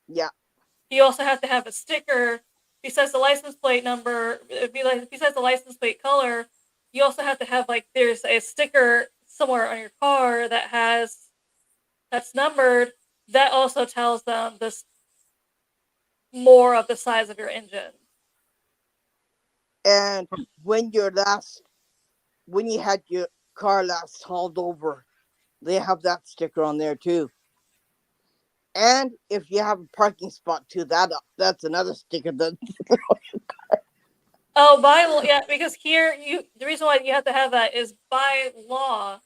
yeah, You also have to have a sticker besides the license plate number. Besides the license plate color, you also have to have like there's a sticker somewhere on your car that's numbered. That also tells them this more of the size of your engine. and when when you had your car last hauled over, they have that sticker on there too. And if you have a parking spot too, that's another sticker that Oh, by law, yeah, because here the reason why you have to have that is by law.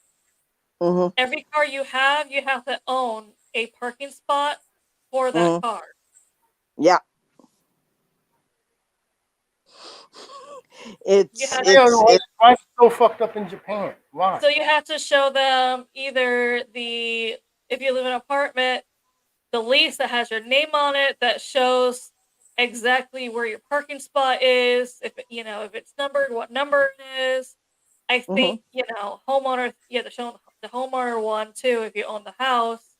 Mm-hmm. Every car you have to own a parking spot for that Mm-hmm. car. Yeah. You It's have Yeah, it's it. why is it so fucked up in Japan? Why? so you have to show them either if you live in an apartment, the lease that has your name on it that shows exactly where your parking spot is, if it's numbered, what number it is. I Mm-hmm. think, homeowner, you have to show the homeowner one too if you own the house.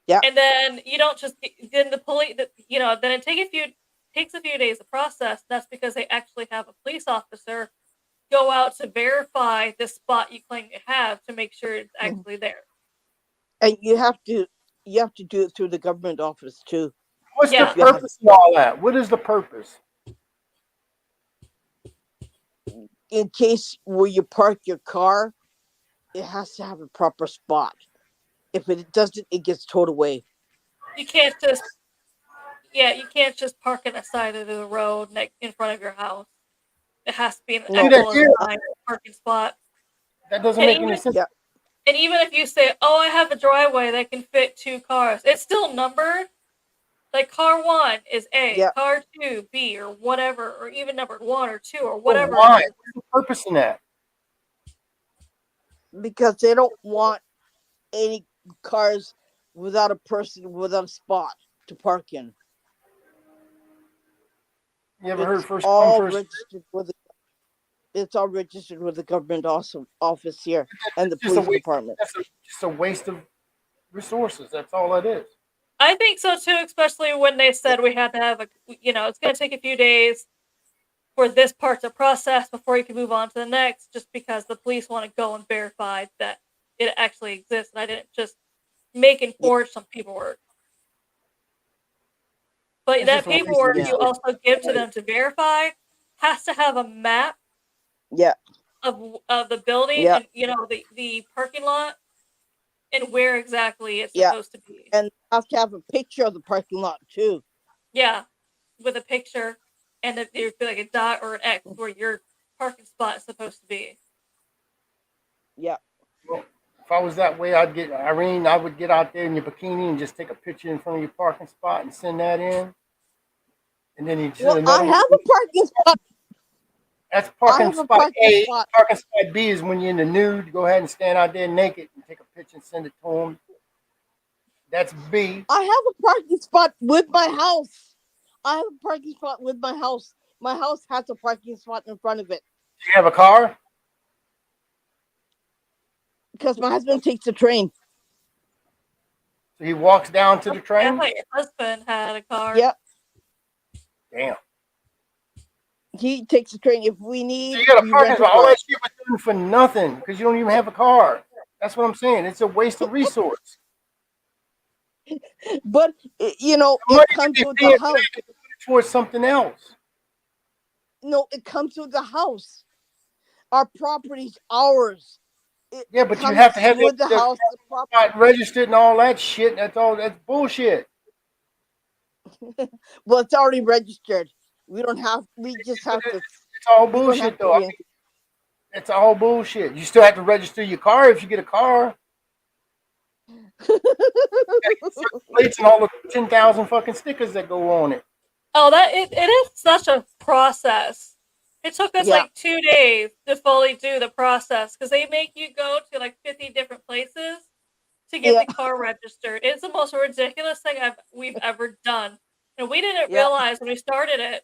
Yeah. And then you don't just then the police, then takes a few days to process. That's because they actually have a police officer go out to verify the spot you claim you have to make sure it's Mhm. actually there. And you have to do it through the government office too. What's the Yeah. If you have purpose of all that? What is the purpose? in case where you park your car, it has to have a proper spot. If it doesn't, it gets towed away. You can't just you can't just park on the side of the road in front of your house. It has to be an No. See that actual here? assigned parking spot. That doesn't And make even any if, sense. Yeah. and even if you say, "Oh, I have a driveway that can fit 2 cars," it's still numbered. Like car 1 is A, Yeah. car 2 B, or whatever, or even numbered 1 or 2 or But whatever it why? is. What's the purpose in that? Because they don't want any cars without a person without a spot to park in. You ever heard It's first come all first? registered with the, it's all registered with the government office here and the Just a police waste. department. Just a waste of resources. That's all that is. I think so too, especially when they said we had to have it's going to take a few days for this part to process before you can move on to the next, just because the police want to go and verify that it actually exists. And I didn't just make and Yeah. forge some paperwork. But It's that just a waste of paperwork Yeah. you resources. also give to them to verify has to have a map Yeah. of the building Yeah. and the parking lot and where exactly it's Yeah. supposed to be. And have to have a picture of the parking lot too. Yeah, with a picture and there'd be like a dot or an X where your parking spot is supposed to be. Yeah. Well, if I was that way, I'd get Irene. I would get out there in your bikini and just take a picture in front of your parking spot and send that in. And then you send Well, I another one. have a parking spot. That's I parking have a spot parking A. spot. Parking spot B is when you're in the nude. Go ahead and stand out there naked and take a picture and send it to them. That's B. I have a parking spot with my house. I have a parking spot with my house. My house has a parking spot in front of it Do you have a car? because my husband takes the train. So he walks down to the I train? thought your husband had a car. Yep, Damn. he takes the train. If we So need, you got a we parking rent a spot. All car. that shit was done for nothing because you don't even have a car. That's what I'm saying. It's a waste of resource. But The it money that comes they with pay the it house. back and put it towards something else. No, it comes with the house. Our property's ours. It Yeah, but you comes have to have with the the house. The property. spot registered and all that shit. That's all. That's bullshit. Well, it's already registered. We don't have. We just have to. It's all We don't have bullshit, to though. do I mean, it's all bullshit. You still have to register your car if you get a car. Plates and all the 10,000 fucking stickers that go on it. Oh, it is such a process. It took us Yeah. like 2 days to fully do the process because they make you go to like 50 different places to get Yeah. the car registered. It's the most ridiculous thing we've ever done. And we didn't Yeah. realize when we started it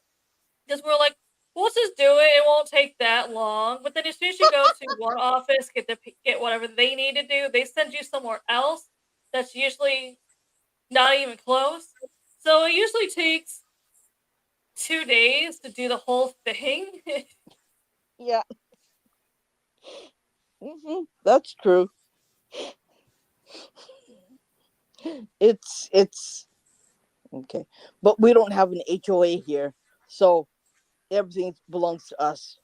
because we were like, we'll just do it. It won't take that long. But then as soon as you go to one office, get whatever they need to do, they send you somewhere else that's usually not even close. So it usually takes 2 days to do the whole thing. Yeah. That's true. It's okay, but we don't have an HOA here, so everything belongs to us.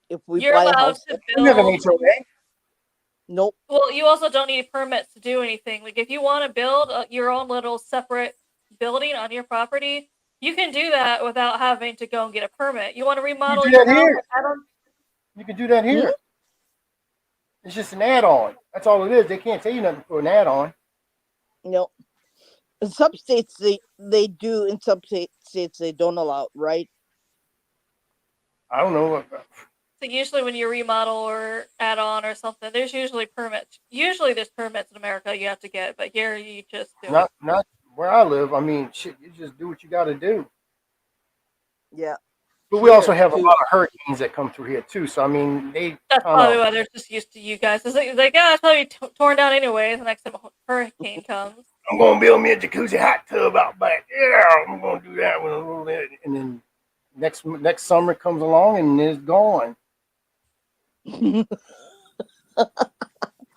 If we You're buy a allowed house, to We have an build. HOA. nope. Well, you also don't need permits to do anything. Like if you want to build your own little separate building on your property, You can do that without having to go and get a permit. You want to You can remodel do your that house? here. You can do that Hmm? here. It's just an add-on. That's all it is. They can't tell you nothing for an add-on. No. In some states they do. In some states they don't allow it, right? I don't know. So usually when you remodel or add on or something, there's usually permits. Usually there's permits in America you have to get, but here you just do it. Not where I live. I mean, shit. You just do what you got to do. Yeah. But we also Here have a too. lot of hurricanes that come through here too. So I mean, they That's kind probably of. why they're just used to you guys. It's like yeah, it's probably torn down anyway. The next time a hurricane comes. I'm gonna build me a jacuzzi hot tub out back. Yeah, I'm gonna do that with a little bit, and then next summer comes along and it's gone. And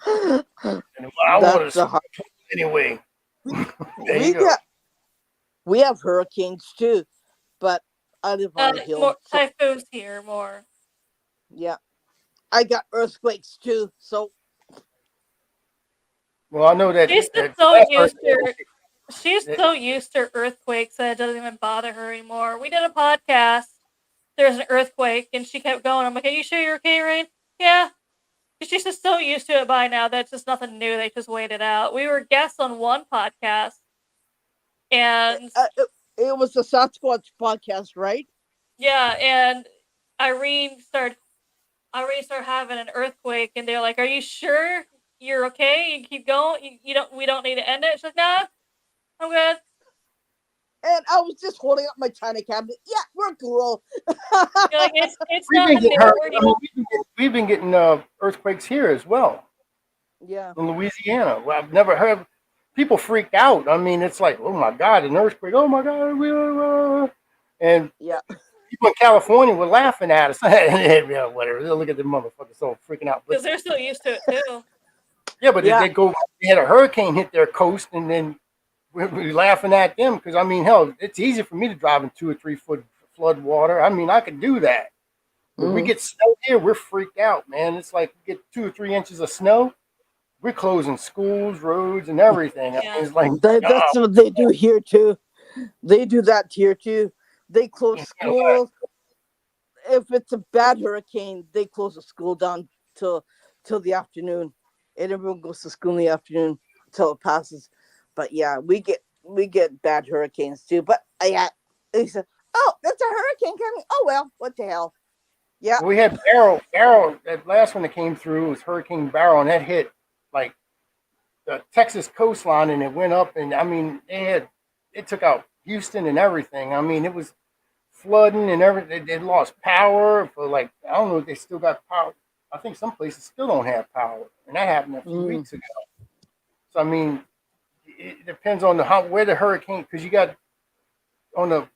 what I want That's is the hard. anyway. There you We go. got we have hurricanes too, but I live on a hill, More so typhoons here, more. yeah. I got earthquakes too, so Well, I know that She's just that so last used hurricane. to she's That, so used to earthquakes that it doesn't even bother her anymore. We did a podcast. There's an earthquake, and she kept going. I'm like, "Are you sure you're okay, Rain?" Yeah. She's just so used to it by now that it's just nothing new. They just wait it out. We were guests on one podcast, and it was the Sasquatch podcast, right? yeah, and Irene started Irene started having an earthquake, and they're like, "Are you sure you're okay? You keep going. You don't. We don't need to end it." She's like, "Nah, I'm good." And I was just holding up my china cabinet. Yeah, we're cool. You're like, "It's we've been nothing getting new. hurt. We're I mean, we've been getting earthquakes here as well Yeah. in Louisiana. Well, I've never heard people freak out. I mean, it's like, oh my god, an earthquake! Oh my god, and Yeah. people in California were laughing at us. Yeah, whatever. Look at the motherfuckers so freaking out. But because they're so used to it too." yeah, but Yeah. they had a hurricane hit their coast, and then we're laughing at them because I mean, hell, it's easy for me to drive in 2 or 3 foot flood water. I mean, I could do that. But we Mhm. get snow here, we're freaked out, man. It's like we get 2 or 3 inches of snow, we're closing schools, roads, and everything. I mean, Yeah. it's like, That's what they do here too. They do that here too. They close schools. If it's a bad hurricane, they close the school down till till the afternoon, and everyone goes to school in the afternoon till it passes. But yeah, we get bad hurricanes too. But yeah, they said, "Oh, that's a hurricane coming." Oh well, what the hell? Yeah. we had Barrel. That last one that came through was Hurricane Barrel, and that hit like the Texas coastline, and it went up, and I mean, it took out Houston and everything. I mean, it was flooding and everything. They lost power for like I don't know if they still got power. I think some places still don't have power, and that happened a few Mm. weeks ago. So I mean, it depends on where the hurricane because you got on the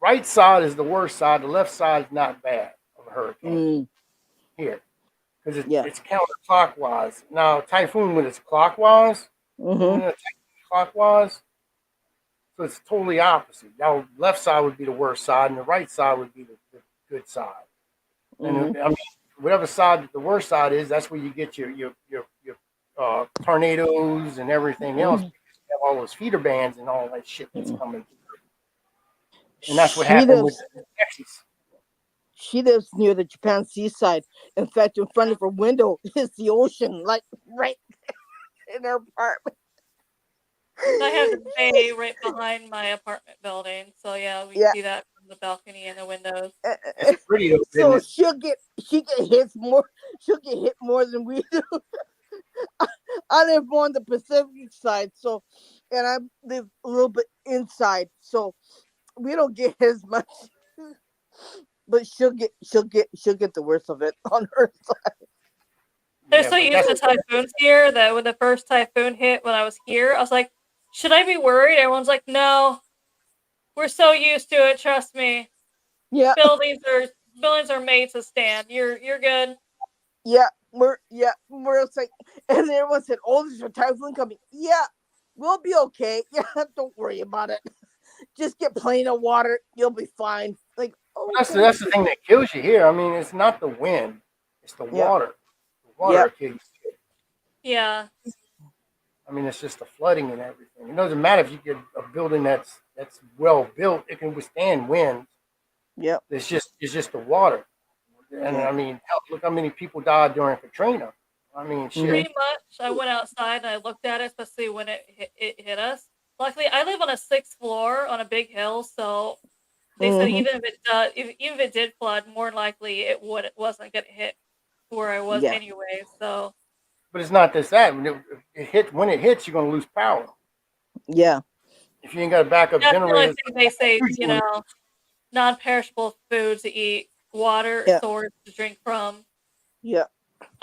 right side is the worst side, the left side is not bad of a hurricane Mm. here because Yeah. it's counterclockwise. Now typhoon when it's clockwise, Mhm. clockwise, so it's totally opposite. Now left side would be the worst side, and the right side would be the good side. Mhm. And I mean, whatever side the worst side is, that's where you get your tornadoes and everything else. Mhm. Because you have all those feeder bands and all that shit that's Mhm. coming, and that's what She happened with lives. Texas. She lives near the Japan seaside. In fact, in front of her window is the ocean, like right in her apartment. I have the bay right behind my apartment building, so yeah, we Yeah. see that from the balcony and the windows. It's pretty though, isn't So it? she get hit more. She'll get hit more than we do. I live on the Pacific side, so and I live a little bit inside, so we don't get as much. But she'll get the worst of it on her side. They're Yeah, so but used that's to typhoons here that when the first typhoon hit when I was here, I was like, should I be worried? Everyone's like, no, we're so used to it. Trust me. Yeah, Buildings are buildings are made to stand. You're good. we're like, and everyone said, "Oh, there's a typhoon coming." Yeah, we'll be okay. Yeah, don't worry about it. Just get plenty of water. You'll be fine. Like, okay. that's the thing that kills you here. I mean, it's not the wind, it's the Yeah, water. The water yeah, will kill you. Yeah. I mean, it's just the flooding and everything. It doesn't matter if you get a building that's that's well built. It can withstand winds. Yep. It's just the water. And Yeah. I mean, hell, look how many people died during Katrina. I mean, shit. Pretty much, I went outside and I looked at it, especially when it hit us. Luckily, I live on a sixth floor on a big hill, so they said Mhm. even if even if it did flood, more than likely it wasn't gonna hit where I was Yeah. anyway. So But it's not just that. When it hits, you're gonna lose power. Yeah. If you ain't got a backup that's the only generator, thing they say. usually Non-perishable food to eat, water, Yeah. source to drink from. Yeah.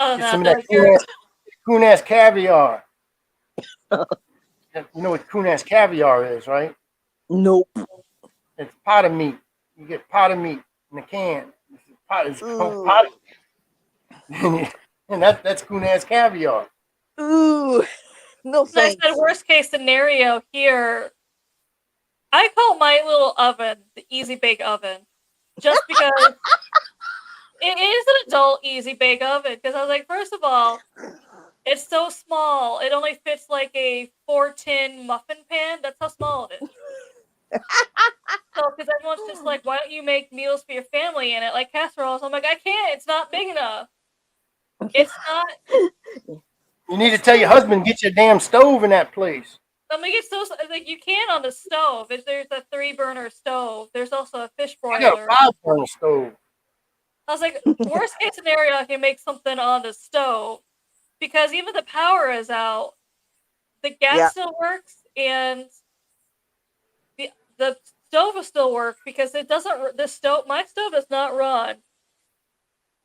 Other than get that, some of they're that like, you're coon ass caviar. You know what coon ass caviar is, right? Nope. It's pot of meat. You get pot of meat in a can. It's called Ooh. pot of, and that's coon ass caviar. Ooh. No like I thanks. said, worst case scenario here. I call my little oven the easy bake oven, just because it is an adult easy bake oven. Because I was like, first of all, it's so small. It only fits like a 4-tin muffin pan. That's how small it is. So, because everyone's just like, why don't you make meals for your family in it, like casseroles? I'm like, I can't. It's not big enough. It's not. You need to tell your husband get your damn stove in that place. I mean, it's so like you can on the stove. If there's a 3-burner stove, there's also a fish I got a broiler. 5 burner stove. I was like, worst case scenario, I can make something on the stove because even the power is out, the gas Yeah. still works, and the stove will still work because it doesn't. The stove, my stove, does not run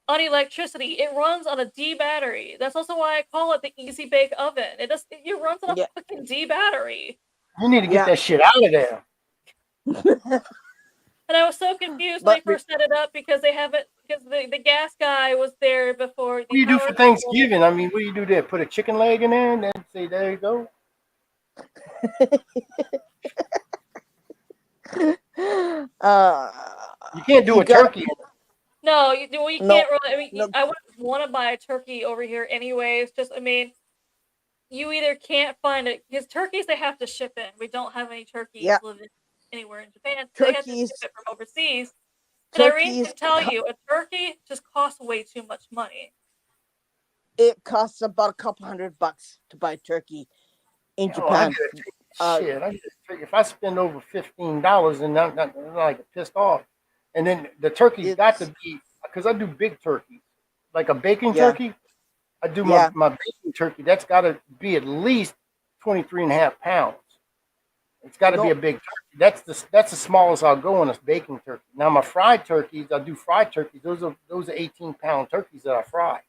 on electricity. It runs on a D battery. That's also why I call it the easy bake oven. It runs on a Yeah. fucking D battery. You need to get Yeah. that shit out of there. And I was so confused when But they first set it up because they haven't because the gas guy was there before What the do you do power for people. Thanksgiving? I mean, what do you do there? Put a chicken leg in there and then say, there you go. uh You can't do you a gotta turkey. No, you no can't really. I mean, no I wouldn't want to buy a turkey over here anyways. Just, I mean, you either can't find it because turkeys they have to ship in. We don't have any turkeys yeah living anywhere in Japan, so they have to ship turkeys it from overseas. And Irene turkeys can tell co- you, a turkey just costs way too much money. it costs about a couple $100 to buy turkey in Oh, I Japan. get a turkey. Uh Shit, I get a turkey. If I spend over $15 and I get pissed off. And then the turkey's got to it's be, because I do big turkeys, like a bacon yeah turkey. I do yeah my bacon turkey. That's got to be at least 23 and a half pounds. It's got to be no a big turkey. That's the smallest I'll go on a bacon turkey. Now my fried turkeys, I do fried turkeys. Those are 18-pound turkeys that I fry.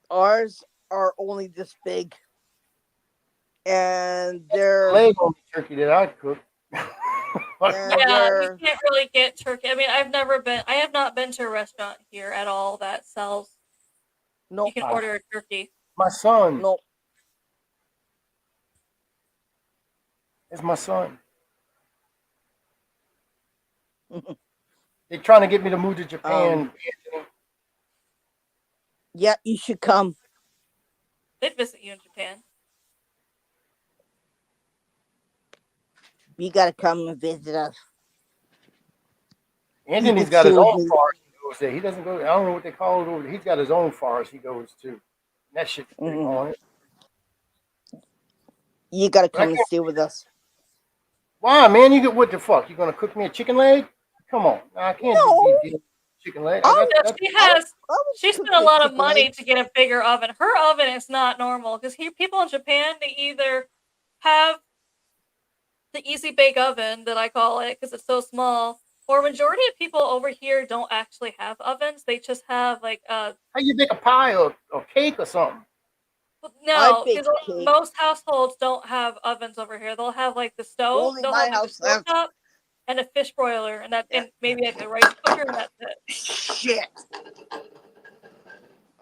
ours are only this big and Leg on the turkey that I cook. Yeah, you they're can't really get turkey. I mean, I have not been to a restaurant here at all that sells. You no can order a turkey. My son no is my son. They're trying to get me to move to Japan. yeah you should come. They'd visit you in Japan. You gotta come and visit us. You Anthony's can got see his with own me. forest he goes there. He doesn't go. I don't know what they call it over there. He's got his own forest he goes to. And that shit's big Mhm. on it. You gotta But I come and can't. stay with us. Why, man? You get what the fuck? You gonna cook me a chicken leg? Come on. Nah, I can't be No, dealing with chicken leg. I'll, No, That's she cook spent a you lot of chicken money legs. to get a bigger oven. Her oven is not normal because here people in Japan they either have the easy bake oven that I call it because it's so small, or majority of people over here don't actually have ovens. They just have like how you make a pie or cake or something. I no, bake because a cake. most households don't have ovens over here. They'll have like the stove. Only They'll my have like a house has. stovetop and a fish broiler, and Yeah. maybe like a rice cooker, and that's it. Shit.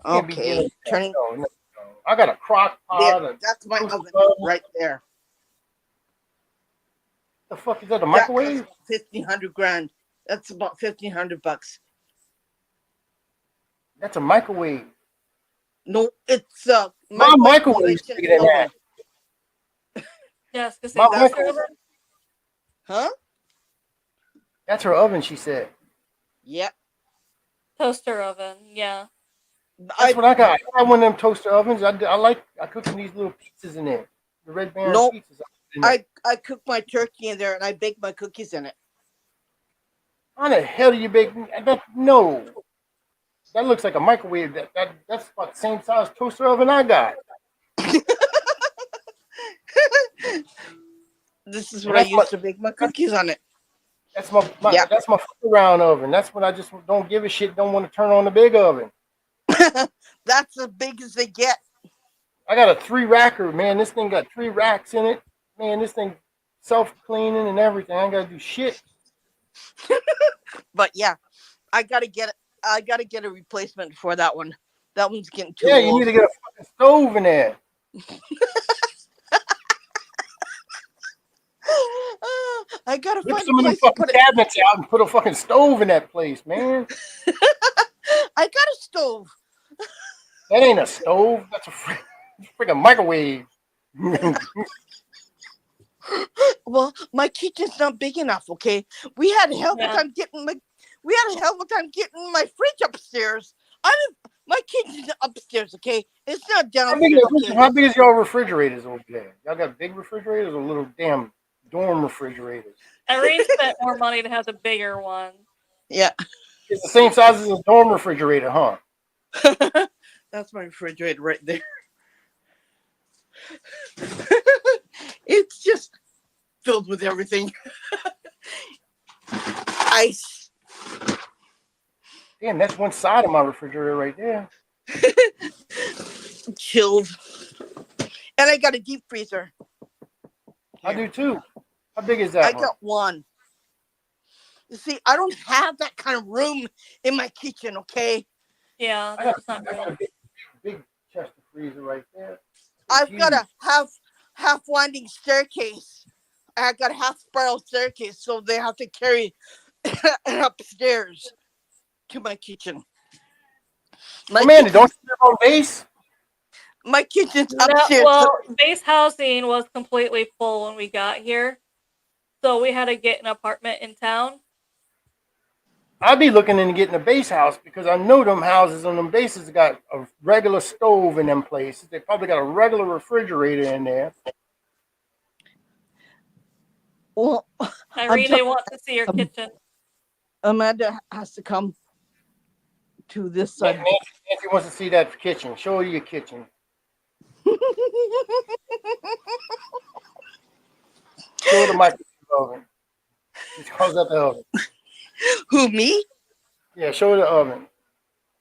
Can't be dealing Okay, with that. turning. No. I got a crock There, pot. that's my Toaster oven oven. right there. The fuck is that? A That costs microwave? about 1,500 grand. That's about $1,500. That's a microwave. No, it's a My microwave microwave is convection bigger than that. oven. Yes, because My they toaster microwave. oven. Huh? That's her oven, she said. Yep. Toaster oven. Yeah. That's what I got. I got one of them toaster ovens. I cook in these little pizzas in there. The Red Baron Nope. pizzas. I put in there. I cook my turkey in there and I bake my cookies in it. How the hell do you bake? No, that looks like a microwave. That's about the same size toaster oven I got. This is And what I that's used to bake my cookies on it. That's my Yeah. that's my round oven. That's when I just don't give a shit. Don't want to turn on the big oven. That's as big as they get. I got a 3-racker, man. This thing got 3 racks in it. Man, this thing self-cleaning and everything. I ain't gotta do shit. But yeah, I gotta get a replacement for that one. That one's getting too Yeah, you old. need to get a fucking stove in there. I gotta Rip find a some of them place to fucking put it. cabinets out and put a fucking stove in that place, man. I got a stove. That ain't a stove. That's a freaking microwave. Well, my kitchen's not big enough. Okay, we had a hell of a Yeah. time getting my fridge upstairs. My kitchen's upstairs. Okay, it's not How big, downstairs. Okay, how big is your refrigerators over there? Y'all got big refrigerators or little damn dorm refrigerators? Irene spent more money to have the bigger one. yeah, It's the same size as a dorm refrigerator, huh? that's my refrigerator right there. It's just filled with everything. Ice. Damn, that's one side of my refrigerator right there. Chilled. And I got a deep freezer. I do too. How big is that I one? got one. You see, I don't have that kind of room in my kitchen, okay? Yeah, I got that's not a good. big chest of freezer right there. It's I've got huge. a half winding staircase. I got a half spiral staircase, so they have to carry it upstairs to my kitchen. Amanda, don't you live on base? My kitchen's No, upstairs. well, base housing was completely full when we got here, so we had to get an apartment in town. I'd be looking into getting a base house because I know them houses on them bases got a regular stove in them places. They probably got a regular refrigerator in there. Well, Irene, they want to see your kitchen. Amanda has to come to this side. Nancy wants to see that kitchen. Show her your kitchen. Show her the microwave oven. She calls that the oven. Who, me? Yeah, show her the oven.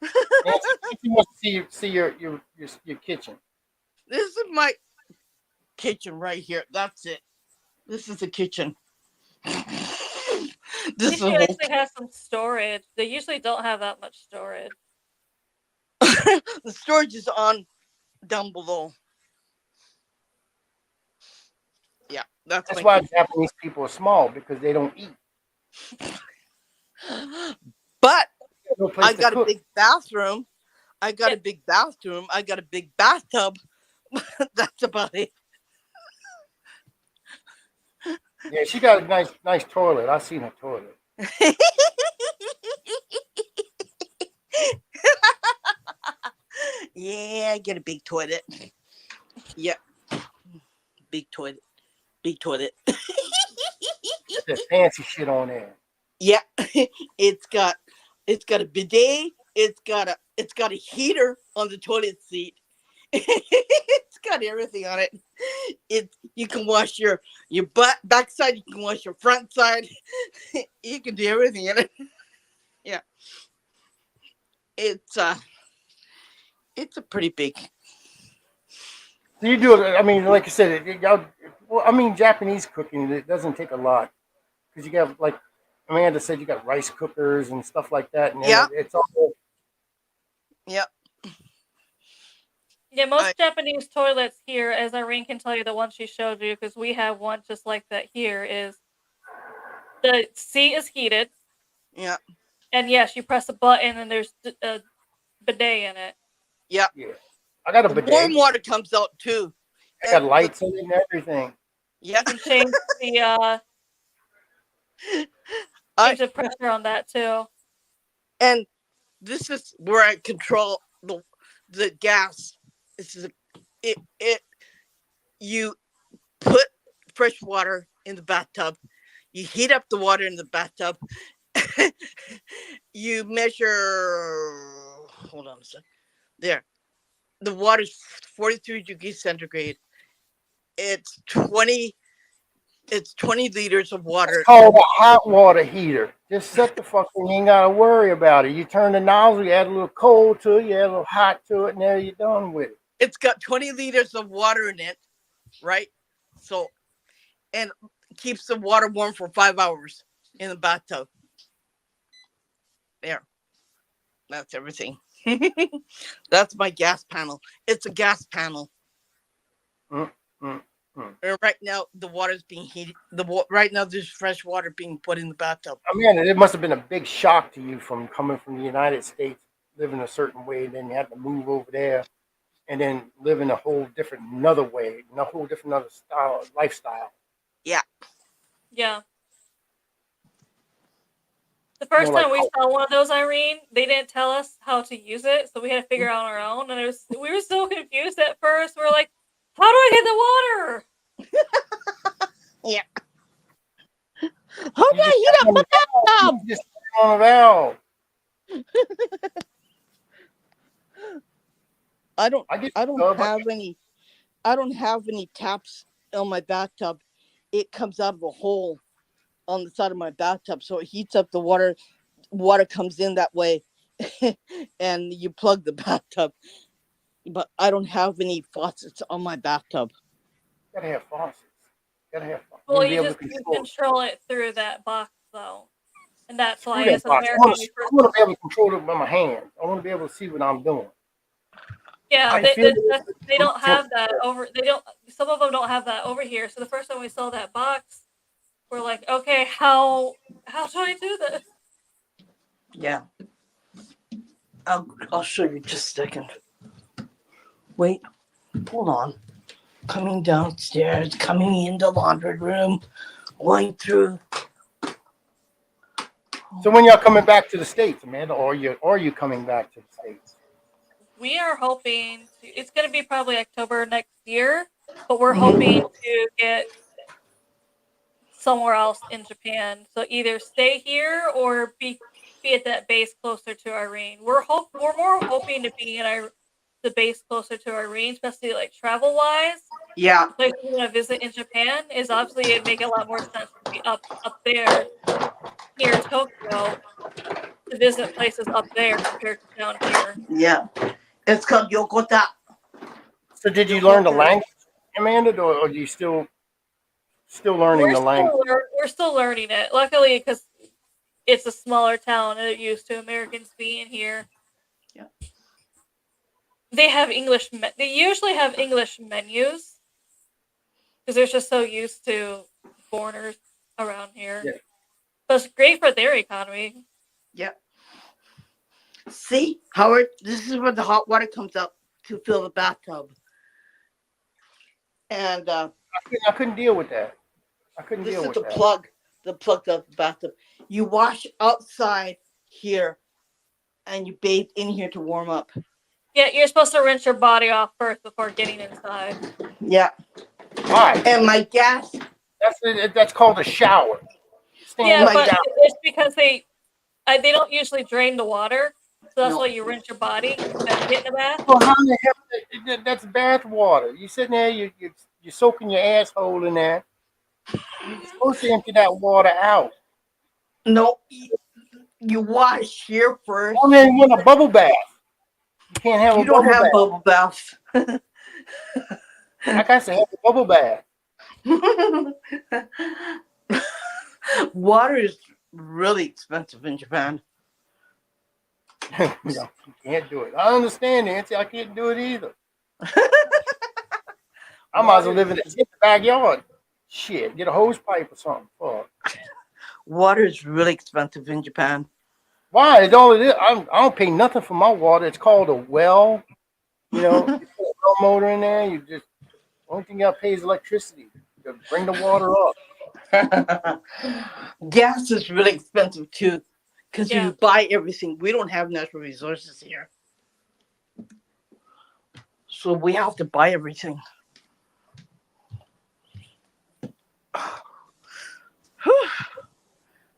Nancy wants to see your kitchen. This is my kitchen right here. That's it. This is the kitchen. This is They the should whole. actually have some storage. They usually don't have that much storage. The storage is on down below. Yeah, that's my why kitchen. Japanese people are small because they don't eat. But No place I to got cook. a big bathroom. I got a big bathroom. I got a big bathtub. That's about it. Yeah, she got a nice toilet. I seen her toilet. Yeah, I get a big toilet. Yeah, big toilet. Big toilet. There's fancy shit on there. Yeah, it's got a bidet. It's got a heater on the toilet seat. It's got everything on it. You can wash your backside. You can wash your front side. You can do everything in it. Yeah, it's a pretty big. You do it. I mean, like I said, y'all. Well, I mean, Japanese cooking it doesn't take a lot because you got like Amanda said, you got rice cookers and stuff like that, and Yeah. it's all. Yep. Yeah, most Japanese toilets here, as Irene can tell you, the one she showed you, because we have one just like that here, is the seat is heated. Yeah. And yes, you press a button and there's a bidet in it. Yeah. Yeah, I got a bidet. Warm water comes out too. I got lights in it and everything. Yeah. You can change I Change the pressure on that too. and this is where I control the gas. This is it. You put fresh water in the bathtub. You heat up the water in the bathtub. You measure. Hold on a second. There, the water's 43 degrees centigrade. It's 20. It's 20 liters of water. It's called a hot water heater. Just set the fucking. You ain't gotta worry about it. You turn the nozzle. You add a little cold to it. You add a little hot to it, and there you're done with it. It's got 20 liters of water in it, right? So, and keeps the water warm for 5 hours in the bathtub. There. That's everything. That's my gas panel. It's a gas panel. Mm, mm. And right now, the water's being heated. Right now, there's fresh water being put in the bathtub. I mean, it must have been a big shock to you from coming from the United States, living a certain way, and then you had to move over there, and then living a whole different another way, a whole different other style lifestyle. Yeah. Yeah. The first More time like we saw one of those, Irene, they didn't tell us how to use it, so we had to figure it out on our own. And we were so confused at first. We were like, "How do I get the water?" Yeah. How do I heat up my bathtub? You just turn on a valve. I don't I get have any taps on my bathtub. It comes out of a hole on the side of my bathtub, so it heats up the water. Water comes in that way, and you plug the bathtub. But I don't have any faucets on my bathtub. gotta have faucets. Gotta have faucets. Well, be you able to just control it. control it through that box, though, and that's why Through as that an box. I American, want we to first. be able to control it with my hands. I want to be able to see what I'm doing. Yeah, I feel they don't have that over. They don't. Some of them don't have that over here. So the first time we saw that box, we're like, okay, how do I do this? Yeah. I'll show you just a second. Wait, hold on. Coming downstairs, coming in the laundry room, going through. So when y'all coming back to the States, Amanda, or are you coming back to the States? We are hoping to. It's going to be probably October next year, but we're Mhm. hoping to get somewhere else in Japan. So either stay here or be at that base closer to Irene. We're more hoping to be in the base closer to Irene, especially like travel wise. Yeah, The place we want to visit in Japan is obviously it'd make a lot more sense to be up there near Tokyo to visit places up there compared to down here. yeah. It's called Yokota. So did you learn the language, Amanda, or are you still learning the language? We're still learning it. Luckily, because it's a smaller town and it used to Americans being here. Yeah. They have English. They usually have English menus because they're just so used to foreigners around here. Yeah. But it's great for their economy. Yeah. See, Howard, this is where the hot water comes up to fill the bathtub. And I couldn't deal with that. I couldn't this deal is with the that. plug of the bathtub. You wash outside here and you bathe in here to warm up. Yeah, you're supposed to rinse your body off first before getting inside. Yeah. Why? And my gas. That's called a shower. Yeah, my but God. it's because they don't usually drain the water, so that's No. why you rinse your body and then get in the bath. Well, how the hell? That's bath water. You sitting there, you're soaking your asshole in there. You're supposed to empty that water out. No, you wash here first. I mean, you want a bubble bath. You can't have You a don't bubble have bath. bubble baths. Like I said, have a bubble bath. Water is really expensive in Japan. No, you can't do it. I understand, Nancy. I can't do it either. I might as well live in the backyard. Shit, get a hose pipe or something. Fuck. Water is really expensive in Japan. Why? It's all it is. I don't pay nothing for my water. It's called a well. You know, you put a well motor in there. Only thing you got to pay is electricity to bring the water up. Gas is really expensive too, because Yeah. you buy everything. We don't have natural resources here, so we have to buy everything.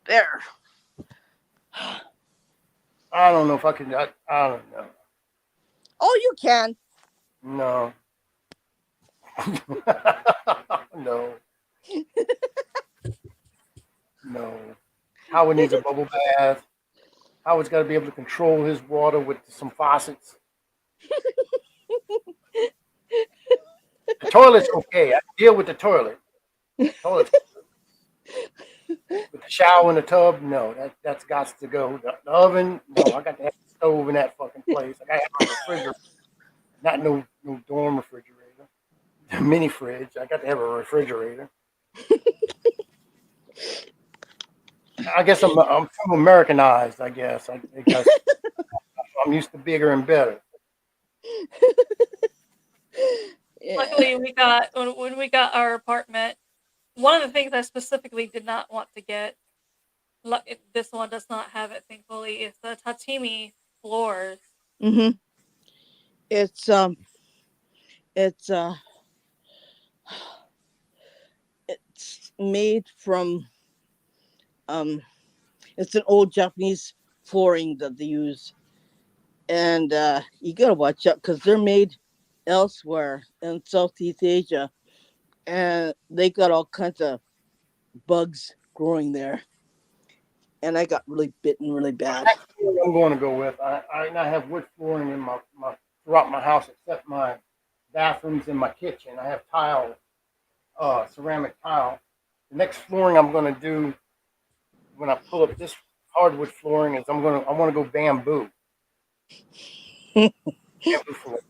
There. I don't know if I can. I don't know. Oh, you can. No. No. No. Howard needs a bubble bath. Howard's got to be able to control his water with some faucets. The toilet's okay. I can deal with the toilet. Toilet's with the shower and the tub. No, that's got to go. The oven. No, I got to have a stove in that fucking place. I got to have a refrigerator. Not no dorm refrigerator. A mini fridge. I got to have a refrigerator. I guess I'm too Americanized. I guess because I'm used to bigger and better. Yeah. Luckily, we got when we got our apartment. One of the things I specifically did not want to get, this one does not have it, thankfully, is the Tatimi floors. Mhm. It's it's it's made from it's an old Japanese flooring that they use, and you gotta watch out because they're made elsewhere in Southeast Asia, and they got all kinds of bugs growing there, and I got really bitten really bad. That's what I'm going to go with. I now have wood flooring in my throughout my house except my bathrooms and my kitchen. I have tile, ceramic tile. The next flooring I'm going to do when I pull up this hardwood flooring is I want to go bamboo. Bamboo flooring.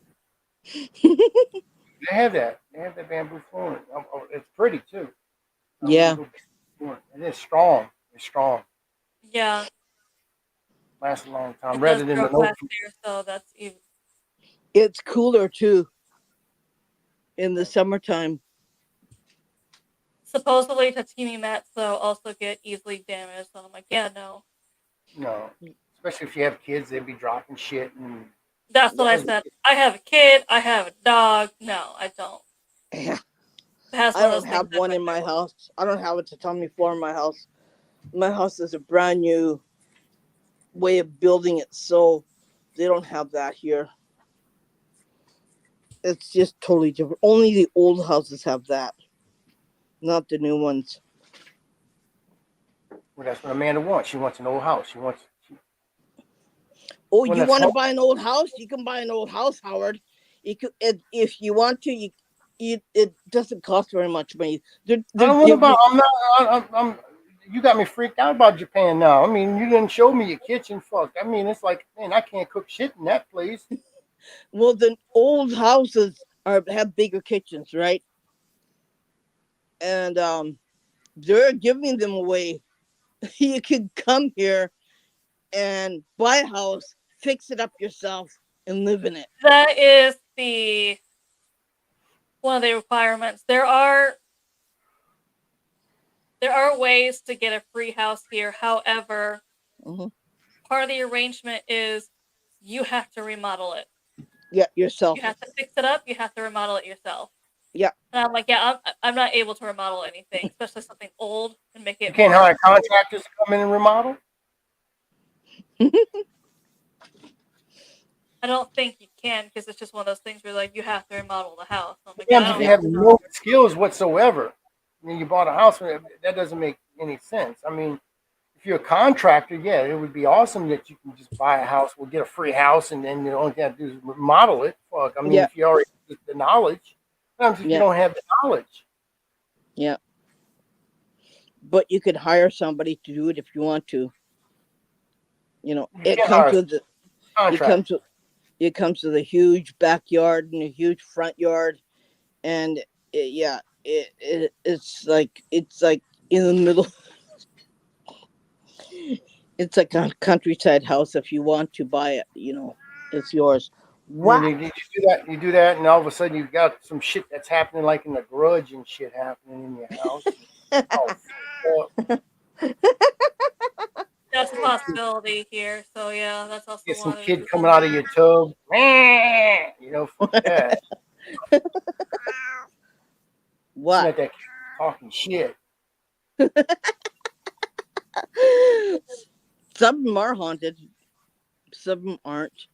They have that. They have that bamboo flooring. It's pretty too. I want to Yeah, go bamboo flooring. And it's strong. It's strong. Yeah, Lasts a long time. it does Rather than grow the no. fast here, so that's even. it's cooler too in the summertime. Supposedly, Tatimi mats though also get easily damaged, so I'm like, yeah, no. No. Especially if you have kids, they'd be dropping shit and That's what I yeah, said. I have a kid. I have a dog. No, I don't. That's I one of don't those things have I one wish in I my would. house. I don't have a tatami floor in my house. My house is a brand new way of building it, so they don't have that here. It's just totally different. Only the old houses have that, not the new ones. well, that's what Amanda wants. She wants an old house. Oh, One you that's want to home. buy an old house? You can buy an old house, Howard. You could, if you want to. It doesn't cost very much money. I They're don't want to buy. giving. I'm not. I'm. You got me freaked out about Japan now. I mean, you didn't show me your kitchen. Fuck. I mean, it's like, man, I can't cook shit in that place. Well, the old houses are have bigger kitchens, right? And they're giving them away. You can come here and buy a house, fix it up yourself, and live in it. That is the one of the requirements. There are ways to get a free house here. However, Hmm. part of the arrangement is you have to remodel it. Yeah, yourself. You have to fix it up. You have to remodel it yourself. Yeah. And I'm like, yeah, I'm not able to remodel anything, especially something old, and make You it can't more. hire contractors to come in and remodel. I don't think you can because it's just one of those things where like you have to remodel the house. I'm like, yeah, Sometimes I if don't you Yeah. have think so. no skills whatsoever, I mean, you bought a house, that doesn't make any sense. I mean, if you're a contractor, yeah, it would be awesome that you can just buy a house, we'll get a free house, and then you only got to do is remodel it. Fuck, I mean, Yeah. if you already have the knowledge, sometimes if you Yeah. don't have the knowledge, Yeah. But you could hire somebody to do it if you want to. you It can't comes hire a with the, it contractor. comes with it comes with a huge backyard and a huge front yard, and yeah, it's like in the middle. It's like a countryside house. If you want to buy it, it's yours. And then What? you do that, and all of a sudden you've got some shit that's happening, like in the grudge and shit happening in your house. Oh, fuck. That's a possibility here. So yeah, that's also Get some one of the kid coming reasons. out of your tub. You know, fuck that. Listen What? at that kid talking shit. Some of them are haunted. Some of them aren't.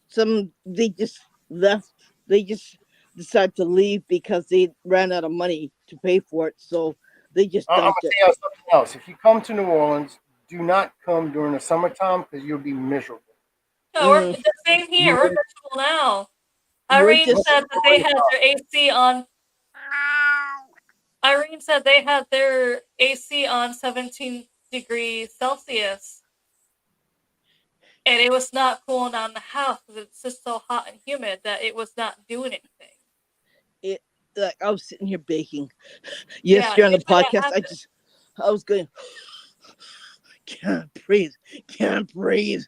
Some they just left. They just decided to leave because they ran out of money to pay for it. So they just I'm gonna dumped it. tell you something else. If you come to New Orleans, do not come during the summertime because you'll be miserable. No, we're Mm, the same here. We're Ruin, miserable now. we're Irene just said that they ruin had their AC on. Irene said they had their AC on 17 degrees Celsius, and it was not cooling down the house because it's just so hot and humid that it was not doing anything. it. Like I was sitting here baking Yeah, yesterday on she the said that podcast. happened. I was going, can't breathe, can't breathe.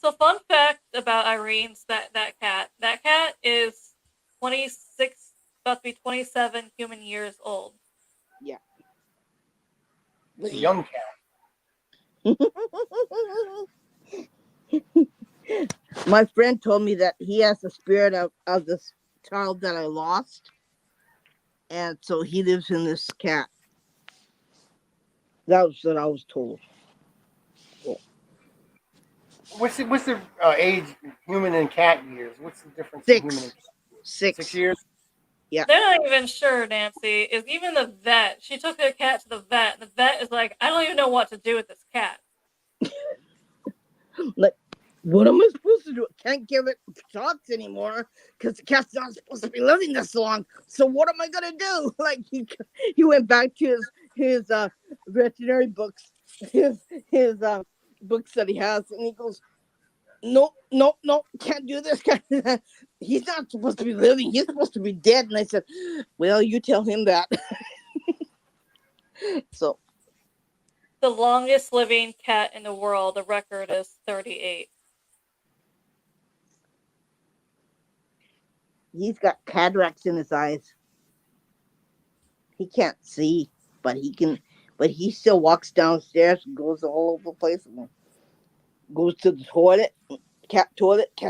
So, fun fact about Irene's that cat. That cat is 26, about to be 27 human years old. Yeah. It's a young cat. My friend told me that he has the spirit of this child that I lost, and so he lives in this cat. That was what I was told. What's the age human and cat years? What's the difference in human and Six, cat? 6 six. years? Yeah. They're not even sure, Nancy. Is even the vet. She took her cat to the vet. And the vet is like, I don't even know what to do with this cat. Like, what am I supposed to do? I can't give it shots anymore because the cat's not supposed to be living this long. So what am I gonna do? Like he went back to his veterinary books, his books that he has, and he goes, no, no, no, can't do this. Can't do that. He's not supposed to be living. He's supposed to be dead. And I said, well, you tell him that. So The longest living cat in the world, the record is 38. he's got cataracts in his eyes. He can't see, but he can. But he still walks downstairs and goes all over the place and goes to the toilet, cat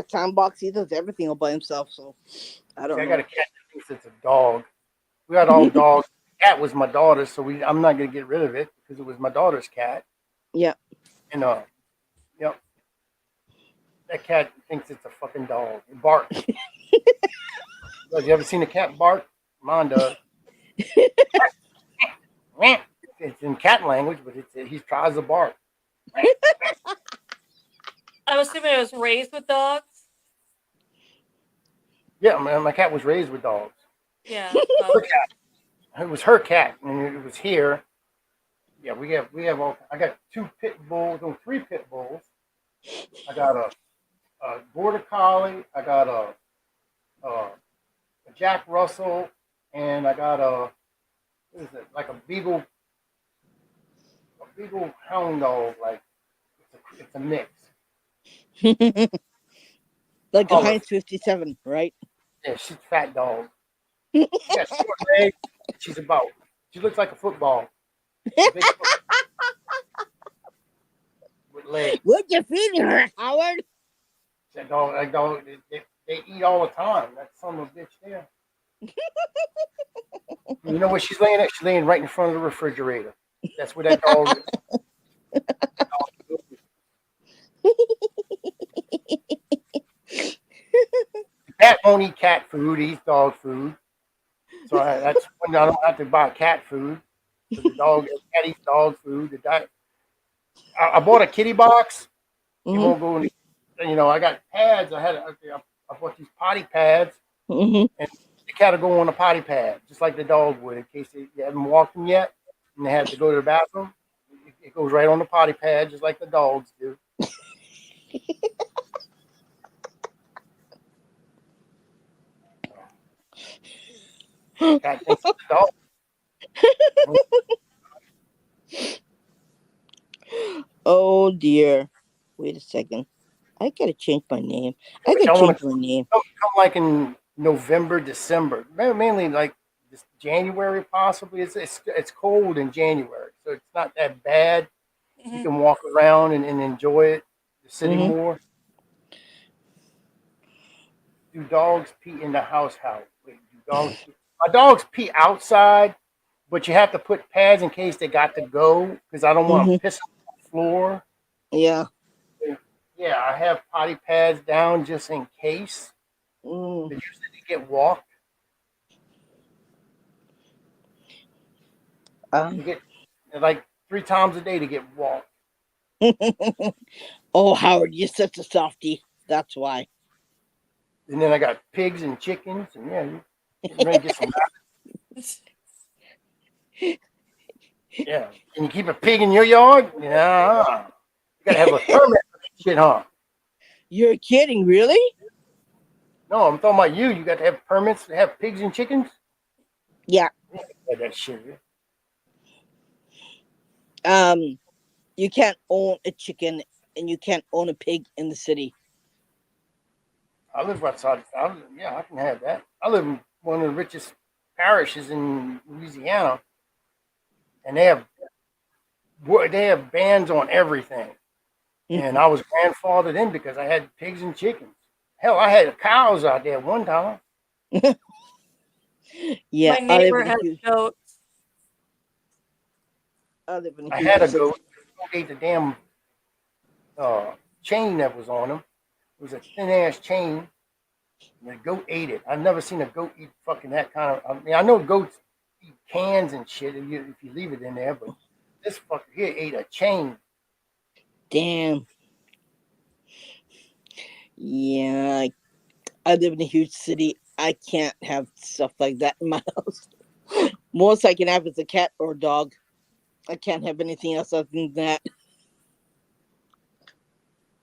sandbox. He does everything all by himself. So I See, don't I got know. a cat that thinks it's a dog. We got all dogs. Cat was my daughter's, so I'm not gonna get rid of it because it was my daughter's cat. Yeah. And yep, that cat thinks it's a fucking dog. It barks. Have you ever seen a cat bark? Mine does. It's in cat language, but he tries to bark. I'm assuming it was raised with dogs. Yeah, my cat was raised with dogs. Yeah. Her cat. It was her cat, and it was here. Yeah, we have all. I got 3 pit bulls. I got a border collie. I got a Jack Russell, and I got what is it? Like a beagle hound dog. Like it's a mix. Like a Color. Heinz 57, right? Yeah, she's a fat dog. She got short legs. She looks like a football. A big football with legs. What you feeding her, Howard? That dog, they eat all the time. That son of a bitch there. You know where she's laying at? She's laying right in front of the refrigerator. That's where that dog is. Cat won't eat cat food. He eats dog food. So that's when I don't have to buy cat food. So the cat eats dog food. I bought a kitty box. He Mm-hmm. won't go. I got pads. I bought these potty pads, Mm-hmm. and the cat will go on a potty pad, just like the dog would, in case you haven't walked him yet, and they have to go to the bathroom. It goes right on the potty pad, just like the dogs do. Cat thinks it's a dog. Oh dear. Wait a second. I gotta change my name. I But gotta y'all want change to my name. come like in November, December, mainly like this January possibly. It's cold in January, so it's not that bad. You Hmm. can walk around and enjoy it, the city Mm-hmm. more. Do dogs pee in the house? Wait, do dogs pee? My dogs pee outside, but you have to put pads in case they got to go because I don't want them Mm-hmm. pissing on the floor. Yeah. Yeah, I have potty pads down just in case. Mm. They usually get walked. They Um. get like 3 times a day to get walked. Oh, Howard, you're such a softie. That's why. And then I got pigs and chickens, and yeah, you getting ready to get some. Yeah, can you keep a pig in your yard? Yeah, you gotta have a permit for that shit, huh? You're kidding, really? No, I'm talking about you. You got to have permits to have pigs and chickens. Yeah. Yeah, that shit. Um. You can't own a chicken and you can't own a pig in the city. I live outside. Yeah, I can have that. I live in one of the richest parishes in Louisiana, and they have bans on everything. And I was grandfathered in because I had pigs and chickens. Hell, I had cows out there one time. Yeah, My neighbor has goats. I live in a I huge had a city. goat. The goat ate the damn chain that was on him. It was a thin ass chain. And the goat ate it. I've never seen a goat eat fucking that kind of. I mean, I know goats eat cans and shit if you leave it in there, but this fucker here ate a chain. Damn. Yeah, I live in a huge city. I can't have stuff like that in my house. Most I can have is a cat or a dog. I can't have anything else other than that.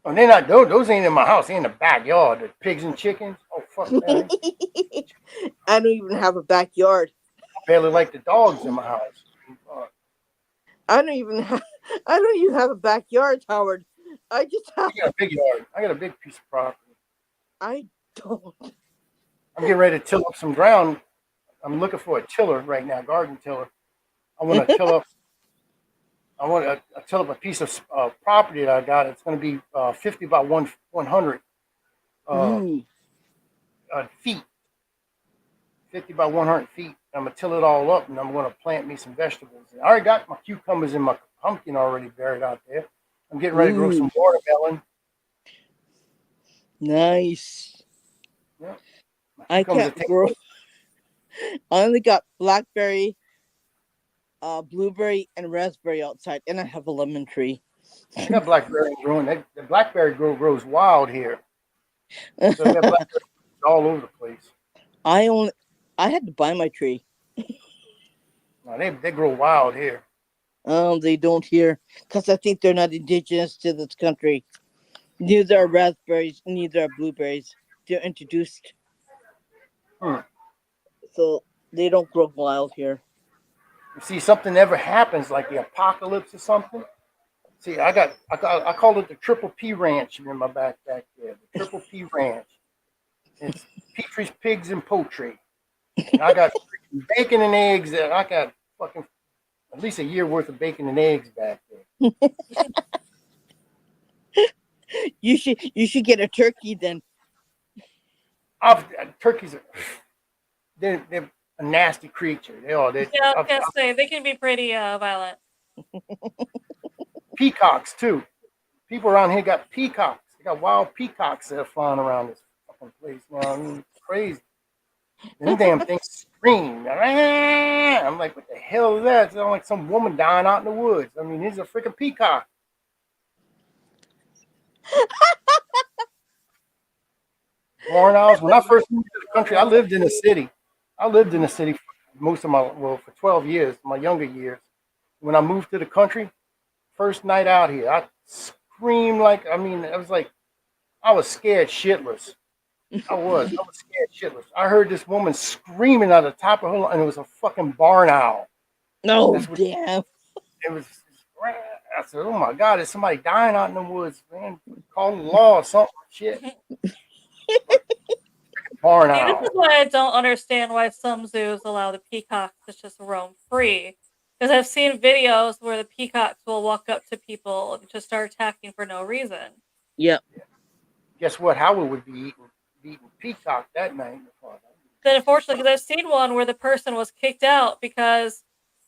Oh, they're not those ain't in my house. They in the backyard. The pigs and chickens. Oh fuck that. I don't even have a backyard. I barely like the dogs in my house. I don't even have. I don't even have a backyard, Howard. I just have. I got a big yard. I got a big piece of property. I don't. I'm getting ready to till up some ground. I'm looking for a tiller right now, garden tiller. I want to till up. I want to till up a piece of property that I got. It's going to be 50 by 100 uh, Ooh. feet. 50 by 100 feet. I'm going to till it all up, and I'm going to plant me some vegetables. I already got my cucumbers and my pumpkin already buried out there. I'm getting ready to grow some Ooh. watermelon. Nice. Yeah, my I cucumbers are can't grow. I only got blackberry, blueberry, and raspberry outside, and I have a lemon tree. I got blackberry growing. The blackberry grows wild here. So I got blackberry all over the place. I had to buy my tree. No, they grow wild here. They don't here because I think they're not indigenous to this country. Neither are raspberries, neither are blueberries. They're introduced, Hmm. so they don't grow wild here. You see, something ever happens like the apocalypse or something. See, I call it the Triple P Ranch in my back there. The Triple P Ranch. It's Petre's Pigs and Poultry. And I got freaking bacon and eggs. I got fucking at least a year worth of bacon and eggs back there. You should get a turkey then. Turkeys are they're a nasty creature. They are. Yeah, I was gonna say they can be pretty violent. Peacocks too. People around here got peacocks. They got wild peacocks that are flying around this fucking place now. I mean, it's crazy. Them damn things scream. I'm like, what the hell is that? It sounds like some woman dying out in the woods. I mean, he's a freaking peacock. Barn owls. When I first moved to the country, I lived in the city. I lived in the city for most of for 12 years, my younger years. When I moved to the country, first night out here, I screamed I was like, I was scared shitless. I was scared shitless. I heard this woman screaming at the top of her lungs, and it was a fucking barn owl. No, That's what damn. it was. I said, "Oh my God, there's somebody dying out in the woods, man! Call the law or something, shit." Barn Horn See, this is owl. why I don't understand why some zoos allow the peacocks to just roam free. Because I've seen videos where the peacocks will walk up to people and just start attacking for no reason. Yep. Guess what? Howard would be eating peacock that night. Then, unfortunately, because I've seen one where the person was kicked out because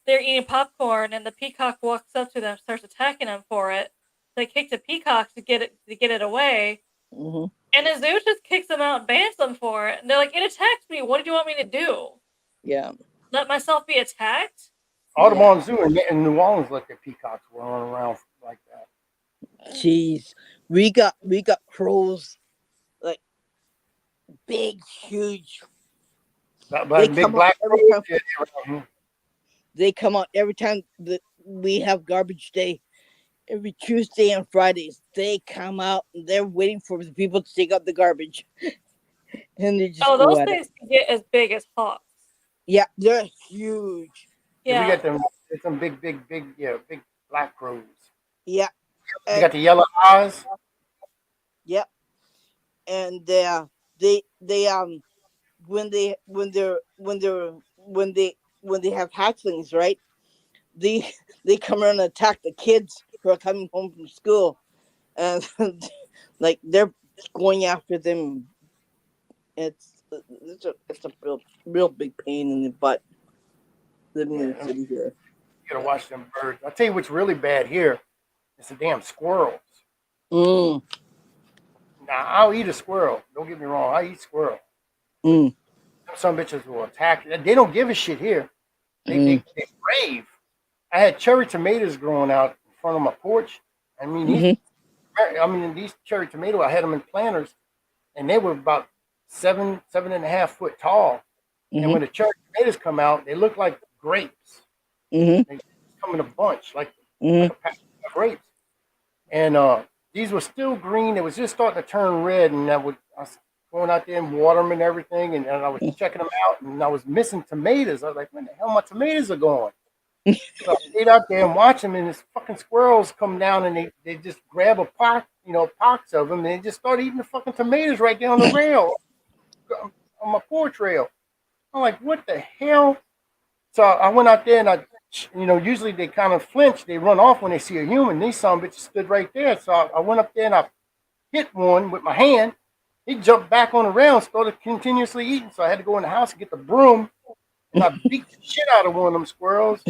they're eating popcorn and the peacock walks up to them and starts attacking them for it. They kick the peacock to get it away, Hmm. and the zoo just kicks them out and bans them for it. And they're like, "It attacked me. What did you want me to do? Yeah. Let myself be attacked?" Yeah. Audubon Zoo in New Orleans let their peacocks run around like that. Jeez. We got crows, like big, huge. They But big come out black every crows. time. Yeah, they're around They come out every time that we have garbage day. Every Tuesday and Fridays, they come out and they're waiting for the people to take out the garbage, and they just Oh, go those at it. things can get as big as hawks. Yeah, they're huge. Yeah, we Yeah. got them. There's some big black crows. Yeah, They and got the yellow eyes. yeah, and they when they have hatchlings, right? They they come around and attack the kids who are coming home from school, and like they're going after them. It's a real big pain in the butt living in the Yeah, city here. you gotta watch them birds. I'll tell you what's really bad here. It's the damn squirrels. Mm, Now I'll eat a squirrel. Don't get me wrong. I eat squirrel, but mm, some bitches will attack. They don't give a shit here. They mm, they they brave. I had cherry tomatoes growing out in front of my porch. I mean mm-hmm, these cherry tomatoes. I had them in planters, and they were about 7.5 foot tall. And mm-hmm, when the cherry tomatoes come out, they look like grapes. mm-hmm, They come in a bunch, like mm-hmm. a pack of grapes. And these were still green. It was just starting to turn red, and I was going out there and water them and everything, and I was checking them out, and I was missing tomatoes. I was like, "Where the hell my tomatoes are going?" So I stayed out there and watched them, and these fucking squirrels come down, and they just grab a pot, pox of them, and they just start eating the fucking tomatoes right down the rail on my porch rail. I'm like, "What the hell?" So I went out there and usually they kind of flinch, they run off when they see a human. These some bitches stood right there. So I went up there and I hit one with my hand. He jumped back on the rail and started continuously eating. So I had to go in the house and get the broom and I beat the shit out of one of them squirrels.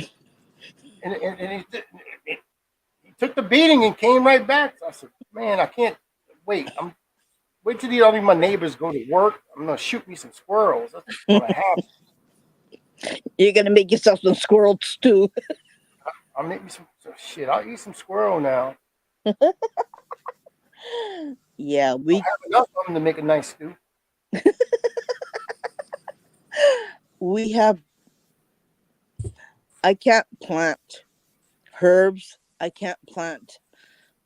And he took the beating and came right back. So I said, man, I can't wait. Wait till all of my neighbors go to work. I'm gonna shoot me some squirrels. That's what's gonna happen. You're gonna make yourself some squirrel stew. I'll make me some shit. I'll eat some squirrel now. Yeah, I have enough of them to make a nice stew. we have. I can't plant herbs. I can't plant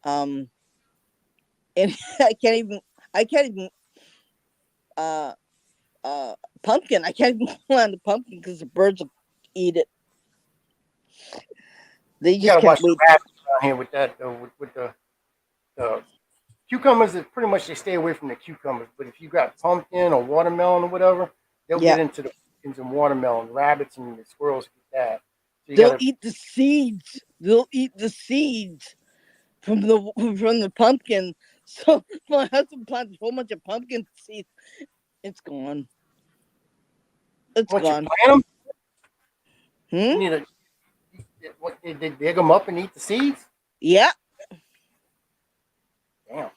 um, and I can't even uh pumpkin. I can't even plant a pumpkin because the birds will eat it. They You just gotta can't watch the wait. rabbits down here with that though. With the cucumbers, is pretty much they stay away from the cucumbers. But if you got pumpkin or watermelon or whatever, they'll Yeah, get into the pumpkins and watermelon. Rabbits and the squirrels get that. So you they'll gotta eat the seeds. They'll eat the seeds from the pumpkin. So my husband planted a whole bunch of pumpkin seeds. It's gone. It's once you gone. plant them, Hmm. you need to they dig them up and eat the seeds. Yeah. Damn,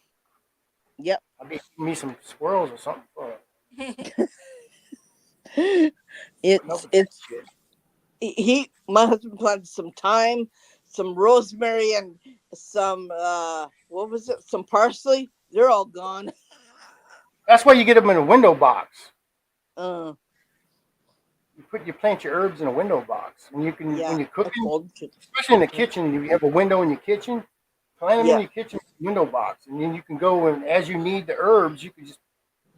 Yep. I'll be eating me some squirrels or something for putting up It's with that it's shit. my husband planted some thyme, some rosemary, and some what was it? Some parsley. They're all gone. That's why you get them in a window box. Uh, You plant your herbs in a window box, and you can yeah. when you're I cooking, told him to. especially in the kitchen, you have a window in your kitchen. Plant them in Yeah. your kitchen window box, and then you can go and as you need the herbs, you can just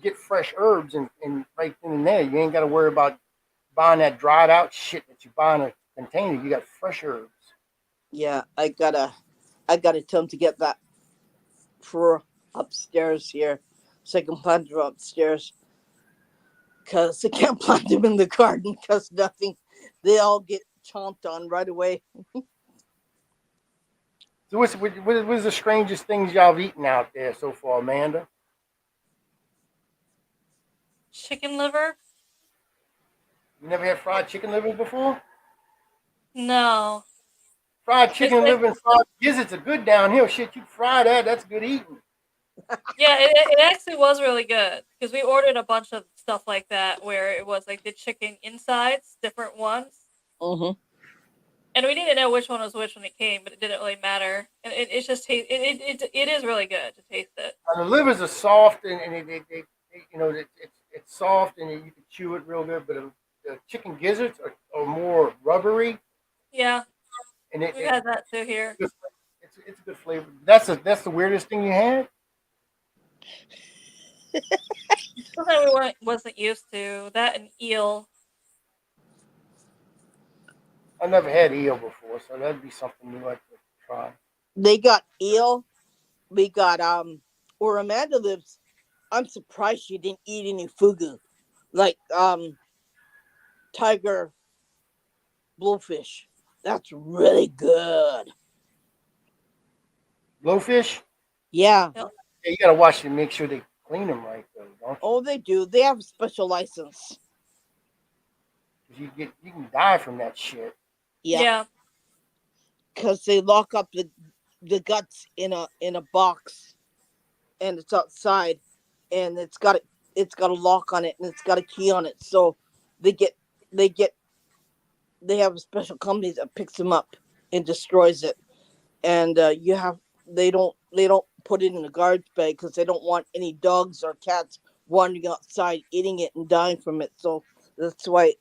get fresh herbs and right then and there. You ain't got to worry about buying that dried out shit that you buy in a container. You got fresh herbs. Yeah. I gotta tell him to get that for upstairs here, so I can plant it upstairs. because they can't plant them in the garden because nothing. They all get chomped on right away. So what's the strangest things y'all have eaten out there so far, Amanda? Chicken liver? You never had fried chicken liver before? No. Fried It's chicken like, liver and fried gizzards are good down here. Shit, you fry that, that's good eating. yeah, it actually was really good because we ordered a bunch of stuff like that where it was like the chicken insides, different ones, Mm-hmm. and we didn't know which one was which when it came, but it didn't really matter. And it's just it is really good to taste it. And the livers are soft and you know it's soft and you can chew it real good. But the chicken gizzards are more rubbery Yeah, and we've had that too here. it's a good flavor. That's the weirdest thing you had. Something we wasn't used to. That and eel. I never had eel before, so that'd be something new I'd like to try. They got eel. We got where Amanda lives. I'm surprised she didn't eat any fugu, like tiger blowfish. That's really good. Blowfish? Yeah. Yep. Yeah, you gotta watch it and make sure they clean them right, though, don't you? Oh, they do. They have a special license. 'Cause you can die from that shit. Yeah, Yeah. because they lock up the guts in a box, and it's outside, and it's got a lock on it, and it's got a key on it. So they get they get they have a special company that picks them up and destroys it. And they don't put it in a garbage bag because they don't want any dogs or cats wandering outside eating it and dying from it. So that's why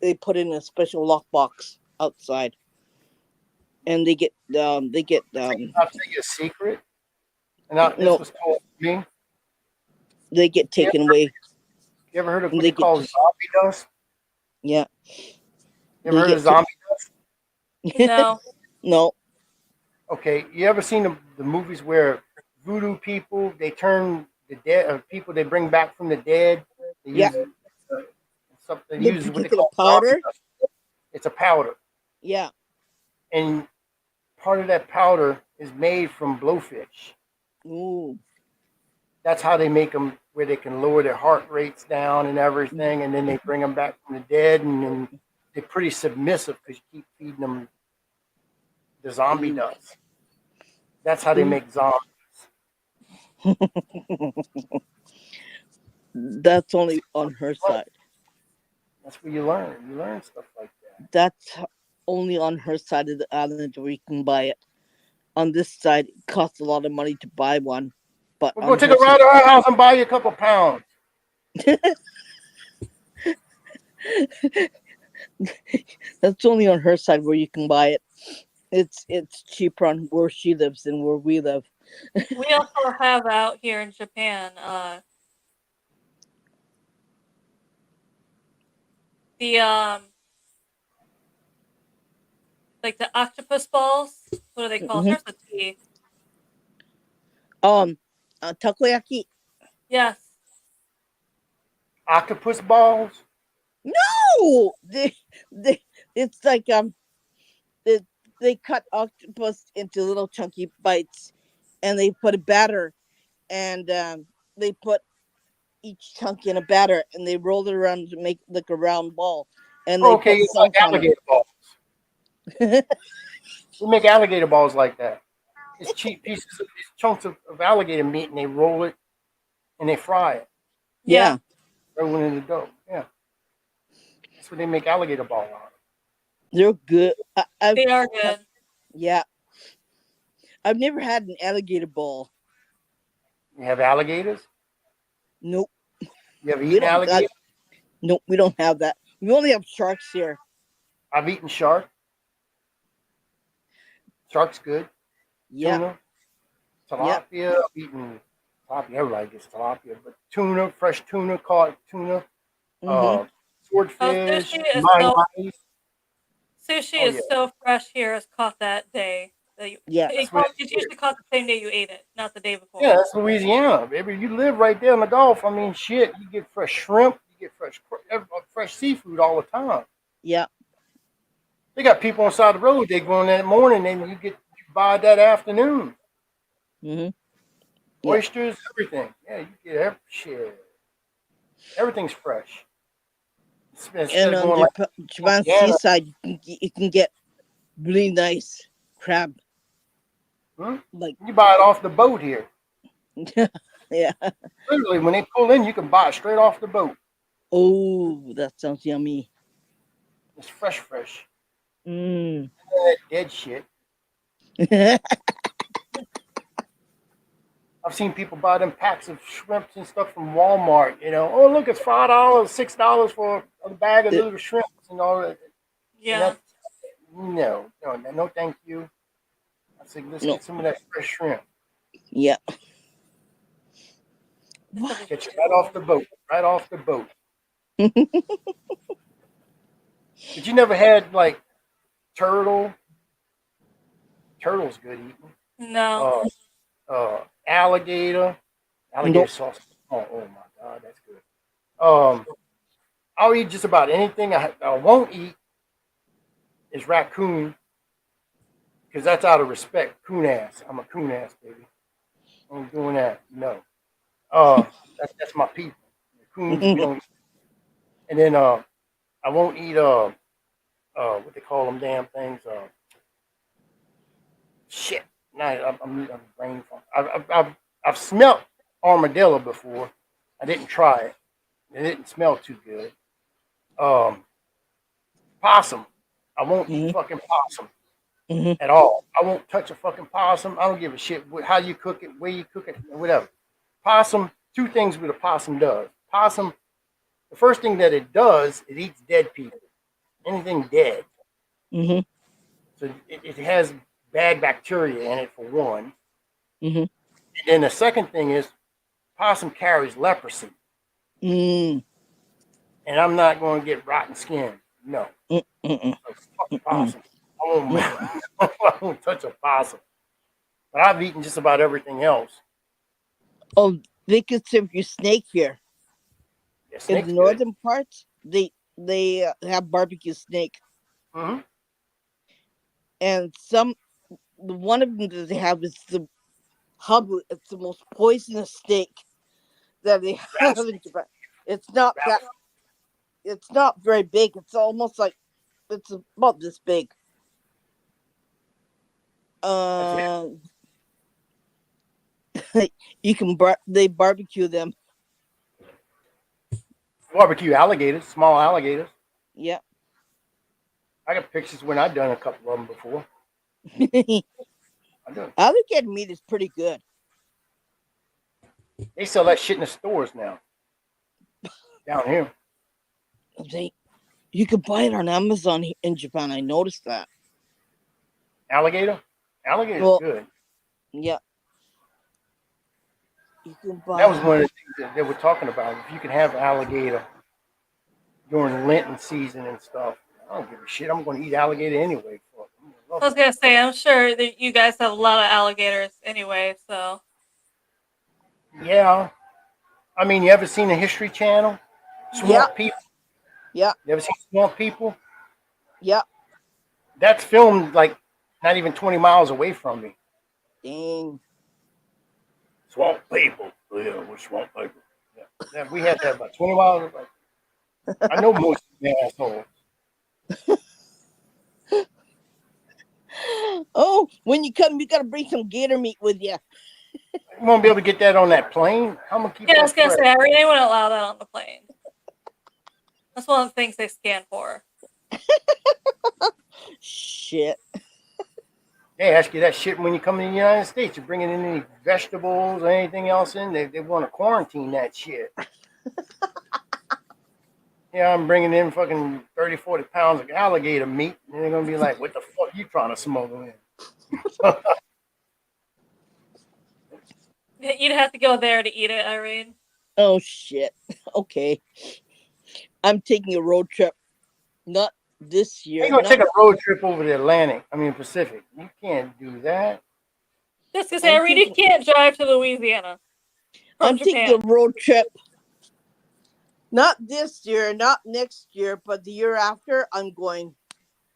they put it in a special lockbox outside, and I'll tell you a secret, and this no was told to me. they get You taken ever, away. you ever heard of And what they they get call zombie dust? yeah You ever they heard of get ta- zombie dust? No. no. Okay, you ever seen the movies where voodoo people they turn the dead people they bring back from the dead? They Yeah, use something. They the use what they particular call zombie powder. dust. It's a powder, Yeah. and part of that powder is made from blowfish. Ooh. That's how they make them where they can lower their heart rates down and everything, and then they bring them back from the dead, and then they're pretty submissive because you keep feeding them the zombie Ooh. dust. That's how they Ooh. make zombies. That's only on her Right. side. That's where you learn. You learn stuff like that. That's only on her side of the island where you can buy it. On this side, it costs a lot of money to buy one, but Well, go on take her a ride side, to our house and buy you a couple pounds. that's only on her side where you can buy it. It's cheaper on where she lives than where we live. We also have out here in Japan, the like the octopus balls. What are they called? Hmm. Starts with T. Um, takoyaki. Yes. Octopus balls. Oh, they, it's like they, they cut octopus into little chunky bites, and they put a batter, and they put each chunk in a batter, and they roll it around to make like a round ball, and Oh, they okay, put it's like salt on alligator balls. it. We make alligator balls like that. It's cheap pieces, it's chunks of alligator meat, and they roll it and they fry it, Yeah. Yeah, throw it in the dough. Yeah, that's what they make alligator ball out of. they're good. They are I've good. yeah, I've never had an alligator ball. You have alligators. Nope, You ever we eaten don't. alligator? Nope, we don't have that. We only have sharks here. I've eaten shark. Shark's good. Yep, Tuna, yep. tilapia. I've eaten tilapia. Everybody gets tilapia, but tuna, fresh tuna, caught tuna, Mhm. uh, Oh, swordfish, mai mais. sushi Oh is yeah, so fresh here. It's caught that day. Yeah. It's usually caught the same day you ate it, not the day before. Yeah, that's Louisiana, baby. You live right there in the Gulf. I mean, shit, you get fresh shrimp, you get fresh seafood all the time. Yeah. They got people on the side of the road. They go in that morning, and you buy that afternoon. Mm-hmm. Yeah. Oysters, everything. Yeah, you get shit. Everything's fresh. Instead And of on going like Japan Louisiana, seaside, you can get really nice crab. Like, you buy it off the boat here. yeah. Literally, when they pull in, you can buy it straight off the boat. Oh, that sounds yummy. It's fresh. Mm. That dead shit. I've seen people buy them packs of shrimps and stuff from Walmart. You know, oh look, it's $5, $6 for a bag of little shrimps and all that. Yeah. No, thank you. I said, let's No. get some of that fresh shrimp. Yeah. What? Get you right off the boat. Right off the boat. But you never had like turtle. Turtle's good eating. No. Alligator. Alligator Nope. sauce. Oh my God, that's good. I'll eat just about anything. I won't eat is raccoon because that's out of respect. Coon ass. I'm a coon ass, baby. I ain't doing that. No. That's my people. Coons, we don't. And then I won't eat what they call them damn things. Shit. Nah, I'm brain funk. I've smelt armadillo before. I didn't try it. It didn't smell too good. Possum. I won't eat fucking possum at all. I won't touch a fucking possum. I don't give a shit how you cook it, where you cook it, whatever. Possum. Two things what a possum does. Possum. The first thing that it does, it eats dead people. Anything dead. Mm-hmm. So it has bad bacteria in it for one. Mm-hmm. And then the second thing is possum carries leprosy. Mm. And I'm not going to get rotten skin. No. Mm-mm. Fuck possum. I won't touch a possum. But I've eaten just about everything else. Oh, they could serve you snake here. Yeah, In snake's the good. northern parts, they have barbecue snake, Mm-hmm. and one of them that they have is the habu. It's the most poisonous snake that they have in Japan. It's not that. It's not very big. It's almost like it's about this big. You can they barbecue them. Barbecue alligators, small alligators. Yeah. I got pictures when I've done a couple of them before. I do. Alligator meat is pretty good. They sell that shit in the stores now. Down here. You can buy it on Amazon in Japan. I noticed that. Alligator? Alligator's good. Yeah. You can buy. That was one of the things that they were talking about. If you can have alligator during Lenten season and stuff, I don't give a shit. I'm going to eat alligator anyway. I was gonna say, I'm sure that you guys have a lot of alligators anyway, so. Yeah. I mean, you ever seen the History Channel? Swamp People? Yeah. You ever seen Swamp People? Yeah. That's filmed like not even 20 miles away from me. Dang. Swamp People. Oh, yeah, we're Swamp People. Yeah. We had that about 20 miles away. I know most of the assholes. Oh, when you come, you gotta bring some gator meat with you. You won't be able to get that on that plane? I'm going to keep Yeah, I was gonna fresh. say, I really wouldn't allow that on the plane. That's one of the things they scan for. Shit. They ask you that shit when you come to the United States. You're bringing in any vegetables or anything else in. They want to quarantine that shit. Yeah, I'm bringing in fucking 30, 40 pounds of alligator meat. And they're going to be like, what the fuck you trying to smuggle in? You'd have to go there to eat it, Irene. Oh, shit. Okay. I'm taking a road trip. Not this You year. ain't gonna Not take a road trip over the Atlantic. I mean Pacific. You can't do that. Just to say, I'm Irene, you thinking. can't drive to Louisiana from I'm thinking Japan. a road trip. Not this year, not next year, but the year after. I'm going.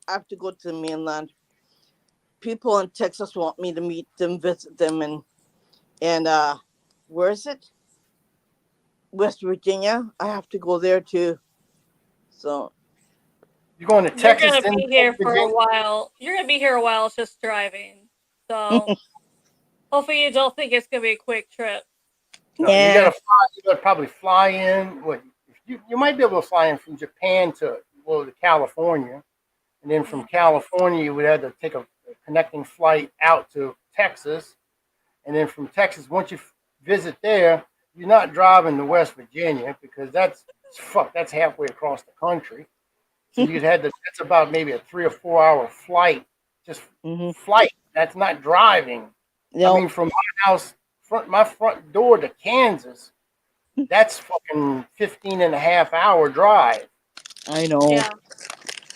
I have to go to the mainland. People in Texas want me to meet them, visit them, and where is it? West Virginia. I have to go there too. So You're going to You're Texas, gonna then be West here for a Virginia. while. You're gonna be here a while just driving. So hopefully you don't think it's gonna be a quick trip. No, you yeah, gotta fly. You gotta probably fly in. What you might be able to fly in from Japan to California, and then from Mm. California you would have to take a connecting flight out to Texas, and then from Texas, once you visit there, you're not driving to West Virginia because that's halfway across the country. So that's about maybe a 3 or 4 hour flight, just hmm flight. That's not driving. I no, mean, from my house, my front door to Kansas, that's fucking 15 and a half hour drive. I know. Yeah,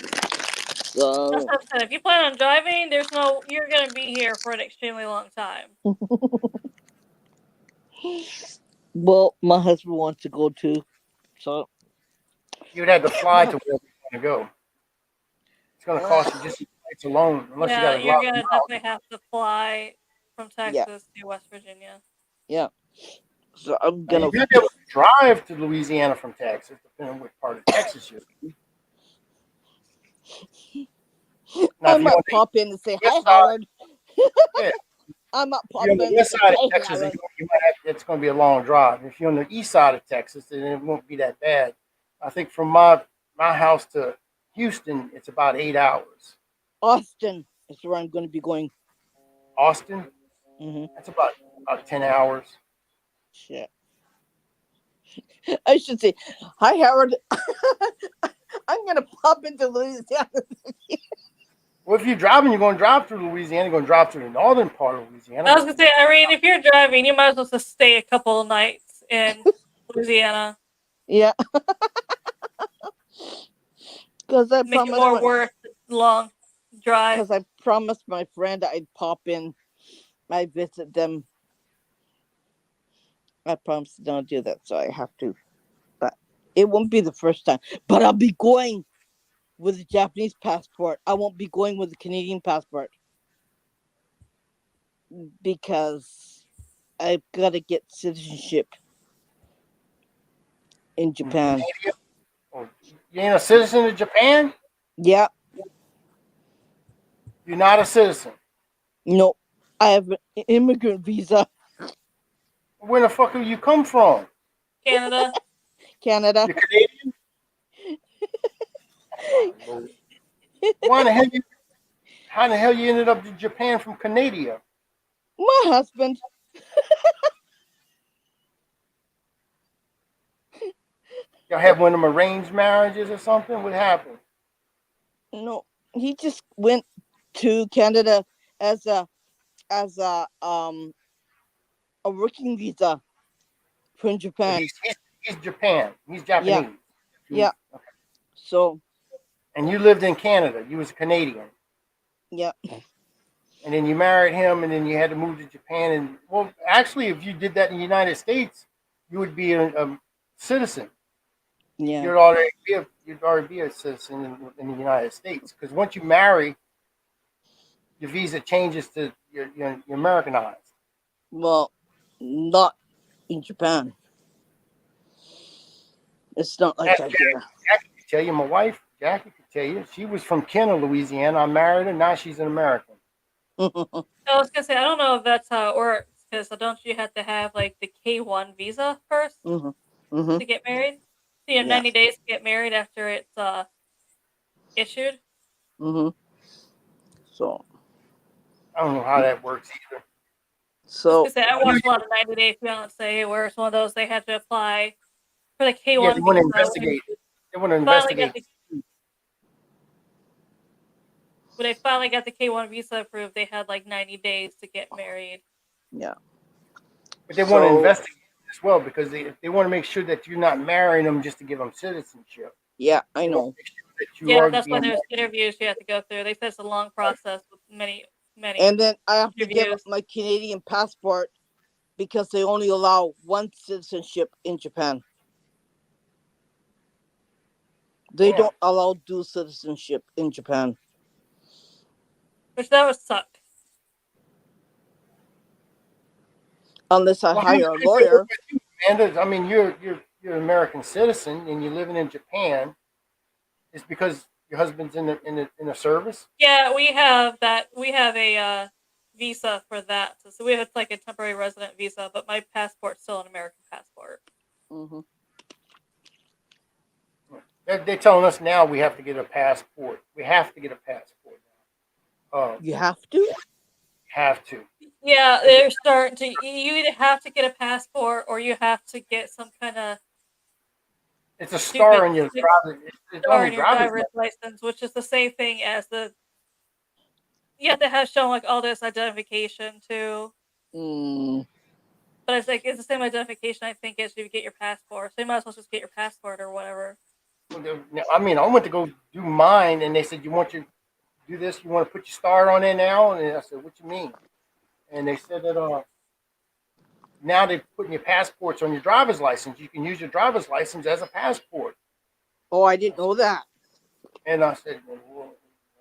that's So what I'm saying. If you plan on driving, you're gonna be here for an extremely long time. well, my husband wants to go too. So You'd have to fly to wherever you want to go. It's going to cost you just the flights alone, unless you got Yeah, a you're lot of gonna miles. definitely have to fly from yeah, Texas to West Virginia. yeah. So I'm Now, you gonna. may be able to drive to Louisiana from Texas, depending on what part of Texas you're in. Now, I if you're might on the pop in and say hi, west side, Howard. yeah, I might if pop you're on the in and west say side of hi, Texas, Howard. it's going to be a long drive. If you're on the east side of Texas, then it won't be that bad. I think from my house to Houston, it's about 8 hours. Austin is where I'm going to be going. Austin, hmm that's about 10 hours. Shit. I should say hi, Howard. I'm going to pop into Louisiana. Well, if you're driving, you're going to drive through Louisiana. You're going to drive through the northern part of Louisiana. I was gonna say, Irene, if you're driving, you might as well just stay a couple of nights in Louisiana. Yeah, because Make it more worth the long drive. I promised my friend I'd pop in. I visit them. I promised don't do that, so I have to. But it won't be the first time. But I'll be going with a Japanese passport. I won't be going with a Canadian passport because I've got to get citizenship in In Japan. Canada, oh, you ain't a citizen of Japan. Yeah, You're not a citizen. no, I have an immigrant visa, Where the fuck do you come from? Canada. Canada. You're Canadian. Why the hell you? How the hell you ended up in Japan from Canada? My husband, Y'all have one of them arranged marriages or something? What happened? no, he just went to Canada as as a working visa from But Japan. he's Japan. He's Yeah, Japanese. yeah. Okay. So And you lived in Canada. You was a Canadian. yeah, And then you married him, and then you had to move to Japan. And well, actually, if you did that in the United States, you would be a citizen. yeah. You'd already be a citizen in the United States because once you marry, your visa changes to you're Americanized. Well, not in Japan. It's not like Jackie, that here. Jackie could tell you. My wife, Jackie, could tell you. She was from Kenner, Louisiana. I married her. Now she's an American. I was gonna say, I don't know if that's how it works because don't you have to have like the K1 visa first hmm hmm to get married? So you have Yeah. 90 days to get married after it's issued. hmm So I don't know how that works either. Just so gonna say, I watched a lot of 90 Day Fiance where it's one of those they had to apply for the Yeah, they K1 want to visa investigate. They want to finally got investigate. the when they finally got the K1 visa approved. They had like 90 days to get married. yeah. But they want to So investigate as well because they want to make sure that you're not marrying them just to give them citizenship. yeah, I They want to know. make sure that you Yeah, are that's why being. there's interviews you have to go through. They said it's a long process with many And then I have to give up interviews. my Canadian passport because they only allow one citizenship in Japan. They Yeah. don't allow dual citizenship in Japan. Which that would suck. Unless I Well, how hire a does it work lawyer. with you, Amanda? I mean, you're an American citizen and you're living in Japan. It's because your husband's in the service. Yeah, we have that. We have a visa for that. So we have like a temporary resident visa, but my passport's still an American passport. Hmm. They're telling us now we have to get a passport. We have to get a passport now. You have to? Have to. Yeah, 'Cause they're starting to. You either have to get a passport or you have to get some kind of it's a stupid star in your driver. It's on star your in your driver's driver's license, which is the same thing as the. You have to have shown like all this identification too. Mm, But it's like it's the same identification I think as you get your passport. So you might as well just get your passport or whatever. I mean, I went to go do mine, and they said, "You want your do this? You want to put your star on there now?" And I said, "What you mean?" And they said that now they're putting your passports on your driver's license. You can use your driver's license as a passport. oh, I didn't know that. And I said, well,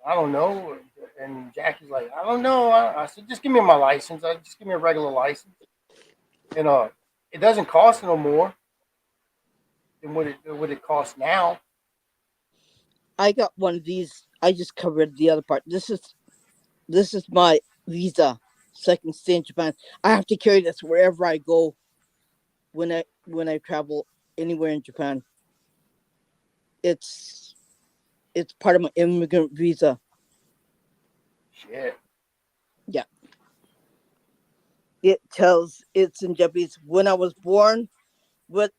I don't know. And Jackie's like, I don't know. I said, just give me my license. Just give me a regular license. And it doesn't cost no more than what it costs now. I got one of these. I just covered the other part. This is my visa, second stay in Japan. I have to carry this wherever I go when I travel anywhere in Japan. It's it's part of my immigrant visa. Shit. Yeah. It tells it's in Japanese when I was born, what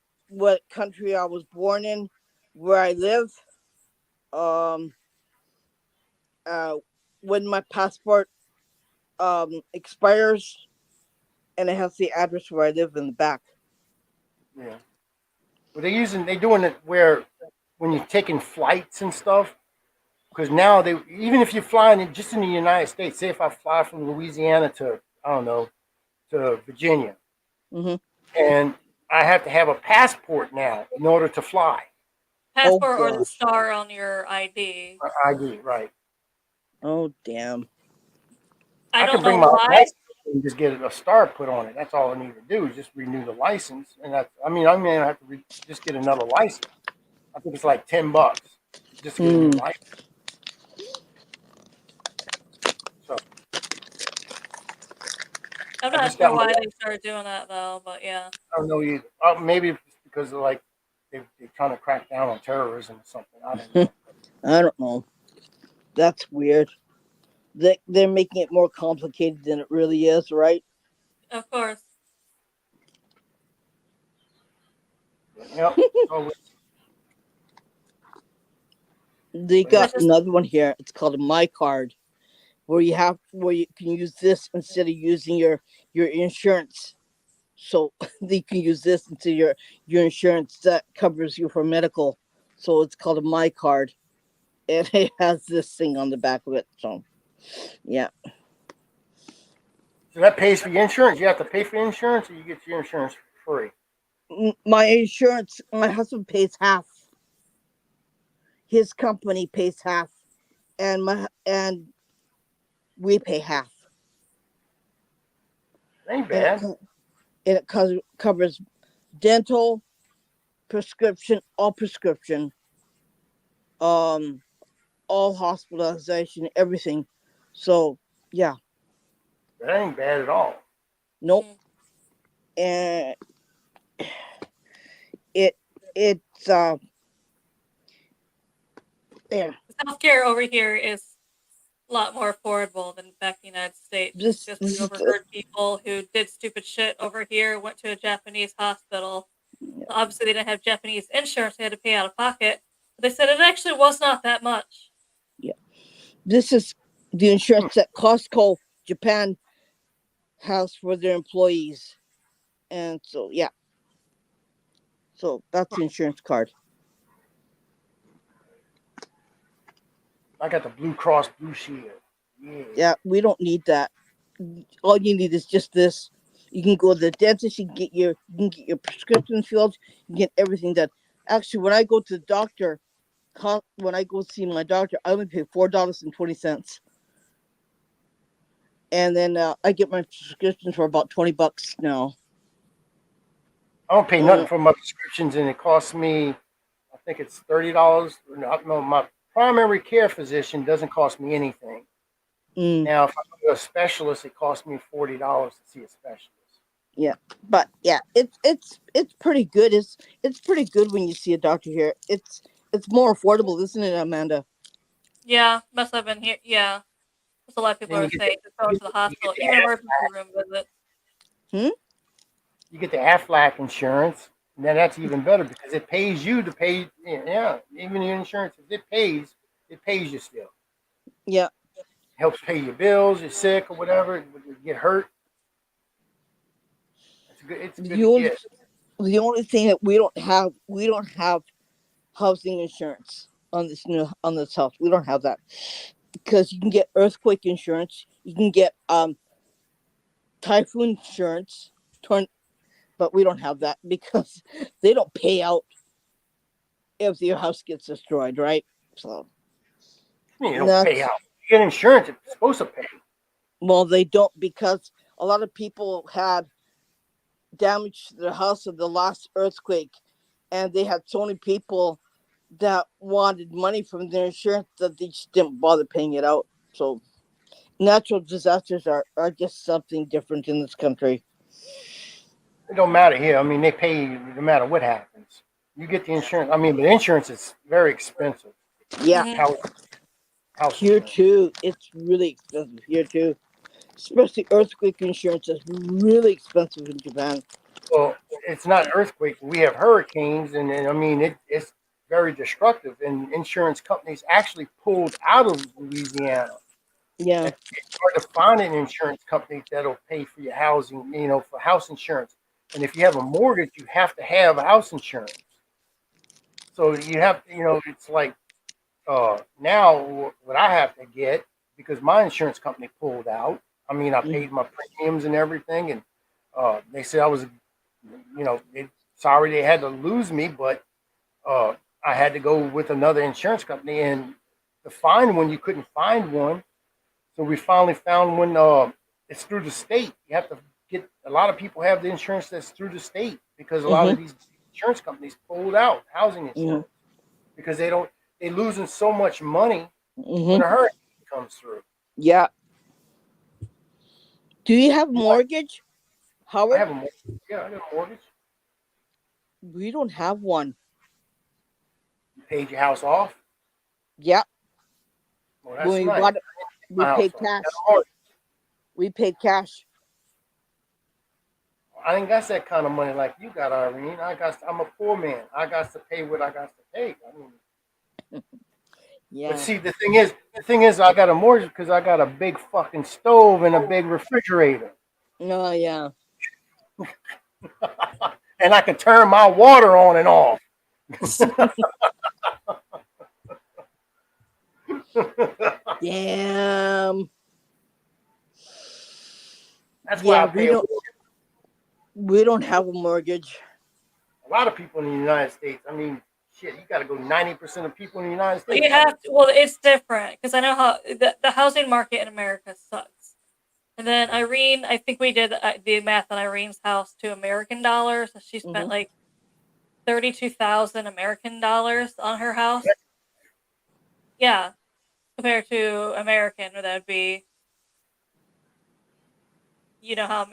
country I was born in, where I live, um uh when my passport expires, and it has the address where I live in the back. Yeah. But they're doing it where when you're taking flights and stuff, because now even if you're flying just in the United States, say if I fly from Louisiana to, I don't know, to Virginia, Hmm. and I have to have a passport now in order to fly. Oh Passport or the gosh. star on your ID. ID, right? Oh damn. I I don't can know bring my why. license and just get a star put on it. That's all I need to do is just renew the license, and I may have to just get another license. I think it's like $10 just to get a new Hmm. license. So I'm I not just got sure my. why they started doing that though, but yeah. I don't know either. Maybe it's because of like they're trying to crack down on terrorism or something. I don't know. I don't know. That's weird. They're making it more complicated than it really is, right? Of course. But, yep. So, They but yeah, got Which is another one here. It's called a My Card, where you can use this instead of using your insurance. So they can use this instead of your insurance that covers you for medical. So it's called a My Card, and it has this thing on the back of it. So yeah. so that pays for your insurance. You have to pay for insurance, or you get your insurance for free. My insurance, my husband pays half. His company pays half, and we pay half. It ain't And bad. it covers dental, prescription, all prescription, um, all hospitalization, everything. So yeah, That ain't bad at all. nope. And it it's yeah. healthcare over here is a lot more affordable than back in the United States. It's This just we this is the, overheard people who did stupid shit over here, went to a Japanese hospital. Obviously, they didn't have Japanese insurance; they had to pay out of pocket. But they said it actually was not that much. yeah. This is the insurance that Costco Japan has for their employees, and so yeah. So that's the insurance card. I got the Blue Cross Blue Shield. Yeah. Yeah, we don't need that. All you need is just this. You can go to the dentist. You can get your prescription filled. You can get everything done. Actually, when I go to the doctor, when I go see my doctor, I only pay $4.20, and then I get my prescriptions for about $20 now. I don't pay nothing Mm, for my prescriptions, and it costs me, I think it's $30. No, my primary care physician doesn't cost me anything. mm, Now, if I go to a specialist, it costs me $40 to see a specialist. yeah, but yeah, it's pretty good. It's pretty good when you see a doctor here. It's more affordable, isn't it, Amanda? Yeah, must have been here. Yeah, that's a lot of people Then are saying. Just going to the you get hospital, the even emergency room visits. Hmm. you get the Aflac insurance, and then that's even better because it pays you to pay. Yeah, even your insurance, if it pays you still. Yeah. Helps pay your bills. You're sick or whatever. You get hurt. It's good The to only get. the only thing that we don't have housing insurance on this house. We don't have that because you can get earthquake insurance. You can get typhoon insurance. Torn, but we don't have that because they don't pay out if your house gets destroyed, right? So You don't pay that's out. You get insurance. It's supposed to pay. well, they don't because a lot of people had damage to their house in the last earthquake, and they had so many people that wanted money from their insurance that they just didn't bother paying it out. So natural disasters are just something different in this country. It don't matter here. I mean, they pay you no matter what happens. You get the insurance. I mean, but insurance is very expensive. Yeah, Hmm. House here insurance. too, it's really expensive here too. Especially earthquake insurance is really expensive in Japan. Well, it's not earthquakes. We have hurricanes, and I mean, it's very destructive. And insurance companies actually pulled out of Louisiana. Yeah. It's hard to find an insurance company that'll pay for your housing, for house insurance. And if you have a mortgage, you have to have house insurance. So you have, it's like now what I have to get because my insurance company pulled out. I mean, I Mm. paid my premiums and everything, and they said I was, sorry they had to lose me, but uh, I had to go with another insurance company, and to find one, you couldn't find one. So we finally found one. It's through the state. You have to get. A lot of people have the insurance that's through the state because a lot of Mhm. these insurance companies pulled out housing Mhm. insurance because they don't. They're losing so much money when Mhm. a hurricane comes through. Yeah. Do you have a You like, mortgage, I Howard? have a mortgage. Yeah, I got a mortgage. We don't have one. You paid your house off. Yeah. Well, When that's we nice. bought it, we My house paid off. I got cash. a mortgage. We paid cash. I ain't got that kind of money like you got, Irene. I'm a poor man. I got to pay what I got to pay. I mean, but Yeah. see, the thing is, I got a mortgage because I got a big fucking stove and a big refrigerator, Oh yeah. and I can turn my water on and off. Damn. That's why Yeah, I we pay a don't mortgage. we don't have a mortgage. A lot of people in the United States. I mean, shit, you got to go 90% of people in the United Well, States you have a have to. Well, it's different because I know how the housing market in America sucks. And then Irene, I think we did the math on Irene's house to American dollars, and she spent Mhm. like 32,000 American dollars on her house. Yeah, compared to American, that'd be how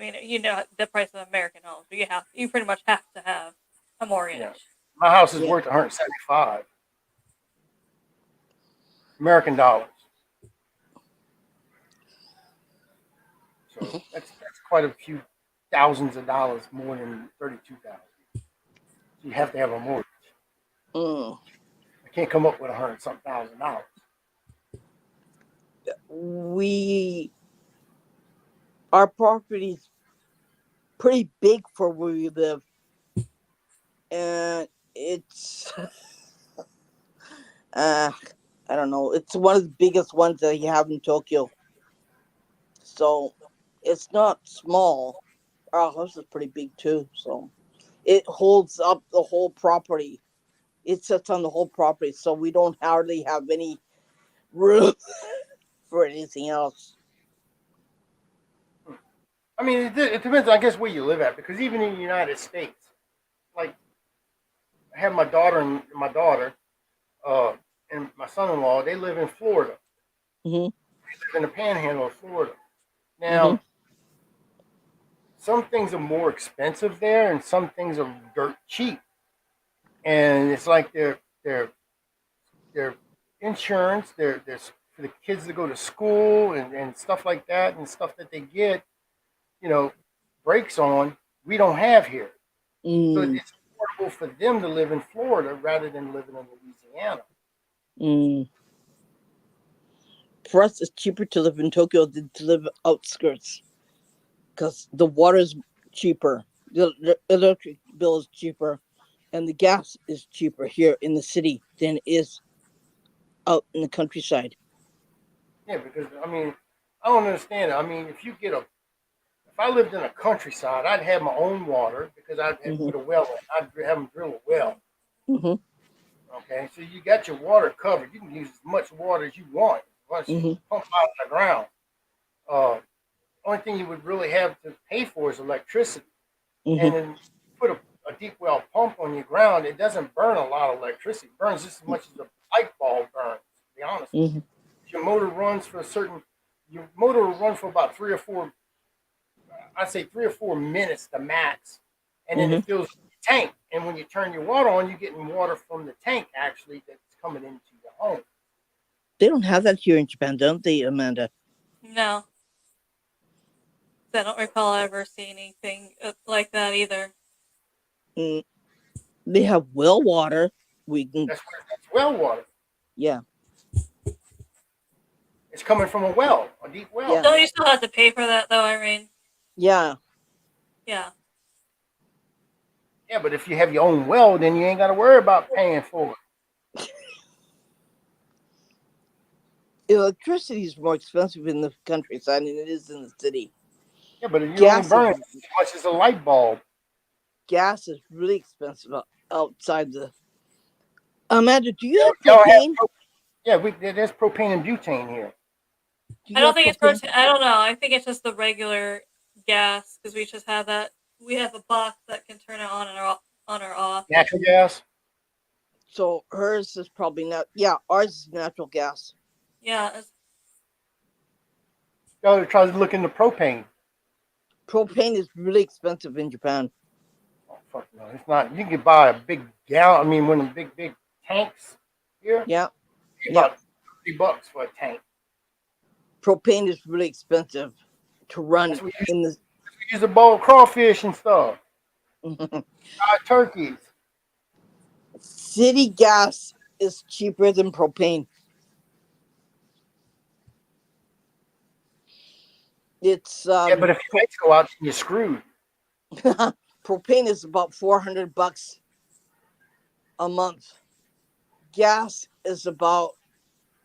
the price of American homes. You pretty much have to have a Yeah, mortgage. my house is Yeah. worth 175 American dollars. So that's quite a few thousands of dollars more than 32,000. You have to have a mortgage. Mm. I can't come up with 100 some thousand dollars. We our property's pretty big for where we live, and it's uh I don't know. It's one of the biggest ones that you have in Tokyo. So it's not small. Our house is pretty big too. So it holds up the whole property. It sits on the whole property. So we don't hardly have any room for anything else. I mean, it depends, I guess, where you live at. Because even in the United States, like I have uh, and my son-in-law. They live in Florida. Hmm. They live in the Panhandle of Florida. Hmm. Now, some things are more expensive there, and some things are dirt cheap. And it's like their insurance, their for the kids to go to school and stuff like that, and stuff that they get, you know, breaks on. We don't have here, so Mm, it's affordable for them to live in Florida rather than living in Louisiana. mm. For us, it's cheaper to live in Tokyo than to live outskirts because the water's cheaper, the electric bill is cheaper, and the gas is cheaper here in the city than it is out in the countryside. Yeah, because I mean, I don't understand it. I mean, if I lived in a countryside, I'd have my own water because I'd have Hmm. put a well in. I'd have them drill a well. Hmm. Okay, so you got your water covered. You can use as much water as you want once you Hmm. pump out of the ground. Uh, Only thing you would really have to pay for is electricity. Hmm. And then you put a deep well pump on your ground, it doesn't burn a lot of electricity. It burns just as much as a light bulb burns, to be honest with Hmm. you. Your motor will run for about I'd say 3 or 4 minutes the max. And then Hmm. it fills the tank. And when you turn your water on, you're getting water from the tank actually that's coming into your home. They don't have that here in Japan, don't they, Amanda? No, 'cause I don't recall ever seeing anything like that either. Mm, they have well water. We can, That's well water. yeah, It's coming from a well, a deep well. yeah, Don't you still have to pay for that though, Irene? yeah. Yeah. Yeah, but if you have your own well, then you ain't got to worry about paying for it. Electricity is more expensive in the countryside than it is in the city. Yeah, but you only Gas is burn as much as a light bulb. gas is really expensive outside the. Amanda, do you have Y'all have, propane? yeah, there's propane and butane here. Do I you don't have think it's propane? protein. I don't know. I think it's just the regular gas because we just have that. We have a box that can turn it on or off. Natural gas. So hers is probably not. Yeah, ours is natural gas. Yeah, Y'all try to look into propane. Propane is really expensive in Japan. Oh, fuck no, it's not. You can buy a big gallon. I mean, one of the big tanks here, Yeah, yeah. about $30 for a tank. Propane is really expensive to run That's what in the. we use to boil crawfish and stuff. Turkeys. City gas is cheaper than propane. It's Yeah, but if your lights go out, you're screwed. propane is about $400 a month. Gas is about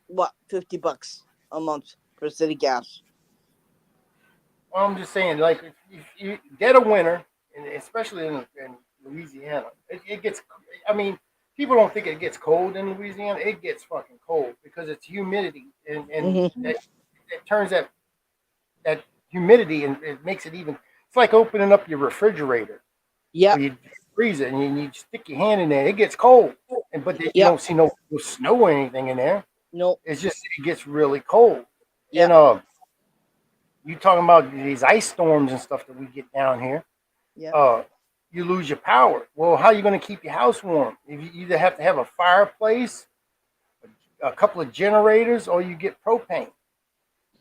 what, $50 a month for city gas. Well, I'm just saying, like, if you dead of winter, and especially in Louisiana, it gets. I mean, people don't think it gets cold in Louisiana. It gets fucking cold because it's humidity, and Hmm. that it turns that humidity and it makes it even. It's like opening up your refrigerator Yep, or you freeze it, and you stick your hand in there. It gets cold, and but then you yep. don't see no snow or anything in there. Nope. It's just it gets really cold, and Yep. you talking about these ice storms and stuff that we get down here. Yep. uh, you lose your power. Well, how are you going to keep your house warm? If you either have to have a fireplace, a couple of generators, or you get propane.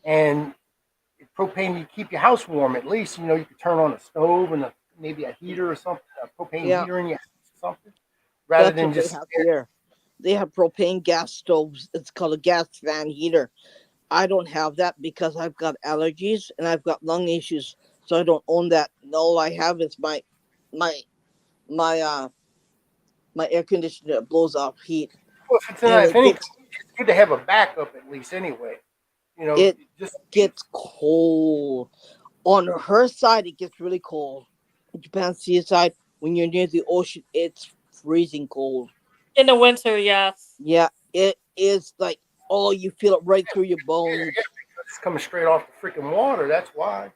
And propane, you keep your house warm at least. You know, you can turn on a stove and maybe a heater or something, a propane Yeah. heater in your house or something, rather That's than what they just have here. They have propane gas stoves. It's called a gas fan heater. I don't have that because I've got allergies and I've got lung issues, so I don't own that. All I have is my my my air conditioner that blows off heat, well, if it's and not, if it anything, gets. good to have a backup at least anyway. You know, It just gets cold. On her side, it gets really cold. In Japan Sea side, when you're near the ocean, it's freezing cold. In the winter, yes. Yeah, it is like, oh, you feel it right through your yeah, bones. it's coming straight off the freaking water. That's why.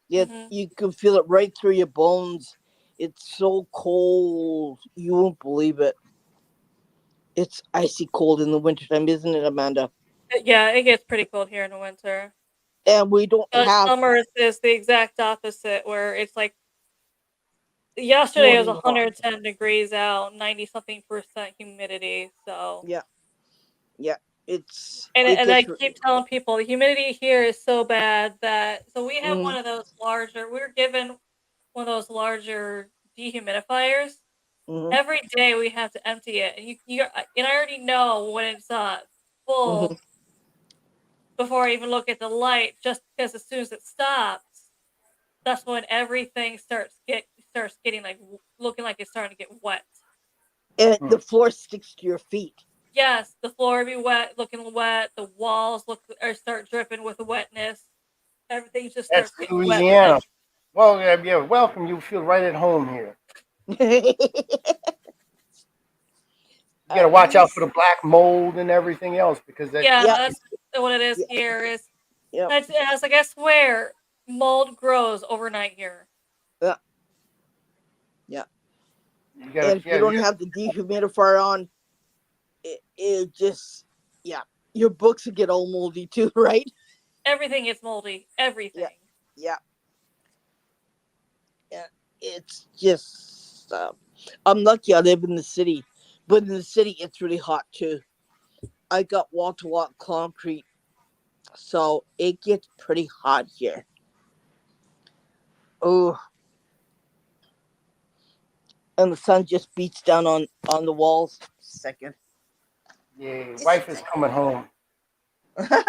Yeah, Hmm. you can feel it right through your bones. It's so cold. You won't believe it. It's icy cold in the wintertime, isn't it, Amanda? Yeah, it gets pretty cold here in the winter. And we don't But have summer is the exact opposite, where it's like yesterday it was morning hot. 110 degrees out, 90 something percent humidity. So, Yeah, yeah. It's and it and I gets. keep telling people the humidity here is so bad that so we have Mm-hmm, one of those larger. We're given one of those larger dehumidifiers. mm-hmm, Every day we have to empty it, and and I already know when it's mm-hmm. full before I even look at the light. Just because as soon as it stops, that's when everything starts getting like looking like it's starting to get wet. And Hmm. the floor sticks to your feet. Yes, the floor be wet, looking wet. The walls look or start dripping with the wetness. Everything just That's starts getting wet with Louisiana. it. Well, yeah, welcome. You feel right at home here. You got to watch out for Yes. the black mold and everything else because that. Yeah, Yeah. that's what it is Yeah. here. Is Yeah. I was like, I swear, mold grows overnight here. Yeah. Yeah. You got And to, if you yeah, you don't got have the dehumidifier on, it just, yeah, your books will get all moldy too, right? Everything is moldy. Yeah. Everything. Yeah. Yeah. It's just, I'm lucky I live in the city, but in the city it's really hot too. I got wall to wall concrete, so it gets pretty hot here. Oh, and the sun just beats down on the walls. Second. yeah, wife is coming home. I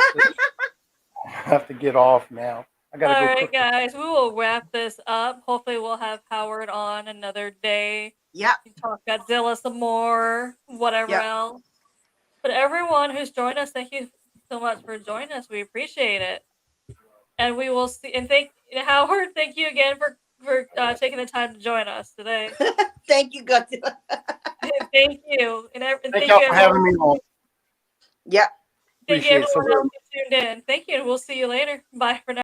have to get off now. I got to All go right, cook. guys, we will wrap this up. Hopefully, we'll have Howard on another day. Yeah. We can talk Godzilla some more, whatever Yeah. else. But everyone who's joined us, thank you so much for joining us. We appreciate it, and we will see. And thank Howard. Thank you again for taking the time to join us today. Thank you, Godzilla. Thank you, and Thank thank y'all you for everyone. having me on. Yeah. Thank you Appreciate it. So everyone else who tuned in. Thank you, and we'll see you later. Bye for now.